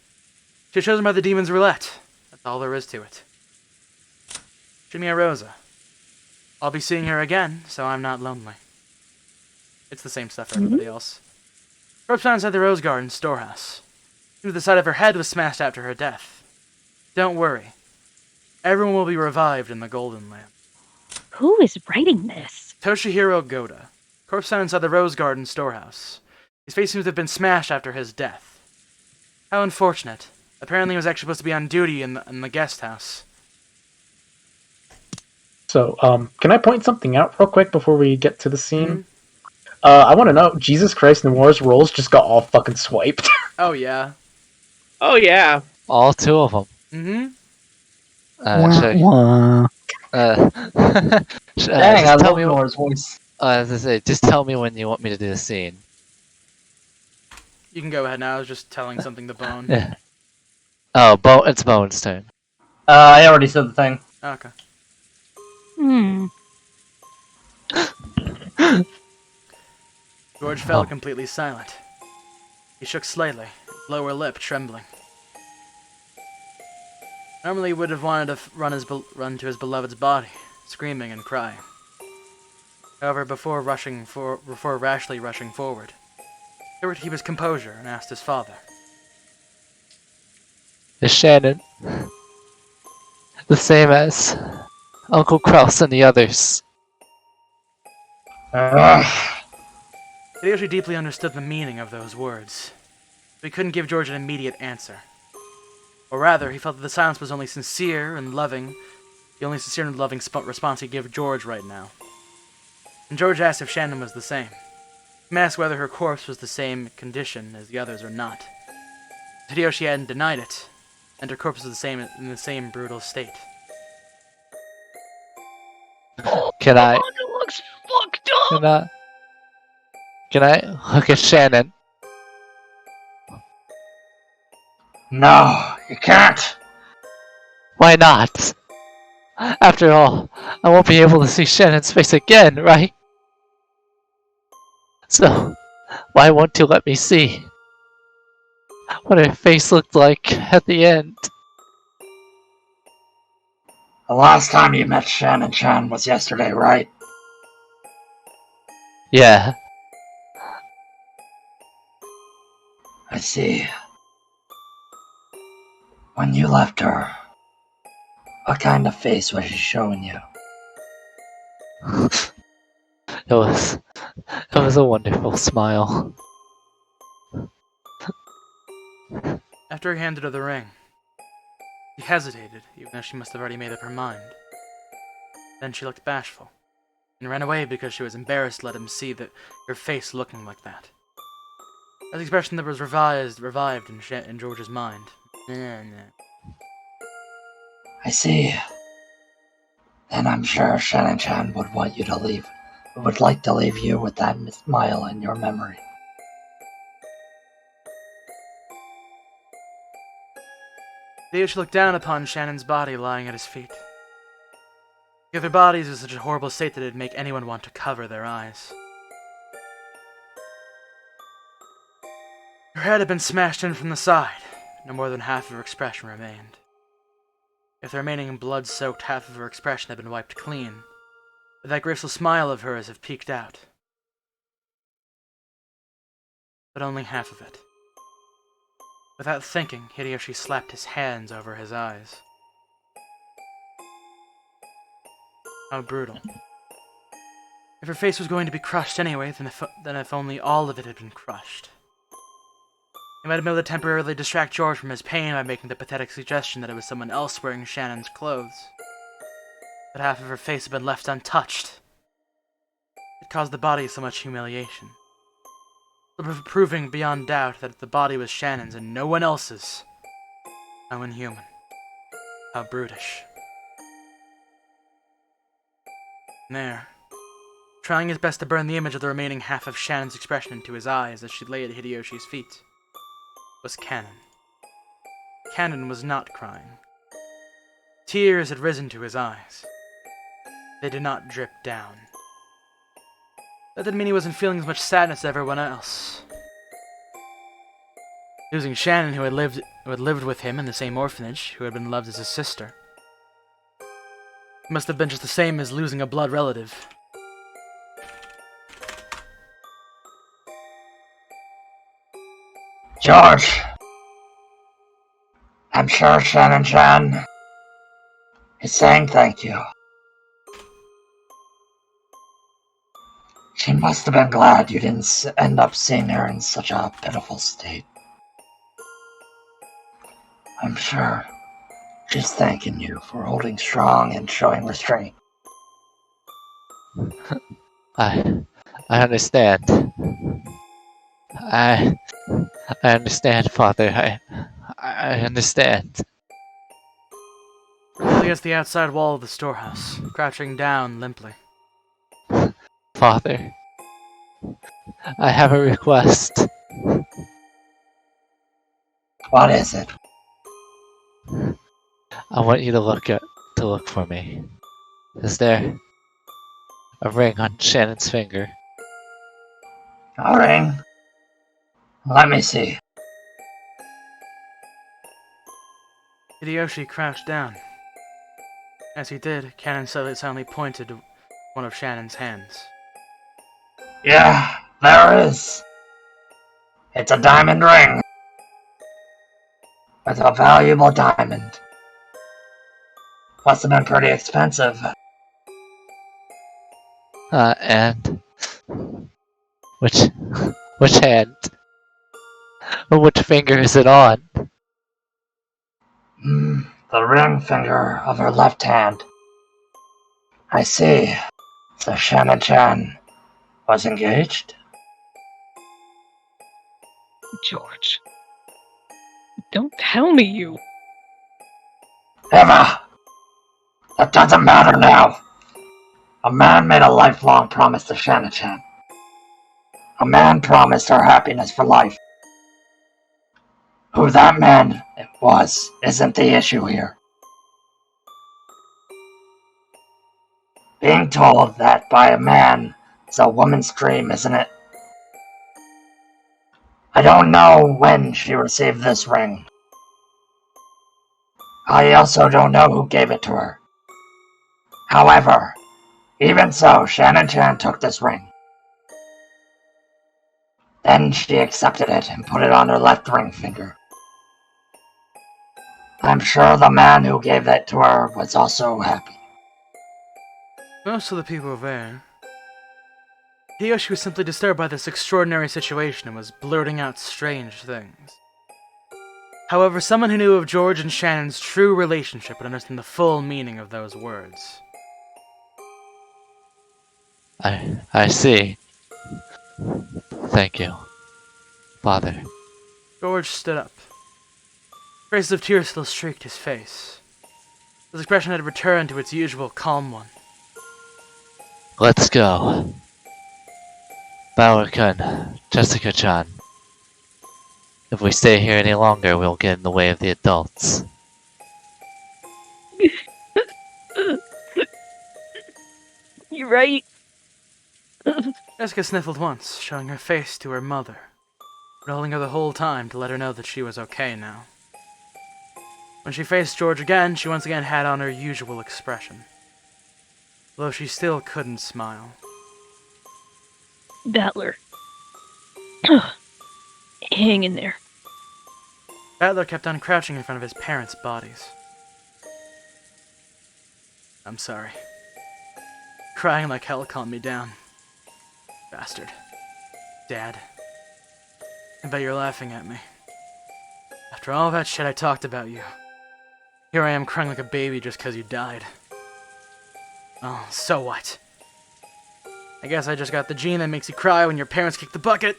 She was chosen by the demon's roulette. That's all there is to it. Yershemia Rosa. I'll be seeing her again, so I'm not lonely. It's the same stuff for everybody else. Corpse found inside the Rose Garden storehouse. The side of her head was smashed after her death. Don't worry. Everyone will be revived in the Golden Land. Who is writing this? Toshihiro Goda. Corpse found inside the Rose Garden storehouse. His face seems to have been smashed after his death. How unfortunate. Apparently he was actually supposed to be on duty in the guest house. So, can I point something out real quick before we get to the scene? Mm-hmm. I want to know, Jesus Christ, Noir's roles just got all fucking swiped. Oh, yeah. Oh, yeah. All 2 of them. Mm-hmm. Dang, Dang, I just tell love me. Nora's voice. As I say, just tell me when you want me to do the scene. You can go ahead now. I was just telling something to Bone. Yeah. Oh, it's Bone's turn. I already said the thing. Okay. George fell completely silent. He shook slightly, his lower lip trembling. Normally he would have wanted to run to his beloved's body, screaming and crying. However, before rashly rushing forward, he was composure and asked his father. Is Shannon the same as Uncle Kraus and the others? Hideyoshi deeply understood the meaning of those words, but he couldn't give George an immediate answer. Or rather, he felt that the silence was only sincere and loving, the only sincere and loving response he'd give George right now. And George asked if Shannon was the same. He asked whether her corpse was the same condition as the others or not. Hideyoshi hadn't denied it, and her corpse was in the same brutal state. Can I? It looks fucked up. Can I look at Shannon? No, you can't. Why not? After all, I won't be able to see Shannon's face again, right? So, why won't you let me see what her face looked like at the end? The last time you met Shannon-chan was yesterday, right? Yeah. I see. When you left her, what kind of face was she showing you? It was a wonderful smile. After he handed her the ring, she hesitated, even though she must have already made up her mind. Then she looked bashful, and ran away because she was embarrassed to let him see that her face looking like that. An expression that was revived in George's mind. I see. Then I'm sure Shannon-chan would want you to leave. Would like to leave you with that smile in your memory. Hideyoshi looked down upon Shannon's body lying at his feet. The other bodies was in such a horrible state that it'd make anyone want to cover their eyes. Her head had been smashed in from the side. No more than half of her expression remained. If the remaining blood-soaked half of her expression had been wiped clean, would that graceful smile of hers have peeked out? But only half of it. Without thinking, Hideyoshi slapped his hands over his eyes. How brutal. If her face was going to be crushed anyway, then if only all of it had been crushed. He might have been able to temporarily distract George from his pain by making the pathetic suggestion that it was someone else wearing Shannon's clothes. But half of her face had been left untouched. It caused the body so much humiliation. Proving beyond doubt that the body was Shannon's and no one else's. How inhuman. How brutish. And there, trying his best to burn the image of the remaining half of Shannon's expression into his eyes as she lay at Hideyoshi's feet, was Cannon. Cannon was not crying. Tears had risen to his eyes. They did not drip down. That didn't mean he wasn't feeling as much sadness as everyone else. Losing Shannon, who had lived with him in the same orphanage, who had been loved as his sister, it must have been just the same as losing a blood relative. George! I'm sure Shannon-chan is saying thank you. She must have been glad you didn't end up seeing her in such a pitiful state. I'm sure she's thanking you for holding strong and showing restraint. I understand. I understand, Father. I understand. against the outside wall of the storehouse, crouching down limply. Father, I have a request. What is it? I want you to look for me. Is there a ring on Shannon's finger? A ring? Let me see. Hideyoshi crouched down. As he did, Cannon silently pointed to one of Shannon's hands. Yeah, there is. It's a diamond ring. With a valuable diamond. Must have been pretty expensive. And which hand? Or which finger is it on? The ring finger of her left hand. I see. So Shannon-chan was engaged? George. Don't tell me you. Eva! That doesn't matter now. A man made a lifelong promise to Shannon-chan. A man promised her happiness for life. Who that man was isn't the issue here. Being told that by a man is a woman's dream, isn't it? I don't know when she received this ring. I also don't know who gave it to her. However, even so, Shannon-chan took this ring. Then she accepted it and put it on her left ring finger. I'm sure the man who gave that to her was also happy. Most of the people there. Hideyoshi was simply disturbed by this extraordinary situation and was blurting out strange things. However, someone who knew of George and Shannon's true relationship would understand the full meaning of those words. I see. Thank you, Father. George stood up. Traces of tears still streaked his face. His expression had returned to its usual calm one. Let's go. Bauer-kun, Jessica-chan. If we stay here any longer, we'll get in the way of the adults. You're right. Jessica sniffled once, showing her face to her mother, but holding her the whole time to let her know that she was okay now. When she faced George again, she once again had on her usual expression, though she still couldn't smile. Battler. Hang in there. Battler kept on crouching in front of his parents' bodies. I'm sorry. Crying like hell calmed me down. Bastard. Dad. I bet you're laughing at me. After all that shit I talked about you, here I am crying like a baby just 'cause you died. Oh, so what? I guess I just got the gene that makes you cry when your parents kick the bucket.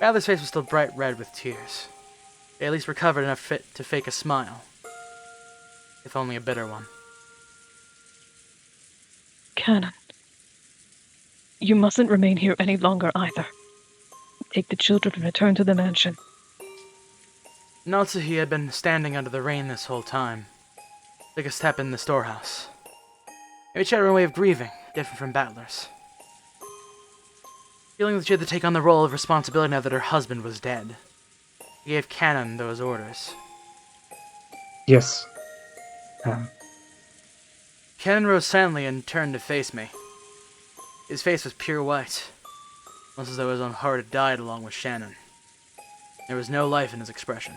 Battler's face was still bright red with tears. He at least recovered enough fit to fake a smile. If only a bitter one. Cannon. You mustn't remain here any longer either. Take the children and return to the mansion. Natsuhi had been standing under the rain this whole time. Took a step in the storehouse. Maybe she had her own way of grieving, different from Battler's. Feeling that she had to take on the role of responsibility now that her husband was dead. He gave Cannon those orders. Yes. Cannon rose silently and turned to face me. His face was pure white, almost as though his own heart had died along with Shannon. There was no life in his expression.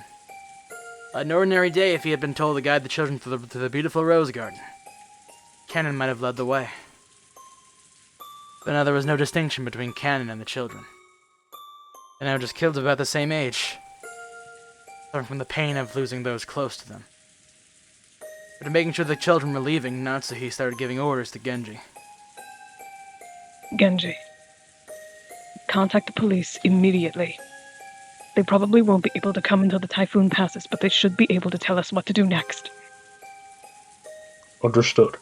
An ordinary day if he had been told to guide the children to the beautiful rose garden. Cannon might have led the way. But now there was no distinction between Cannon and the children. They now just killed about the same age, suffering from the pain of losing those close to them. But in making sure the children were leaving, Natsuhi started giving orders to Genji. Genji. Contact the police immediately. They probably won't be able to come until the typhoon passes, but they should be able to tell us what to do next. Understood.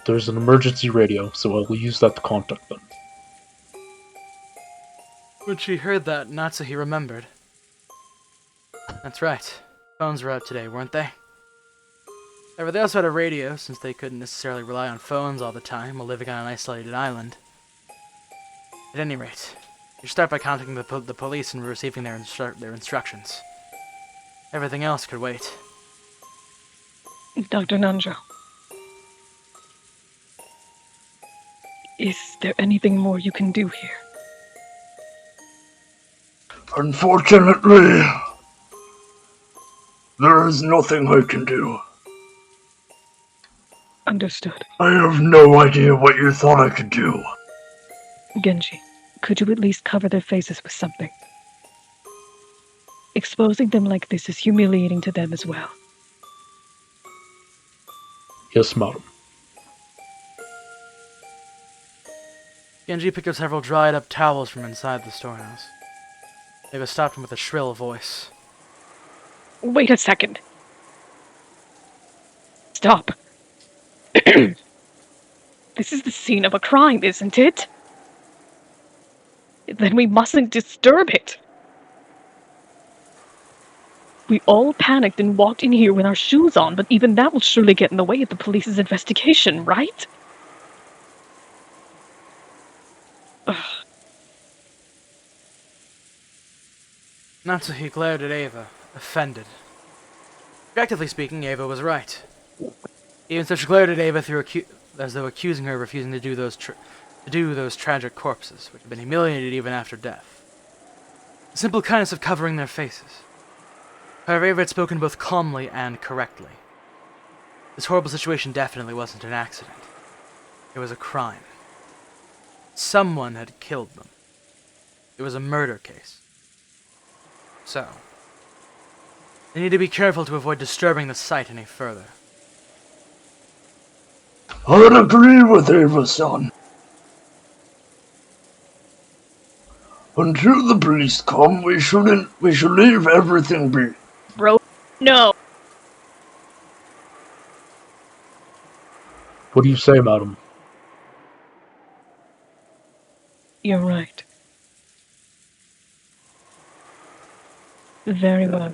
There's an emergency radio, so I will use that to contact them. When she heard that, Natsuhi remembered. That's right. Phones were out today, weren't they? However, they also had a radio, since they couldn't necessarily rely on phones all the time while living on an isolated island. At any rate, you start by contacting the police and receiving their instructions. Everything else could wait. Dr. Nanjo. Is there anything more you can do here? Unfortunately, there is nothing I can do. Understood. I have no idea what you thought I could do. Genji, could you at least cover their faces with something? Exposing them like this is humiliating to them as well. Yes, madam. Genji picked up several dried-up towels from inside the storehouse. Eva stopped him with a shrill voice. Wait a second. Stop. This is the scene of a crime, isn't it? Then we mustn't disturb it. We all panicked and walked in here with our shoes on, but even that will surely get in the way of the police's investigation, right? Ugh. Natsuhi glared at Eva, offended. Objectively speaking, Eva was right. Even so, she glared at Eva as though accusing her of refusing to do those tragic corpses, which had been humiliated even after death. The simple kindness of covering their faces. However, Eva had spoken both calmly and correctly. This horrible situation definitely wasn't an accident. It was a crime. Someone had killed them. It was a murder case. So, they need to be careful to avoid disturbing the site any further. I'd agree with Ava-san. Until the police come, we should leave everything be. Bro, no. What do you say, madam? You're right. Very well.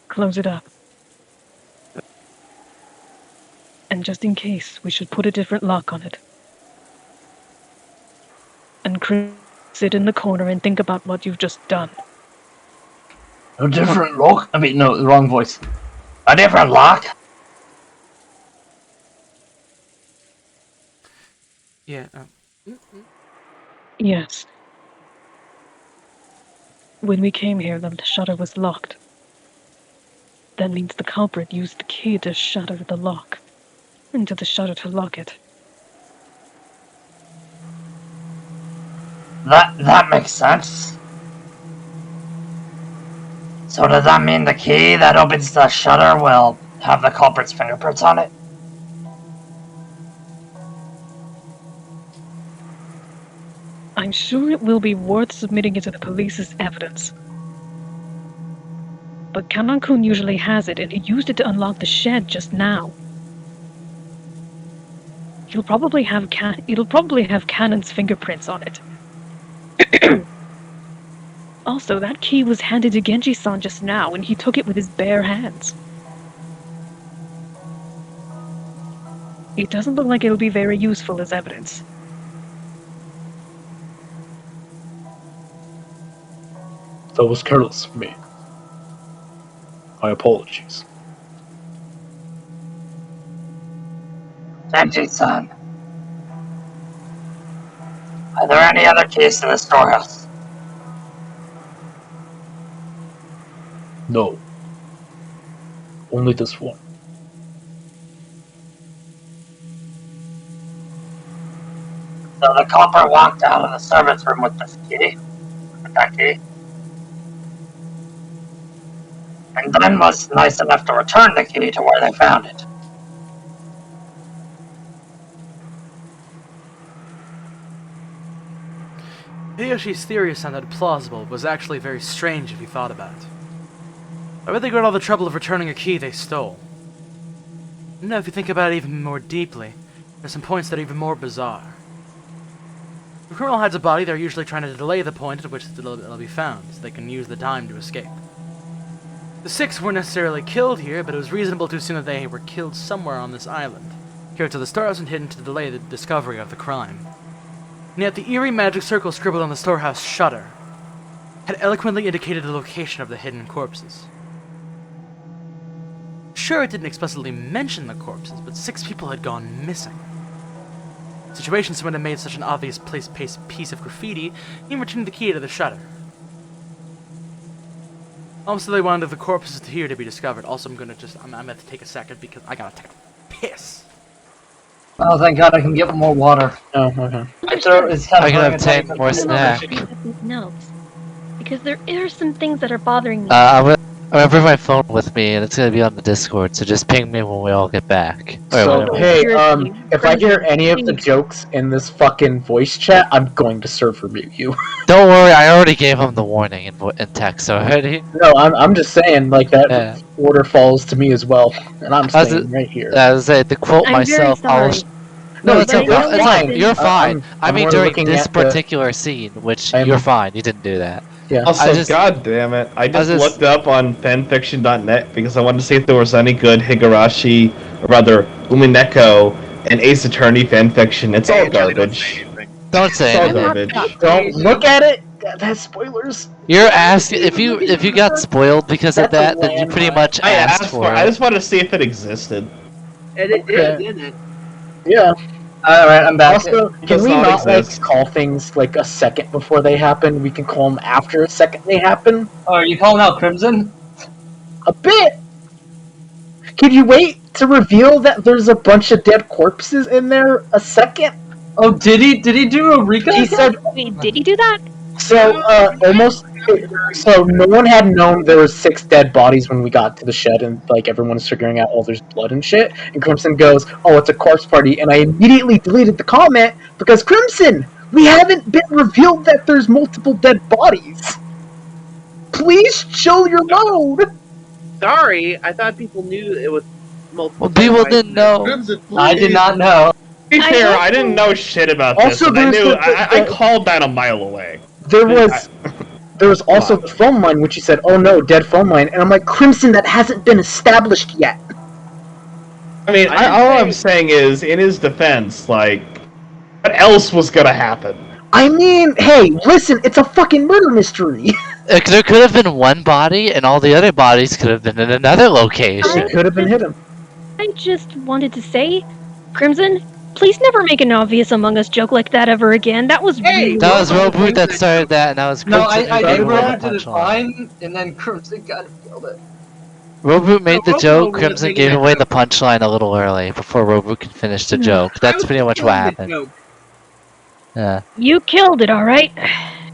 Close it up. And just in case, we should put a different lock on it. And sit in the corner and think about what you've just done. A different lock? I mean, no, the wrong voice. A different lock? Yeah, Yes. When we came here, the shutter was locked. That means the culprit used the key to shatter the lock, into the shutter to lock it. That makes sense. So does that mean the key that opens the shutter will have the culprit's fingerprints on it? I'm sure it will be worth submitting it to the police as evidence. But Kanan-kun usually has it, and he used it to unlock the shed just now. It'll probably have Kanan's fingerprints on it. Also, that key was handed to Genji-san just now, and he took it with his bare hands. It doesn't look like it'll be very useful as evidence. That was careless of me. My apologies. Genji-san. Are there any other keys to the storehouse? No. Only this one. So the culprit walked out of the servants' room with this key? With that key? And then was nice enough to return the key to where they found it. Hideyoshi's theory sounded plausible, but was actually very strange if you thought about it. Why would they go to all the trouble of returning a key they stole? You know, if you think about it even more deeply, there's some points that are even more bizarre. If a criminal hides a body, they're usually trying to delay the point at which it'll be found, so they can use the time to escape. The 6 weren't necessarily killed here, but it was reasonable to assume that they were killed somewhere on this island, carried to the storehouse and hidden to delay the discovery of the crime. And yet the eerie magic circle scribbled on the storehouse shutter had eloquently indicated the location of the hidden corpses. Sure, it didn't explicitly mention the corpses, but 6 people had gone missing. A situation someone had made such an obvious piece of graffiti, even returned the key to the shutter. Also, they wanted the corpses here to be discovered. Also, I'm gonna have to take a second because I gotta take a piss. Oh, thank God I can get more water. Oh, okay. I can obtain more snack. These notes, because there are some things that are bothering me. I'm gonna bring my phone with me, and it's gonna be on the Discord. So just ping me when we all get back. So hey, if I hear any of the jokes in this fucking voice chat, I'm going to server mute you. Don't worry, I already gave him the warning in text already. No, I'm just saying, like that order falls to me as well, and I'm staying right here. To quote I'm myself, very I'll. sorry. No, it's But fine. You're fine. I mean, more during looking this at the- particular scene, which you're fine. You didn't do that. Yeah. Also, god damn it, I just looked up on fanfiction.net because I wanted to see if there was any good Higurashi, or rather, Umineko, and Ace Attorney fanfiction. It's all garbage. Don't say It's all anything. garbage. Don't look at it. That's spoilers. You're asking if you got spoiled because of that, then you pretty much I asked asked for it. I just wanted to see if it existed. And it did, didn't it? Yeah. Alright, I'm back. Also, It can does we not not exist. call things like a second before they happen? We can call them after a second they happen. Oh, are you calling out Crimson? A bit. Can you wait to reveal that there's a bunch of dead corpses in there a second? Oh, did he? Did he do a recap? He said. Wait, did he do that? So, almost. So, no one had known there was 6 dead bodies when we got to the shed, and like everyone's figuring out, oh, there's blood and shit. And Crimson goes, "Oh, it's a corpse party," and I immediately deleted the comment because Crimson, we haven't been revealed that there's multiple dead bodies. Please chill your load. Sorry, I thought people knew it was multiple. Well, people didn't know. I did not know. To be fair, I didn't know shit about this, Also, and I there's knew the- I called that a mile away. There was also the phone line, which he said, "Oh no, dead phone line," and I'm like, Crimson, that hasn't been established yet. I mean, all I'm saying is, in his defense, like, what else was gonna happen? I mean, hey, listen, it's a fucking murder mystery. There could have been one body, and all the other bodies could have been in another location. It could have been hidden. I just wanted to say, Crimson, please never make an obvious Among Us joke like that ever again. That was really That was Roboot that started that, and that was No, Crimson I who did gave away the Roboot did it punchline. fine, and then Crimson got killed it. Roboot made the Roboot joke, would have Crimson taken gave that away joke. the punchline a little early before Roboot could finish the joke. I That's was pretty much what killing the happened. joke. Yeah. You killed it, alright?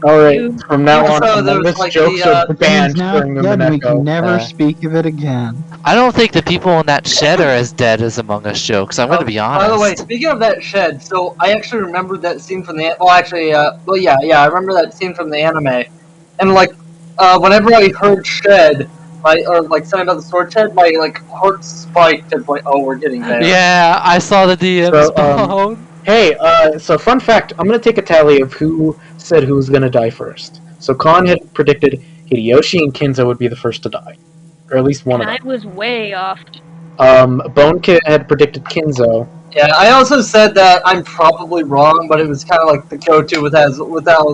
Alright, from now on, Also, there Among was, Us like, jokes the, are banned during the Again, we can Umineko. never speak of it again. I don't think the people in that shed are as dead as Among Us jokes. I'm gonna be honest. By the way, speaking of that shed, so I actually remembered that scene from the I remember that scene from the anime, and like, whenever I heard shed, something about the sword shed, my like heart spiked. It's like, oh, we're getting there. Yeah, I saw the DMs So, spawn. Hey, so fun fact, I'm gonna take a tally of who said who was gonna die first. So Khan had predicted Hideyoshi and Kinzo would be the first to die. Or at least one And of I them. was way off. Bone Kid had predicted Kinzo. Yeah, I also said that I'm probably wrong, but it was kind of like the go-to with as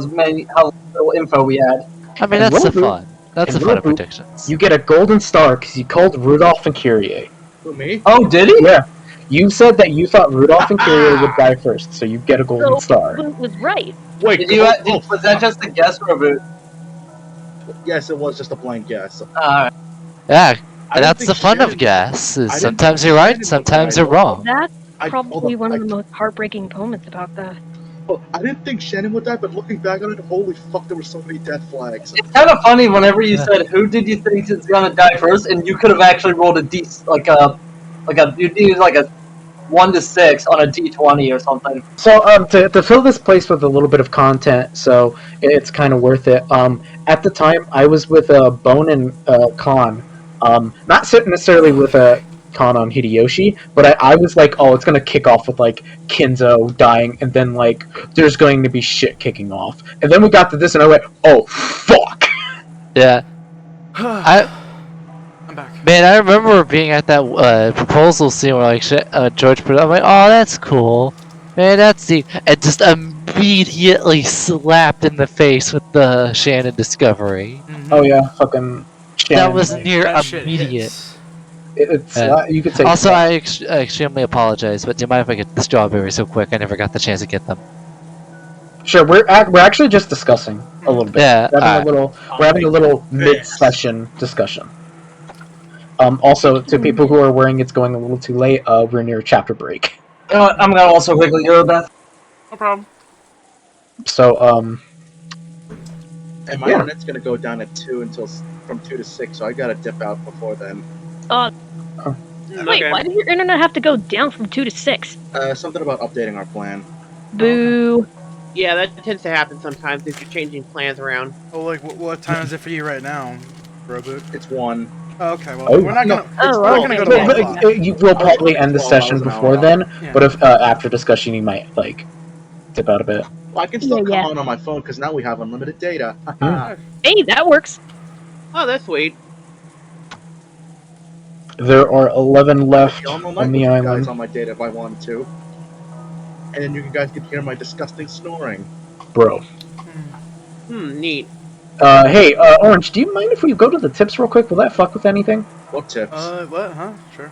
many how little info we had. I mean, And that's the Roboot- fun. That's the and fun of Roboot, predictions. You get a golden star because you called Rudolph and Kyrie. Who, me? Oh, did he? Yeah. You said that you thought Rudolph and Kyrie would die first, so you get a golden star. Boot was right. Wait, Did you? Was that just a guess, Roboot? Yes, it was just a blank guess. Alright. Yeah, I and don't that's the think fun of Shannon- guess. I Is didn't sometimes think you're right, Shannon was sometimes right. you're wrong. That's hold probably on, one of the most heartbreaking moments about that. Well, I didn't think Shannon would die, but looking back on it, holy fuck, there were so many death flags. It's kind of funny whenever you said who did you think is gonna die first, and you could have actually rolled a d you did like a 1 to 6 on a d20 or something. So, to fill this place with a little bit of content, so it's kind of worth it. At the time, I was with Bone and Khan, Not necessarily with a con on Hideyoshi, but I was like, oh, it's gonna kick off with like Kinzo dying, and then like there's going to be shit kicking off, and then we got to this, and I went, oh fuck. Yeah. I'm back. Man, I remember being at that proposal scene where like George put. I'm like, oh, that's cool. Man, that's the and just immediately slapped in the face with the Shannon discovery. Oh yeah, fucking. Shannon, That was like, near That shit immediate. hits. It's you could say. Also, I extremely apologize, but do you mind if I get the strawberries so quick? I never got the chance to get them. Sure, we're actually just discussing a little bit. Yeah, We're having a little mid-session discussion. Also, to people who are worrying it's going a little too late, we're near chapter break. You know what? I'm gonna also quickly go to bed. No problem. So, And my yeah. internet's gonna go down at 2 until from 2 to 6, so I gotta dip out before then. Wait, why did your internet have to go down from 2 to 6? Something about updating our plan. Boo. Yeah, that tends to happen sometimes if you're changing plans around. Oh, like what time is it for you right now, Robot? It's 1. Oh, okay, well, Oh. we're not gonna. No, we're not gonna go to 1 o'clock. You will probably end the 12 session hours an before hour. then, Yeah. but if after discussion you might like dip out a bit. Well, I can still come on my phone because now we have unlimited data. Hey, that works. Oh, that's sweet. There are 11 left Y'all know on the you guys island. on my data if I wanted to. And then you guys can hear my disgusting snoring. Bro. Neat. Hey, Orange, do you mind if we go to the tips real quick? Will that fuck with anything? What tips? What? Huh? Sure.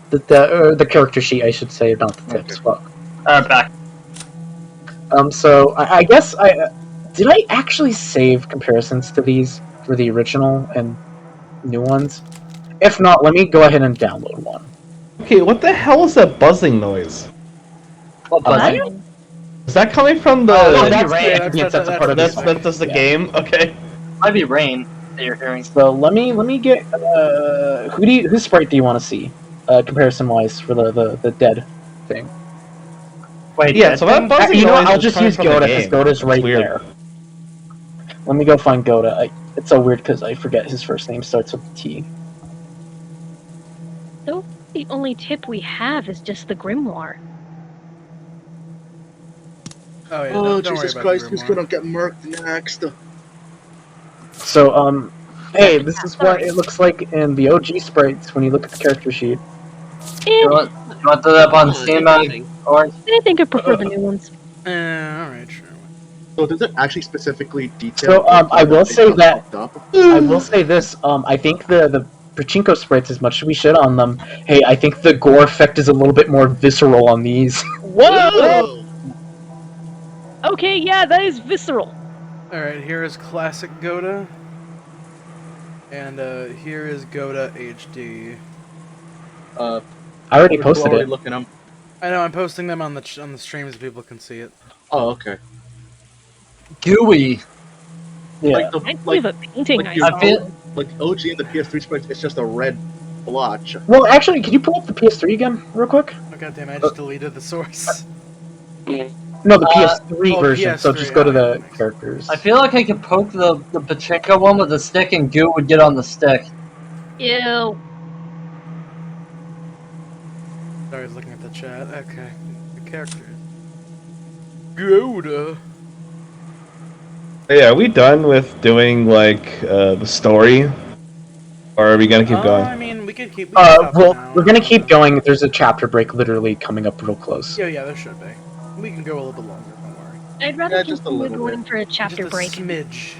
The character sheet, I should say, not the tips. Fuck. Back. So I guess did I actually save comparisons to these for the original and new ones? If not, let me go ahead and download one. Okay, what the hell is that buzzing noise? What buzzing? Is that coming from the? That's rain. Yes, that's a part of that's this. that's the game. Okay. Might be rain that you're hearing. So let me get whose sprite do you want to see? Comparison wise for the dead thing. Wait, Yeah, so that buzzing You know what? noise I'll is just coming use from the Goda because game. Goda's right weird. there. Let me go find Goda. It's so weird because I forget his first name starts with T. So the only tip we have is just the grimoire. Oh yeah. Oh, don't worry Jesus about Christ, the who's grimoire. gonna get murked next? So hey, this is what it looks like in the OG sprites when you look at the character sheet. You want to throw that up on Steam, Orange? I think I prefer the new ones. Alright, sure. So does it actually specifically detail? So I will say that fucked up? I will say this. I think the Pachinko sprites, as much as we shit on them, hey, I think the gore effect is a little bit more visceral on these. Whoa! Okay, yeah, that is visceral. Alright, here is classic Goda. And here is Goda HD. I already posted it. Looking them. I know, I'm posting them on the stream so people can see it. Oh, okay. Gooey. Yeah. Like the, I believe a painting I your- saw. like OG and the PS3 sprites, it's just a red blotch. Well, actually, can you pull up the PS3 again, real quick? Oh goddamn, I just deleted the source. No, the PS3 oh, version. So PS3, just go to yeah. the characters. I feel like I could poke the Pachinko one with the stick and goo would get on the stick. Ew. Sorry, I was looking at the chat. Okay. The characters. Goda. Hey, are we done with doing like the story, or are we gonna keep going? I mean, we could keep. We can stop Well, now. we're gonna keep going. There's a chapter break literally coming up real close. Yeah, there should be. We can go a little bit longer. Don't worry. I'd rather Yeah, just a continue little going bit. for a chapter Just a break. smidge.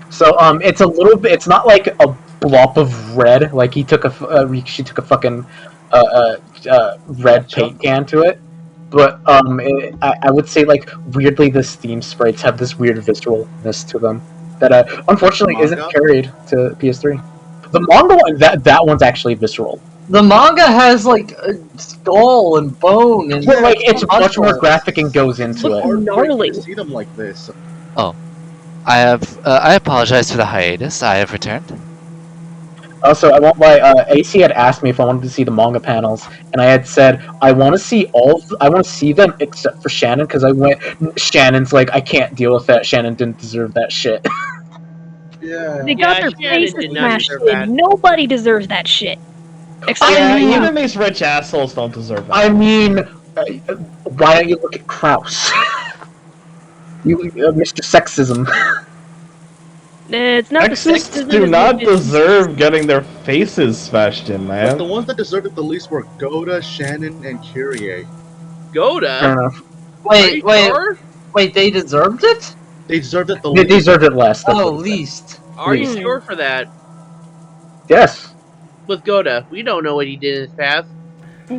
So it's a little bit. It's not like a blob of red. Like she took a fucking red paint can to it. But I would say like weirdly the Steam sprites have this weird visceralness to them that unfortunately isn't carried to PS3. The manga one, that one's actually visceral. The manga has like a skull and bone and Well, like it's much muscles. more graphic and goes into it. Gnarly. To see them like this. Oh, I apologize for the hiatus. I have returned. Also, I won't lie. AC had asked me if I wanted to see the manga panels, and I had said I want to see I want to see them except for Shannon because I went. Shannon's like I can't deal with that. Shannon didn't deserve that shit. Yeah. They got their Shannon faces did not smashed deserve that. in. Nobody deserves that shit. Except Yeah, for even these rich assholes don't deserve that. I mean, why don't you look at Kraus? Mr. Sexism. It's not the Sexists sexism. do It's not just deserve getting their faces smashed in, But the man. ones that deserved it the least were Goda, Shannon, and Kyrie. Goda? Wait, they deserved it? They deserved it the They least. deserved it less. That's Oh, what it said. least. Are you Least. sure for that? Yes. With Goda, we don't know what he did in his past.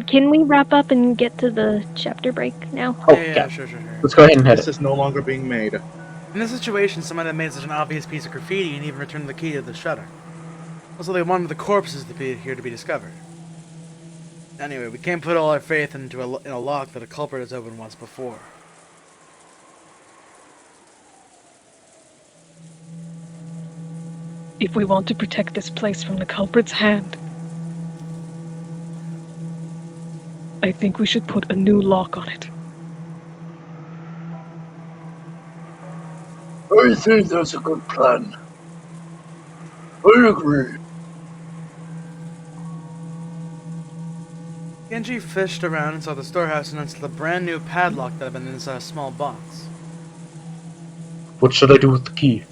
Can we wrap up and get to the chapter break now? Oh, Yeah, sure. Let's go ahead and hit This it. is no longer being made. In this situation, someone had made such an obvious piece of graffiti and even returned the key to the shutter. Also, they wanted the corpses to be here to be discovered. Anyway, we can't put all our faith into in a lock that a culprit has opened once before. If we want to protect this place from the culprit's hand, I think we should put a new lock on it. I think that's a good plan. I agree. Genji fished around and saw the storehouse and noticed the brand new padlock that had been inside a small box. What should I do with the key?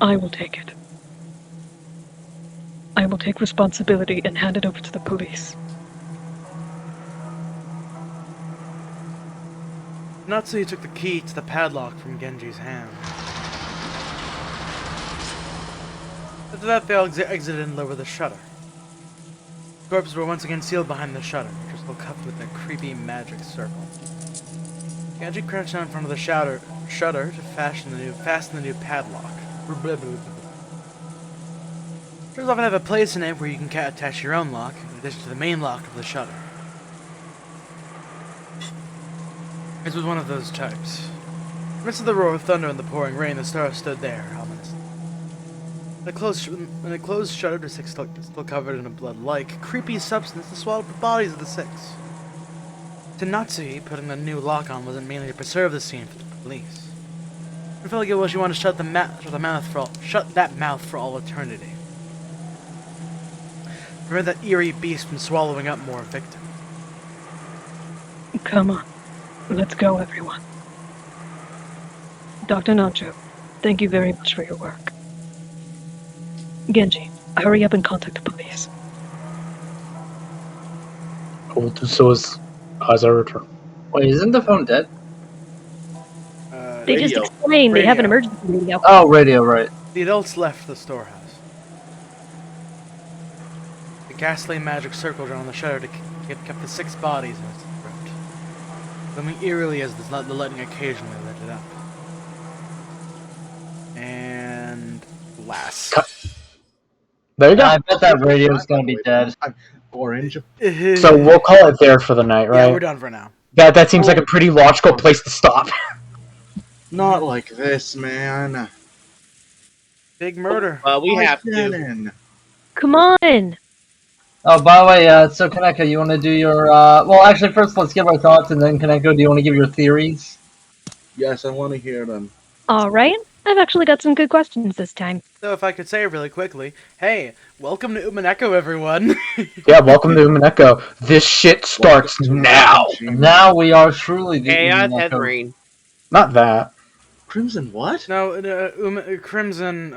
I will take it. I will take responsibility and hand it over to the police. Natsuki took the key to the padlock from Genji's hand. After that, they all exited and lowered the shutter. The corpses were once again sealed behind the shutter, which was still covered with a creepy magic circle. Genji crouched down in front of the shutter to fasten the new padlock. Shutters often have a place in it where you can attach your own lock, in addition to the main lock of the shutter. This was one of those types. Amidst of the roar of thunder and the pouring rain, the star stood there, ominously. When the closed shutter, the six still covered in a blood-like, creepy substance that swallowed the bodies of the six. To Natsuki, putting the new lock on wasn't mainly to preserve the scene for the police. It felt like it was she wanted to shut that mouth for all eternity. Prevent that eerie beast from swallowing up more victims. Come on. Let's go, everyone. Dr. Nacho, thank you very much for your work. Genji, hurry up and contact the police. I will do so as I return. Wait, isn't the phone dead? They just explained they have an emergency radio. Oh, radio, right. The adults left the storehouse. The ghastly magic circle around the shutter kept the six bodies in its throat, booming eerily as the lightning occasionally lit it up. And last. There you go. I bet that radio's gonna be dead. Orange. So we'll call it there for the night, right? Yeah, we're done for now. That seems like a pretty logical place to stop. Not like this, man. Big murder. We have to. Shannon. Come on! Oh, by the way, so Kaneko, you want to do your, well, actually, first let's give our thoughts, and then Kaneko, do you want to give your theories? Yes, I want to hear them. Alright, I've actually got some good questions this time. So if I could say really quickly, hey, welcome to Umineko, everyone. Yeah, welcome to Umineko. This shit starts now. Now we are truly the Chaos has Umineko. reigned. Not that. Crimson what? No, Crimson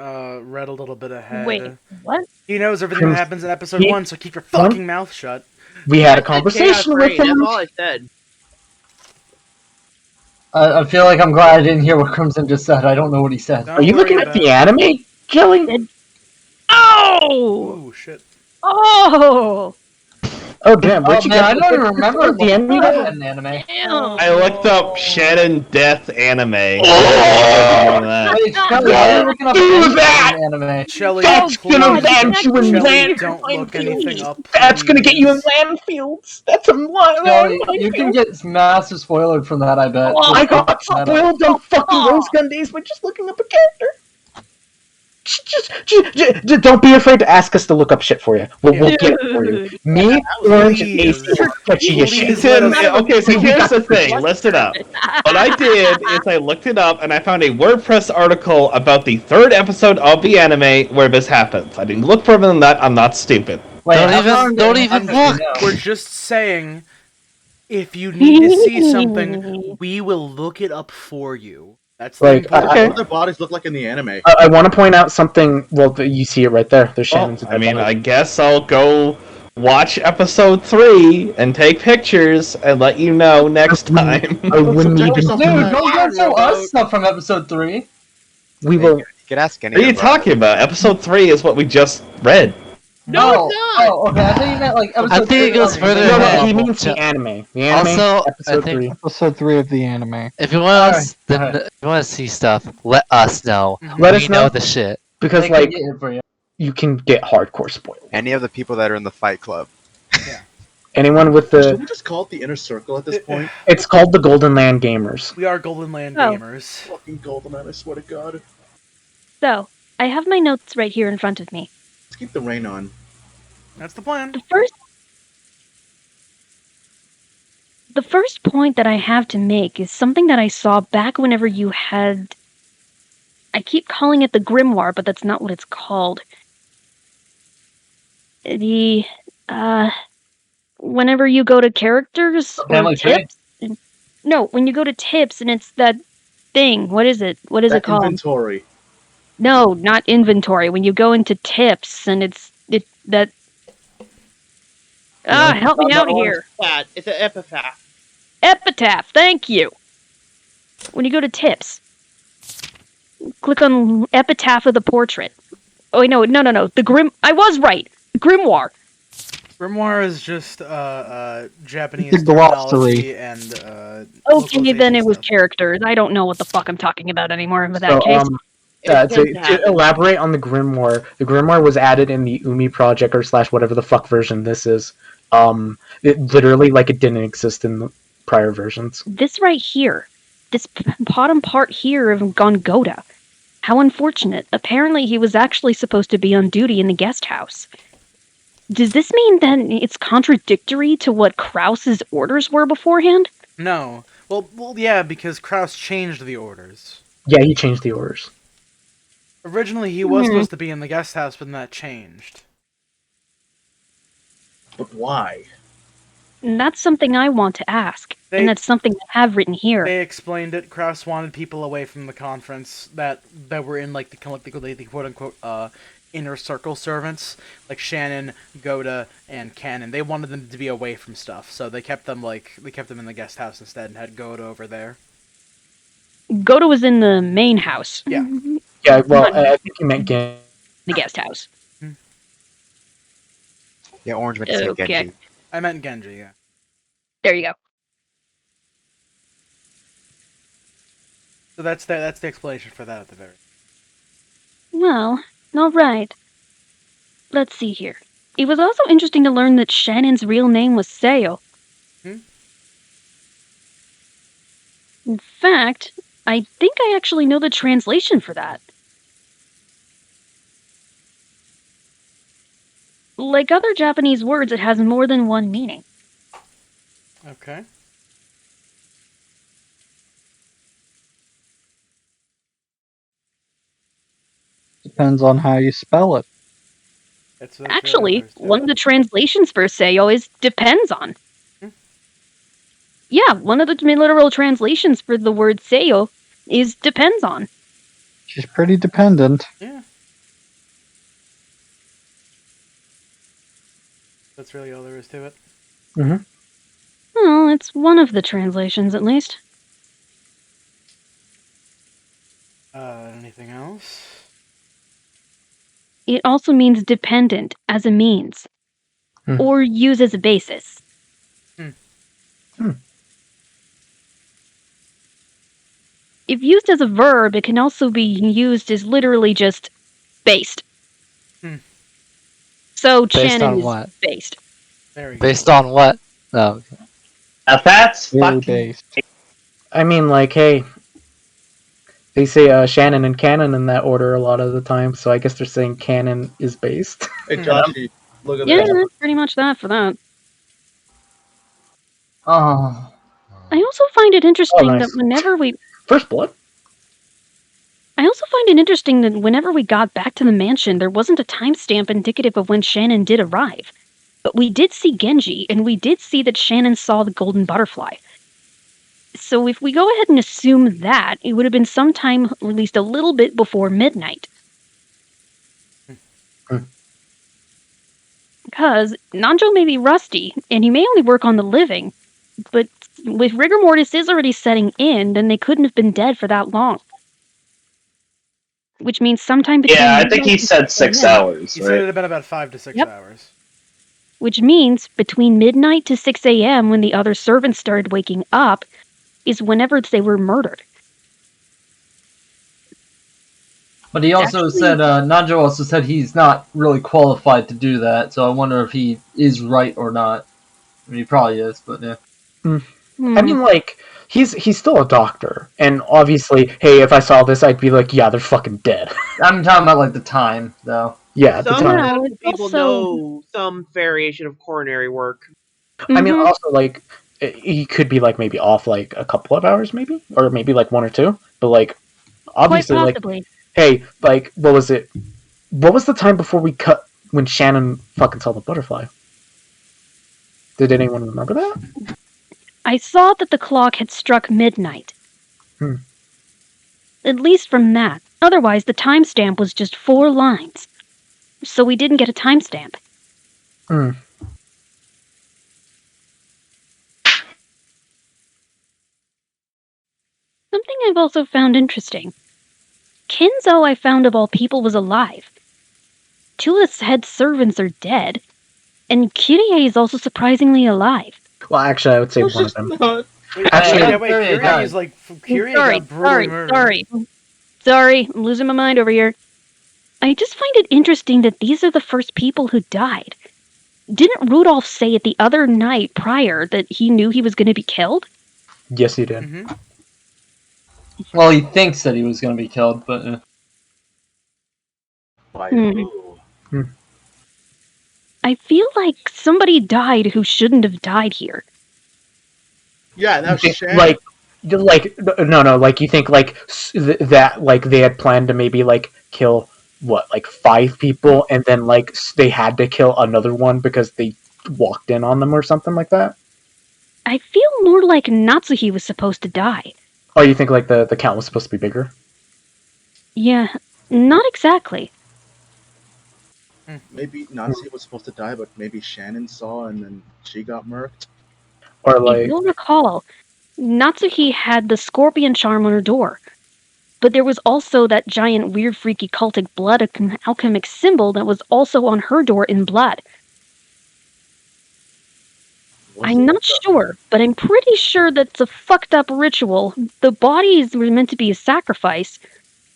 read a little bit ahead. Wait, what? He knows everything that happens in episode 1, so keep your fucking mouth shut. We had a Chaos conversation with reigned, him. that's all I said. I feel like I'm glad I didn't hear what Crimson just said. I don't know what he said. Don't Are you worry looking at about the it. anime, Kelly? Oh! Ooh, shit. Oh! Oh damn! Where'd you man, get? I don't even remember the anime? that an anime. I looked up Shannon Death anime. Wait, Shelly, why are you looking up anime? Shelly, That's gonna land you in Shelly, land. don't look anything up. That's gonna get you in landfields. That's a Shelly, you can get massive spoiled from that, I bet. I got spoiled on fucking Rose Gun days by just looking up a character. Just don't be afraid to ask us to look up shit for you. We'll get it for you. Me, Orange, and Ace are catchy as shit. Okay, so here's the thing. Listen up. What I did is I looked it up and I found a WordPress article about the 3rd episode of the anime where this happens. I didn't look further than that. I'm not stupid. Don't even look. We're just saying, if you need to see something, we will look it up for you. That's the important What do part. their bodies look like in the anime? I want to point out something. Well, you see it right there. There's Shannon's. I mean, I guess I'll go watch episode 3 and take pictures and let you know next time. I wouldn't even. Dude, don't show us stuff from episode 3. We will. You could ask any. What are you talking about? Episode 3 is what we just read. No, it's not. Oh, okay. I thought you meant like episode I think 3 it goes of- further No, ahead. he means the anime. The anime. Also, I episode think 3. Episode 3 of the anime. if you want us, if you want to see stuff, let us know. Let we us know. the shit. Because They like can get it for you. you can get hardcore spoilers. Any of the people that are in the Fight Club. Anyone with Should the. we just call it the Inner Circle at this point? It's called the Golden Land Gamers. We are Golden Land Oh. gamers. Fucking Golden Man, I swear to God. So, I have my notes right here in front of me. Let's keep the rain on. That's the plan. The first point that I have to make is something that I saw back whenever you had. I keep calling it the grimoire, but that's not what it's called. Whenever you go to characters or Family Tree? tips. No, when you go to tips and it's that thing. What is it? What is it called? Inventory. No, not inventory. When you go into tips and it's that. Help me out here. It's an epitaph. Epitaph, thank you. When you go to tips, click on epitaph of the portrait. Oh wait, no. The I was right. Grimoire. Grimoire is just Japanese It's a glossary. terminology and Okay, then it was characters. I don't know what the fuck I'm talking about anymore. In that So, case, to elaborate on the Grimoire was added in the Umi project or / whatever the fuck version this is. It literally like it didn't exist in the prior versions. this right here, this bottom part here of Gongoda. How unfortunate. Apparently, he was actually supposed to be on duty in the guest house. Does this mean that it's contradictory to what Krause's orders were beforehand? No. Well, yeah, because Kraus changed the orders. Yeah, he changed the orders. Originally, he was supposed to be in the guest house, but then that changed. But why? And that's something I want to ask, and that's something I have written here. They explained it. Kraus wanted people away from the conference that were in like the quote unquote inner circle servants, like Shannon, Goda, and Cannon. They wanted them to be away from stuff, so they kept them in the guest house instead and had Goda over there. Goda was in the main house. Yeah. Yeah, well, I think you meant Gen. The guest house. Yeah, Orange meant to say Okay. Genji. I meant Genji, yeah. There you go. So that's the explanation for that at the very. Well, alright. Let's see here. It was also interesting to learn that Shannon's real name was Seo. In fact, I think I actually know the translation for that. Like other Japanese words, it has more than one meaning. Okay. Depends on how you spell it. Actually, one of the translations for Seo is depends on. Yeah, one of the literal translations for the word Seo is depends on. She's pretty dependent. Yeah. That's really all there is to it. Mm-hmm. Well, it's one of the translations, at least. Anything else? It also means dependent as a means, or use as a basis. If used as a verb, it can also be used as literally just based. So Based Shannon on is what? based. Based on what? Oh. Now that's Very fucking. based. I mean, like, hey, They say Shannon and Canon in that order a lot of the time, so I guess they're saying Canon is based. Hey, Joshi, look at Yeah, this. pretty much that for that. Oh. I also find it interesting that nice. whenever we First Blood. I also find it interesting that whenever we got back to the mansion, there wasn't a timestamp indicative of when Shannon did arrive. But we did see Genji, and we did see that Shannon saw the golden butterfly. So if we go ahead and assume that, it would have been sometime at least a little bit before midnight. Because Nanjo may be rusty, and he may only work on the living, but if rigor mortis is already setting in, then they couldn't have been dead for that long. Which means sometime between Yeah, I think midnight he and said 6 a.m. hours, He right? said it had been about 5 to 6 Yep. hours. Which means between midnight to 6 a.m. when the other servants started waking up is whenever they were murdered. But he also said, Nanjo also said he's not really qualified to do that, so I wonder if he is right or not. I mean, he probably is, but yeah. I mean, like, he's still a doctor, and obviously, hey, if I saw this, I'd be like, yeah, they're fucking dead. I'm talking about, like, the time, though. Yeah, the Some time. medical people also- know some variation of coronary work. I mean, also, like, he could be, like, maybe off, like, a couple of hours, maybe? Or maybe, like, 1 or 2. But, like, obviously, like, possibly. hey, like, what was it? What was the time before we cut when Shannon fucking saw the butterfly? Did anyone remember that? I saw that the clock had struck midnight. Hmm. At least from that. Otherwise, the timestamp was just 4 lines. So we didn't get a timestamp. Hmm. Something I've also found interesting. Kinzo, I found of all people, was alive. 2 of the head servants are dead. And Kyrie is also surprisingly alive. Well, actually, I would say one of them. Wait, Actually, Kyrie is like Kyrie got brutally murdered. Sorry, I'm losing my mind over here. I just find it interesting that these are the first people who died. Didn't Rudolph say it the other night prior that he knew he was going to be killed? Yes, he did. Mm-hmm. Well, he thinks that he was going to be killed, but... I feel like somebody died who shouldn't have died here. Yeah, that was Shannon. Like, no, like, you think, like, that, like, they had planned to maybe, like, kill, what, like, 5 people, and then, like, they had to kill another one because they walked in on them or something like that? I feel more like Natsuhi was supposed to die. Oh, you think, like, the count was supposed to be bigger? Yeah, not exactly. Maybe Nazi was supposed to die, but maybe Shannon saw and then she got murked. Or, If like... you'll recall, Natsuhi had the scorpion charm on her door. But there was also that giant weird freaky cultic blood alchemic symbol that was also on her door in blood. I'm not sure, but I'm pretty sure that's a fucked up ritual. The bodies were meant to be a sacrifice,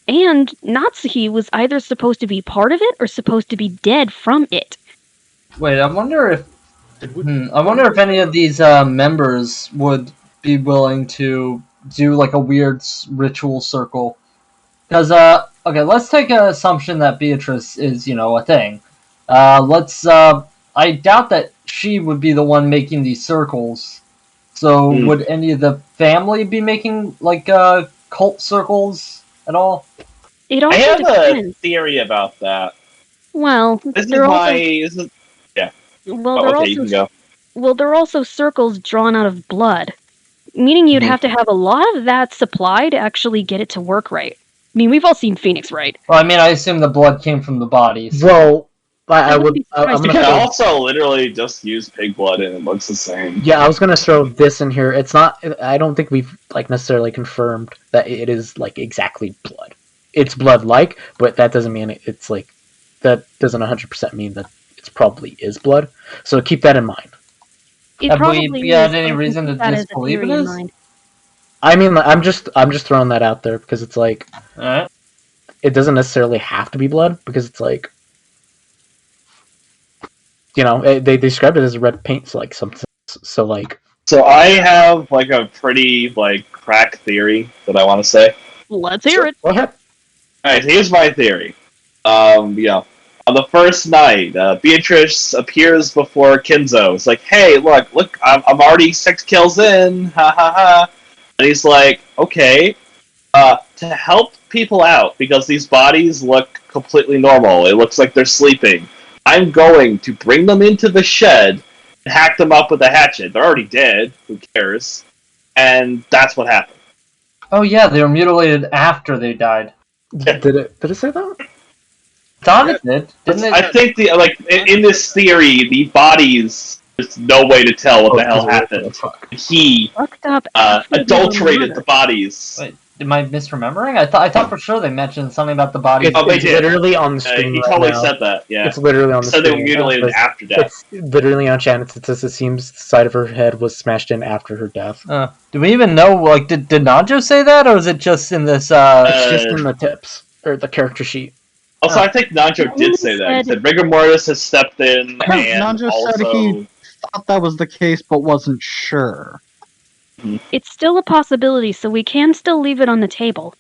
and Natsuhi was either supposed to be part of it or supposed to be dead from it. Wait, I wonder if... I wonder if any of these members would be willing to do, like, a weird ritual circle. Because, okay, let's take an assumption that Beatrice is, you know, a thing. I doubt that she would be the one making these circles. So, would any of the family be making, like, cult circles at all? It I also have depends. a theory about that. Well, This is they're also yeah. well, Oh, they're okay, also you can go. well, they're also circles drawn out of blood, meaning you'd have to have a lot of that supply to actually get it to work right. I mean, we've all seen Phoenix, right? Well, I mean, I assume the blood came from the bodies. Well, I'm You gonna can throw... also literally just use pig blood and it looks the same. Yeah, I was gonna throw this in here. It's not... I don't think we've, like, necessarily confirmed that it is, like, exactly blood. It's blood-like, but that doesn't mean it's, like... That doesn't 100% mean that it probably is blood. So keep that in mind. It Have probably we had is, any but reason to keep that as a disbelieve theory it in is? mind. I mean, I'm just throwing that out there because it's like... Alright. It doesn't necessarily have to be blood, because it's like... You know, they described it as red paint, so, like, so, like... So I have like a pretty like crack theory that I want to say. Let's hear it. Go ahead. Alright, here's my theory. On the first night, Beatrice appears before Kinzo. It's like, hey, look, I'm already 6 kills in, ha ha ha. And he's like, okay, to help people out, because these bodies look completely normal, it looks like they're sleeping, I'm going to bring them into the shed and hack them up with a hatchet. They're already dead, who cares? And that's what happened. Oh yeah, they were mutilated after they died. Did it say that? Thought it did, didn't it? I think in this theory, the bodies, there's no way to tell what the hell happened. He adulterated the bodies. Wait, am I misremembering? I thought for sure they mentioned something about the bodies. It's literally on the screen he right totally now. said that. Yeah, It's literally on the said screen. they were mutilated after death. It's literally on chat. It says it seems the side of her head was smashed in after her death. Do we even know? Like, did Nanjo say that, or is it just in this? It's just in the tips or the character sheet. Also, I think Nanjo did say that. He said rigor mortis has stepped in, and Nanjo also... said he thought that was the case, but wasn't sure. It's still a possibility, so we can still leave it on the table.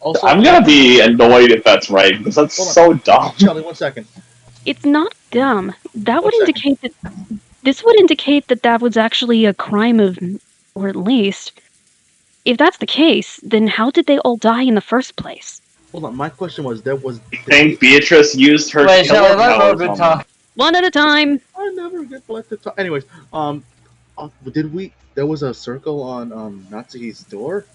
Also, I'm gonna be annoyed if that's right, because that's so dumb. Charlie, 1 second. It's not dumb. That would indicate that this would indicate that that was actually a crime of, or at least, if that's the case, then how did they all die in the first place? Hold on, my question was, I think Beatrice used her killer powers on them. One at a time. I never get let to talk. Anyways, there was a circle on Natsuhi's door?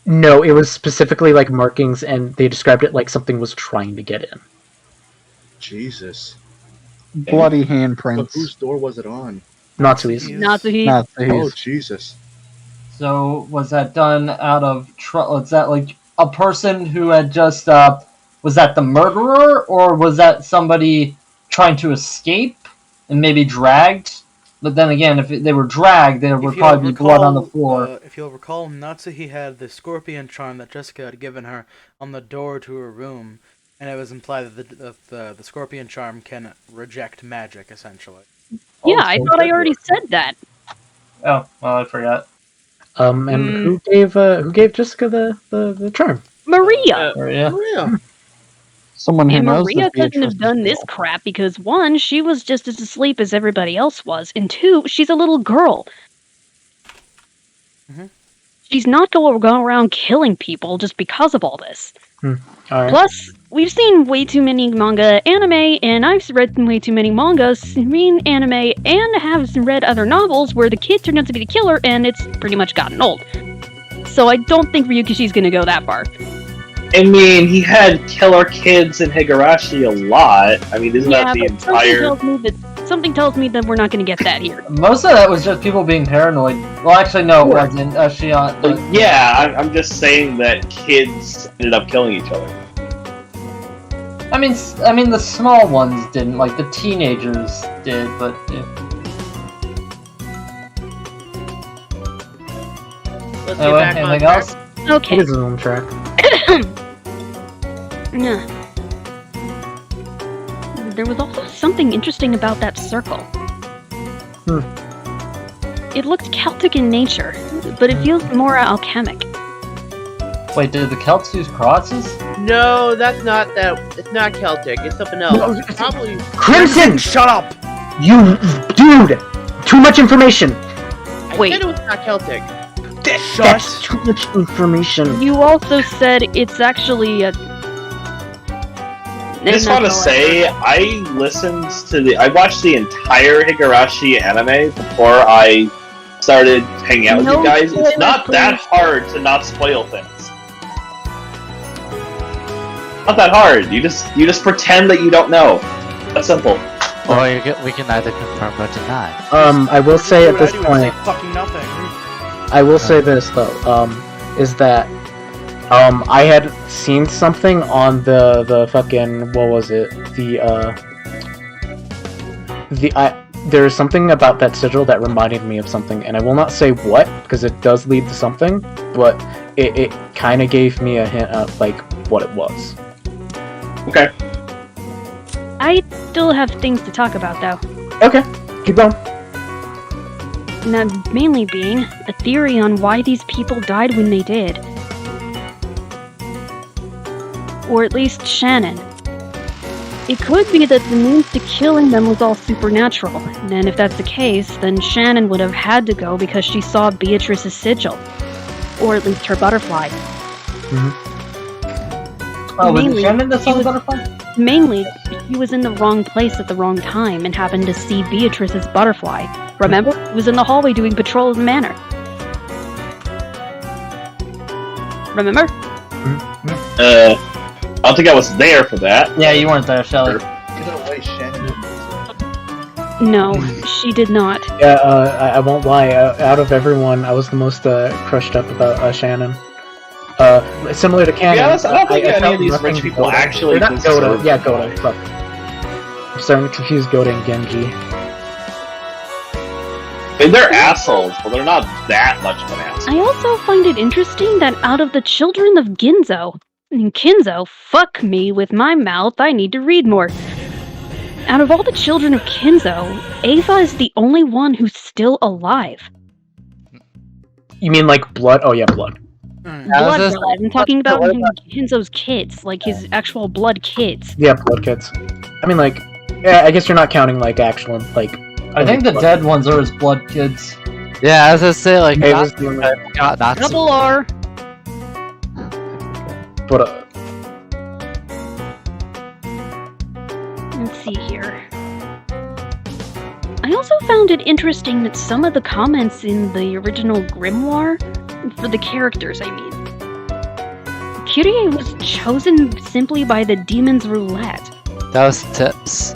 No, it was specifically like markings, and they described it like something was trying to get in. Jesus. Bloody But handprints. whose door was it on? Natsuhi's. Natsuhi. Oh, Jesus. So was that done out of was that like a person who had just was that the murderer, or was that somebody trying to escape and maybe dragged? But then again, if they were dragged, there would probably be blood on the floor. If you'll recall, Natsuhi had the scorpion charm that Jessica had given her on the door to her room, and it was implied that the scorpion charm can reject magic, essentially. Yeah, I thought I already said that. Oh, well, I forgot. And who gave Jessica the charm? Maria. Maria. Someone who And knows Maria that couldn't Beatrice have done this crap because, one, she was just as asleep as everybody else was, and two, she's a little girl. She's not going to go around killing people just because of all this. Alright. Plus, we've seen way too many manga anime, and I've read way too many mangas, seen anime, and have read other novels where the kid turned out to be the killer, and it's pretty much gotten old. So I don't think Ryukishi's gonna go that far. I mean, he had killer kids in Higurashi a lot. I mean, isn't that the but entire... something tells me that we're not gonna get that here. Most of that was just people being paranoid. Well, actually, no, it wasn't. Yeah, I'm just saying that kids ended up killing each other. I mean, the small ones didn't. Like the teenagers did, but. Let's Anyway, get back on anything track. else? Okay. It is on track. Yeah. There was also something interesting about that circle. It looked Celtic in nature, but it feels more alchemic. Wait, did the Celts use crosses? No, that's not that. It's not Celtic. It's something else. Probably. Crimson! Shut up! You dude! Too much information! I Wait. said it was not Celtic. That's too much information. You also said it's actually a... I just want to say, I watched the entire Higurashi anime before I started hanging out with you guys. It's not that hard to not spoil things. Not that hard. You just pretend that you don't know. That's simple. Or we can either confirm or deny. I will say at this What I do is point, say fucking nothing. I will say this though, is that I had seen something on the fucking, what was it? There's something about that sigil that reminded me of something, and I will not say what, because it does lead to something, but it kind of gave me a hint of, like, what it was. Okay. I still have things to talk about, though. Okay, keep going. Now, mainly being a theory on why these people died when they did. Or at least Shannon. It could be that the means to killing them was all supernatural, and if that's the case, then Shannon would have had to go because she saw Beatrice's sigil. Or at least her butterfly. Oh, was it Shannon that saw the butterfly? Mainly, he was in the wrong place at the wrong time and happened to see Beatrice's butterfly. Remember? He was in the hallway doing patrol of the manor. Remember? I don't think I was there for that. Yeah, you weren't there, Shelly. Either way, Shannon. No, she did not. Yeah, I won't lie. Out of everyone, I was the most crushed up about Shannon. Similar to Cannon. To be honest, I don't think any felt of these nothing rich people Goda. actually They're not Goda. deserve Yeah, it. Goda. Fuck. I'm starting to confuse Goda and Genji. I mean, they're assholes, but they're not that much of an asshole. I also find it interesting that out of the children of Kinzo, fuck me with my mouth, I need to read more. Out of all the children of Kinzo, Ava is the only one who's still alive. You mean like blood? Oh yeah, blood. Blood alive. I'm talking about Kinzo's kids, like his actual blood kids. Yeah, blood kids. I mean, like, yeah, I guess you're not counting like actual like. I think the dead ones are his blood kids. Yeah, I was gonna say like Ava's not Double R. But let's see here. I also found it interesting that some of the comments in the original grimoire, for the characters, I mean, Kyrie was chosen simply by the demon's roulette. That was tips.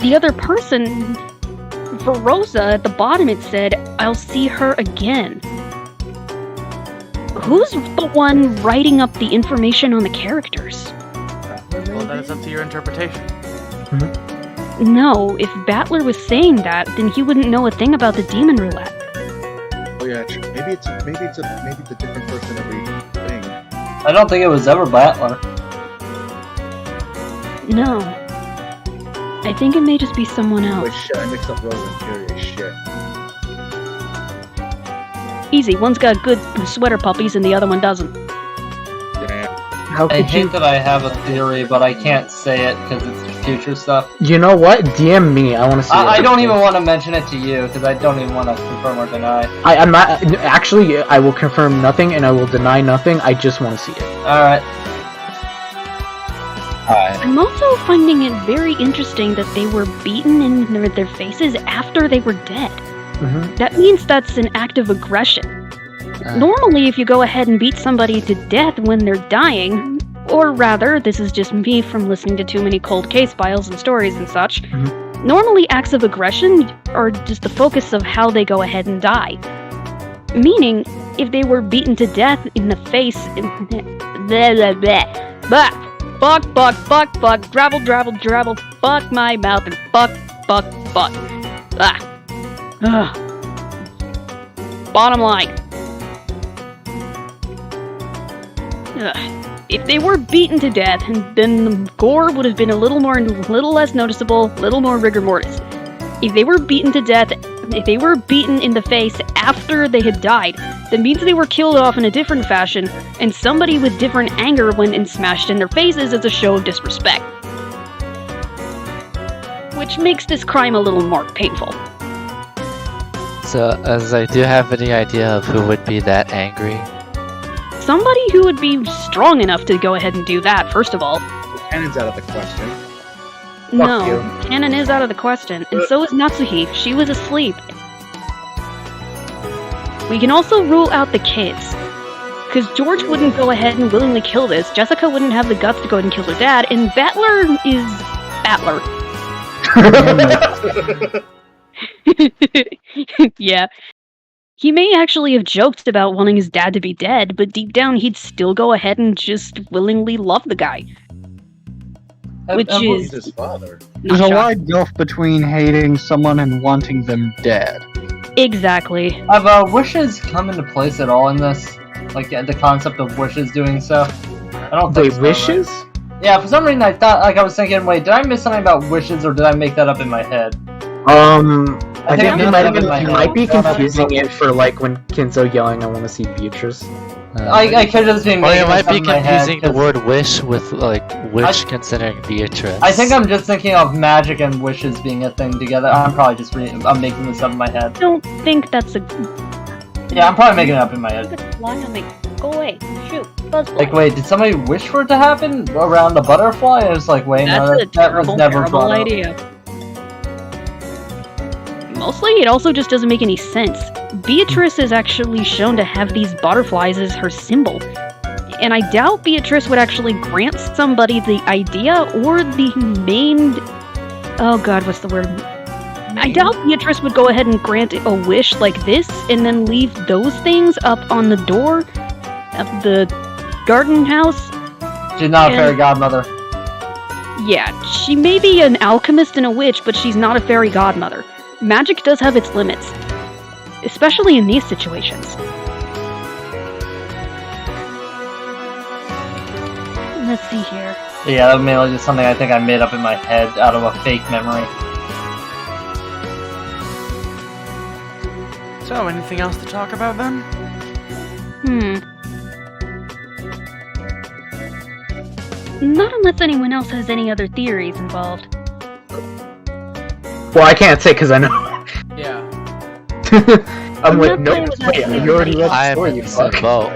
The other person, for Rosa, at the bottom it said, "I'll see her again." Who's the one writing up the information on the characters? Well, that is up to your interpretation. No, if Battler was saying that, then he wouldn't know a thing about the demon roulette. Oh yeah, maybe it's a different person every thing. I don't think it was ever Battler. No. I think it may just be someone else. Wait, shit, I mixed up Rosa and Kyrie. Shit. Easy, one's got good sweater puppies and the other one doesn't. Yeah. I hate that I have a theory, but I can't say it because it's future stuff. you know what? DM me. I want to see. I don't even want to mention it to you because I don't even want to confirm or deny. I'm not. Actually, I will confirm nothing and I will deny nothing. I just want to see it. Alright. I'm also finding it very interesting that they were beaten in their faces after they were dead. That means that's an act of aggression. Normally, if you go ahead and beat somebody to death when they're dying, or rather, this is just me from listening to too many cold case files and stories and such, normally acts of aggression are just the focus of how they go ahead and die. Meaning, if they were beaten to death in the face, fuck, drabble, fuck my mouth and fuck. Bottom line. If they were beaten to death, then the gore would have been a little less noticeable, a little more rigor mortis. If they were beaten to death, if they were beaten in the face after they had died, that means they were killed off in a different fashion, and somebody with different anger went and smashed in their faces as a show of disrespect. Which makes this crime a little more painful. So, do you have any idea of who would be that angry? Somebody who would be strong enough to go ahead and do that, first of all. Cannon's out of the question. No, Canon is out of the question, and so is Natsuhi. She was asleep. We can also rule out the kids. Because George wouldn't go ahead and willingly kill this, Jessica wouldn't have the guts to go ahead and kill her dad, and Battler is... Battler. Yeah. He may actually have joked about wanting his dad to be dead, but deep down he'd still go ahead and just willingly love the guy. Which is his father. There's a wide gulf between hating someone and wanting them dead. Exactly. Have wishes come into place at all in this? Like the concept of wishes doing so? I don't think so, wishes? Right? Yeah, for some reason I thought, I was thinking, wait, did I miss something about wishes or did I make that up in my head? I think you might be confusing it for like when Kinzo yelling, "I want to see Beatrice." I could just be Or making you might this be up in my head, confusing the 'cause word wish with like wish considering Beatrice. I think I'm just thinking of magic and wishes being a thing together. I'm probably just I'm making this up in my head. I don't think that's a. Yeah, I'm probably making it up in my head. Fly on me. Go away. Shoot. Buzzfly. Like, wait, did somebody wish for it to happen around a butterfly? I was like, wait, That's no, a that terrible, was never terrible brought up. idea. Mostly, it also just doesn't make any sense. Beatrice is actually shown to have these butterflies as her symbol. And I doubt Beatrice would actually grant somebody the idea or the main... Oh god, what's the word? I doubt Beatrice would go ahead and grant a wish like this and then leave those things up on the door of the garden house. She's not a fairy godmother. Yeah, she may be an alchemist and a witch, but she's not a fairy godmother. Magic does have its limits, especially in these situations. Let's see here. Yeah, that was mainly just something I think I made up in my head out of a fake memory. So, anything else to talk about then? Not unless anyone else has any other theories involved. Well, I can't say because I know. Yeah. I'm like, not nope. playing with Wait, that you already read I the am story, in you the same fuck. boat.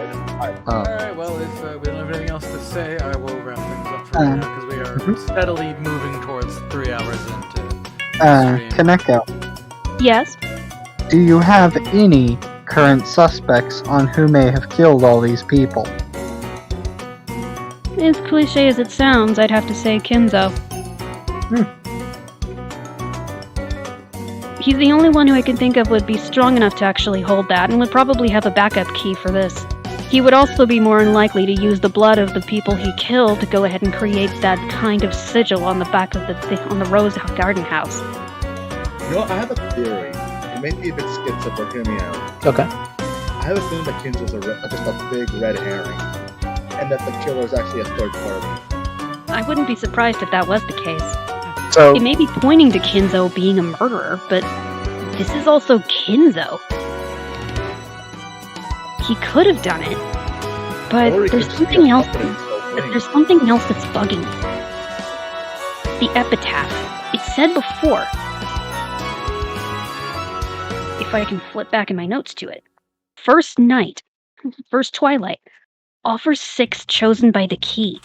Alright, well, if we don't have anything else to say, I will wrap things up for right now, because we are steadily moving towards 3 hours into Kaneko, Yes? do you have any current suspects on who may have killed all these people? As cliche as it sounds, I'd have to say Kinzo. He's the only one who I can think of would be strong enough to actually hold that, and would probably have a backup key for this. He would also be more than likely to use the blood of the people he killed to go ahead and create that kind of sigil on the back of on the Rose Garden House. You know, I have a theory. It may be a bit schizo, but hear me out. Okay. I have a feeling that Kinzo's just a big red herring, and that the killer is actually a third party. I wouldn't be surprised if that was the case. So It may be pointing to Kinzo being a murderer, but this is also Kinzo. He could have done it, but Or he there's could just be something a else. puppet in this whole thing. There's something else that's bugging me. The epitaph. It said before. If I can flip back in my notes to it. First night, first twilight, offer 6 chosen by the key.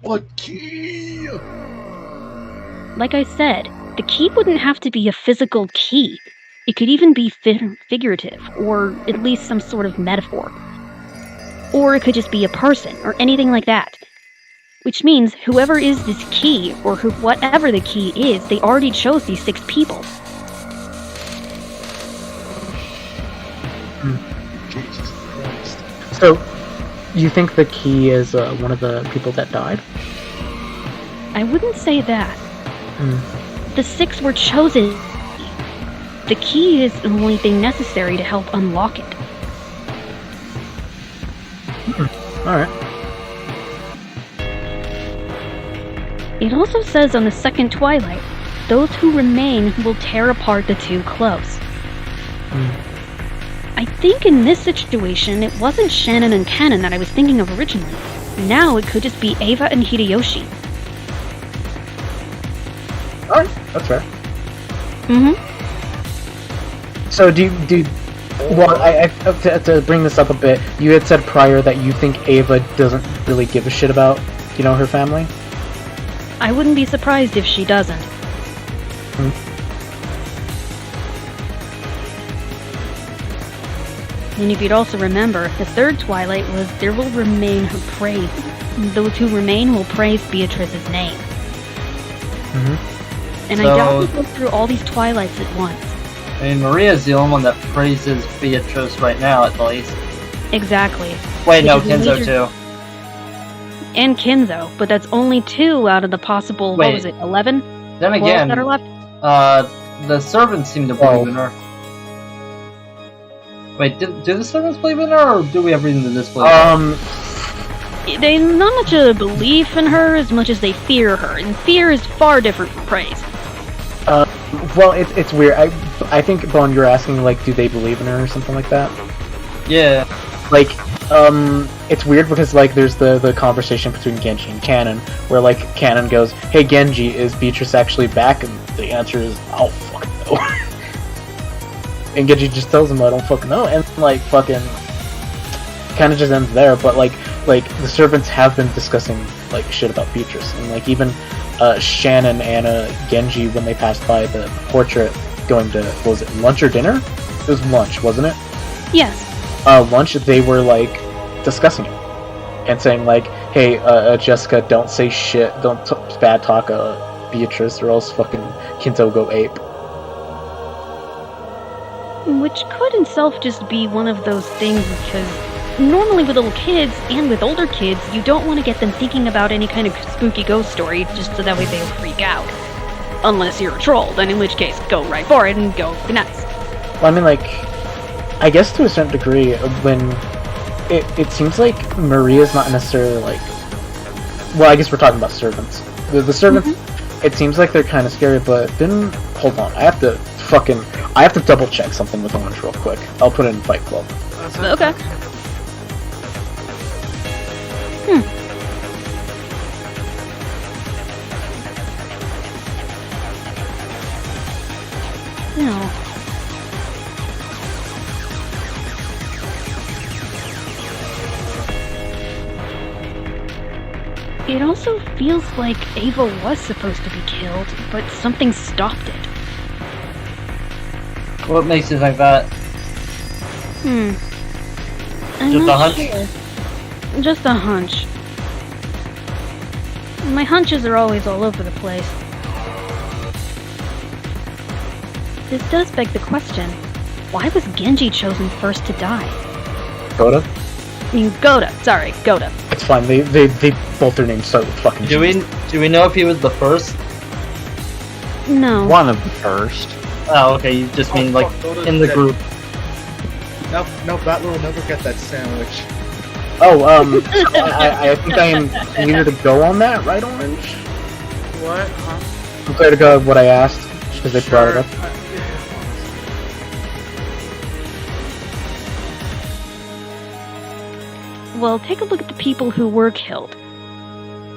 What key? Like I said, the key wouldn't have to be a physical key. It could even be figurative, or at least some sort of metaphor. Or it could just be a person, or anything like that. Which means whoever is this key, or whatever the key is, they already chose these 6 people. Jesus Christ. So, you think the key is one of the people that died? I wouldn't say that. The 6 were chosen. The key is the only thing necessary to help unlock it. Alright. It also says on the second twilight, those who remain will tear apart the 2 close. I think in this situation, it wasn't Shannon and Cannon that I was thinking of originally. Now it could just be Ava and Hideyoshi. Alright, that's fair. So well, to bring this up a bit, you had said prior that you think Ava doesn't really give a shit about, her family? I wouldn't be surprised if she doesn't. And if you'd also remember, the third twilight was there will remain who praise. Those who remain will praise Beatrice's name. And I doubt we'll go through all these twilights at once. I mean, Maria's the only one that praises Beatrice right now, at least. Exactly. Wait, no, Which is a Kinzo major- too. And Kinzo, but that's only 2 out of the possible, Wait. what was it, 11? Then 12 again, that are left? the servants seem to believe in her. Wait, do the servants believe in her, or do we have reason to disbelieve her? They not much a belief in her as much as they fear her, and fear is far different from praise. Well, it's weird. I think, Bone, you're asking, like, do they believe in her or something like that? Yeah. Like, it's weird because, like, there's the conversation between Genji and Canon, where, like, Canon goes, "Hey, Genji, is Beatrice actually back?" And the answer is, "Oh, fuck no." And Genji just tells him, "I don't fucking know," and, like, fucking kind of just ends there, but, like, the servants have been discussing, like, shit about Beatrice, and, like, even, Shannon and, Genji, when they passed by the portrait, going to, what was it, lunch or dinner? It was lunch, wasn't it? Yes. Lunch, they were, like, discussing it. And saying, like, hey, Jessica, don't say shit, don't bad talk, Beatrice, or else fucking Kinto will go ape. Which could in itself just be one of those things because normally with little kids, and with older kids, you don't want to get them thinking about any kind of spooky ghost story just so that way they'll freak out. Unless you're a troll, then in which case, go right for it and go nuts. Well, I mean, like, I guess to a certain degree, when it seems like Maria's not necessarily, like, well, I guess we're talking about servants. The servants, it seems like they're kind of scary, but then, hold on, I have to double check something with Orange real quick. I'll put it in Fight Club. Okay. No. It also feels like Ava was supposed to be killed, but something stopped it. What makes you think that? I'm Just not a hunch? sure. Just a hunch. My hunches are always all over the place. This does beg the question, why was Genji chosen first to die? Goda? Goda. It's fine, they both their names start with fucking Do we know if he was the first? No. One of the first. Oh, okay, you just mean, like, in the group. No, Battler will never get that sandwich. Oh, I think I am clear to go on that, right, Orange? What? Huh? I'm clear to go with what I asked, because they brought it up. Well, take a look at the people who were killed.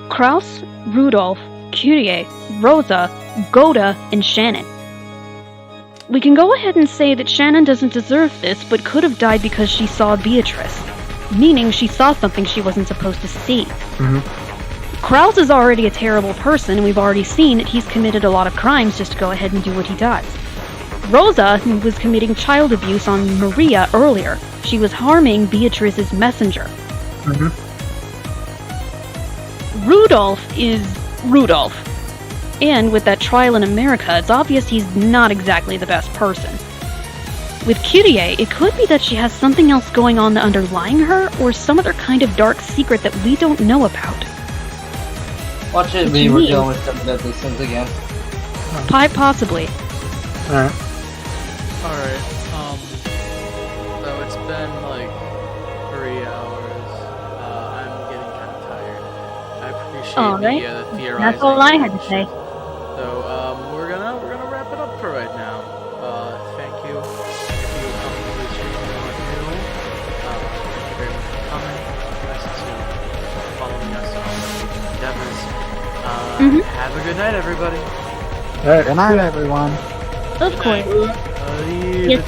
Kraus, Rudolph, Kyrie, Rosa, Goda, and Shannon. We can go ahead and say that Shannon doesn't deserve this, but could have died because she saw Beatrice. Meaning she saw something she wasn't supposed to see. Kraus is already a terrible person, and we've already seen that he's committed a lot of crimes just to go ahead and do what he does. Rosa was committing child abuse on Maria earlier. She was harming Beatrice's messenger. Rudolph is Rudolph. And with that trial in America, it's obvious he's not exactly the best person. With Kyrie, it could be that she has something else going on underlying her, or some other kind of dark secret that we don't know about. Watch it, we were dealing with some deadly sins again. Possibly. Alright. Alright, so it's been like 3 hours. I'm getting kind of tired. I appreciate the theorizing. That's all I had to say. So, we're gonna wrap it up for right now. Thank you if you come to the stream and are new. Thank you very much for coming. Nice to following us on the endeavors. Have a good night, everybody. Good night, everyone. Of course. Yes,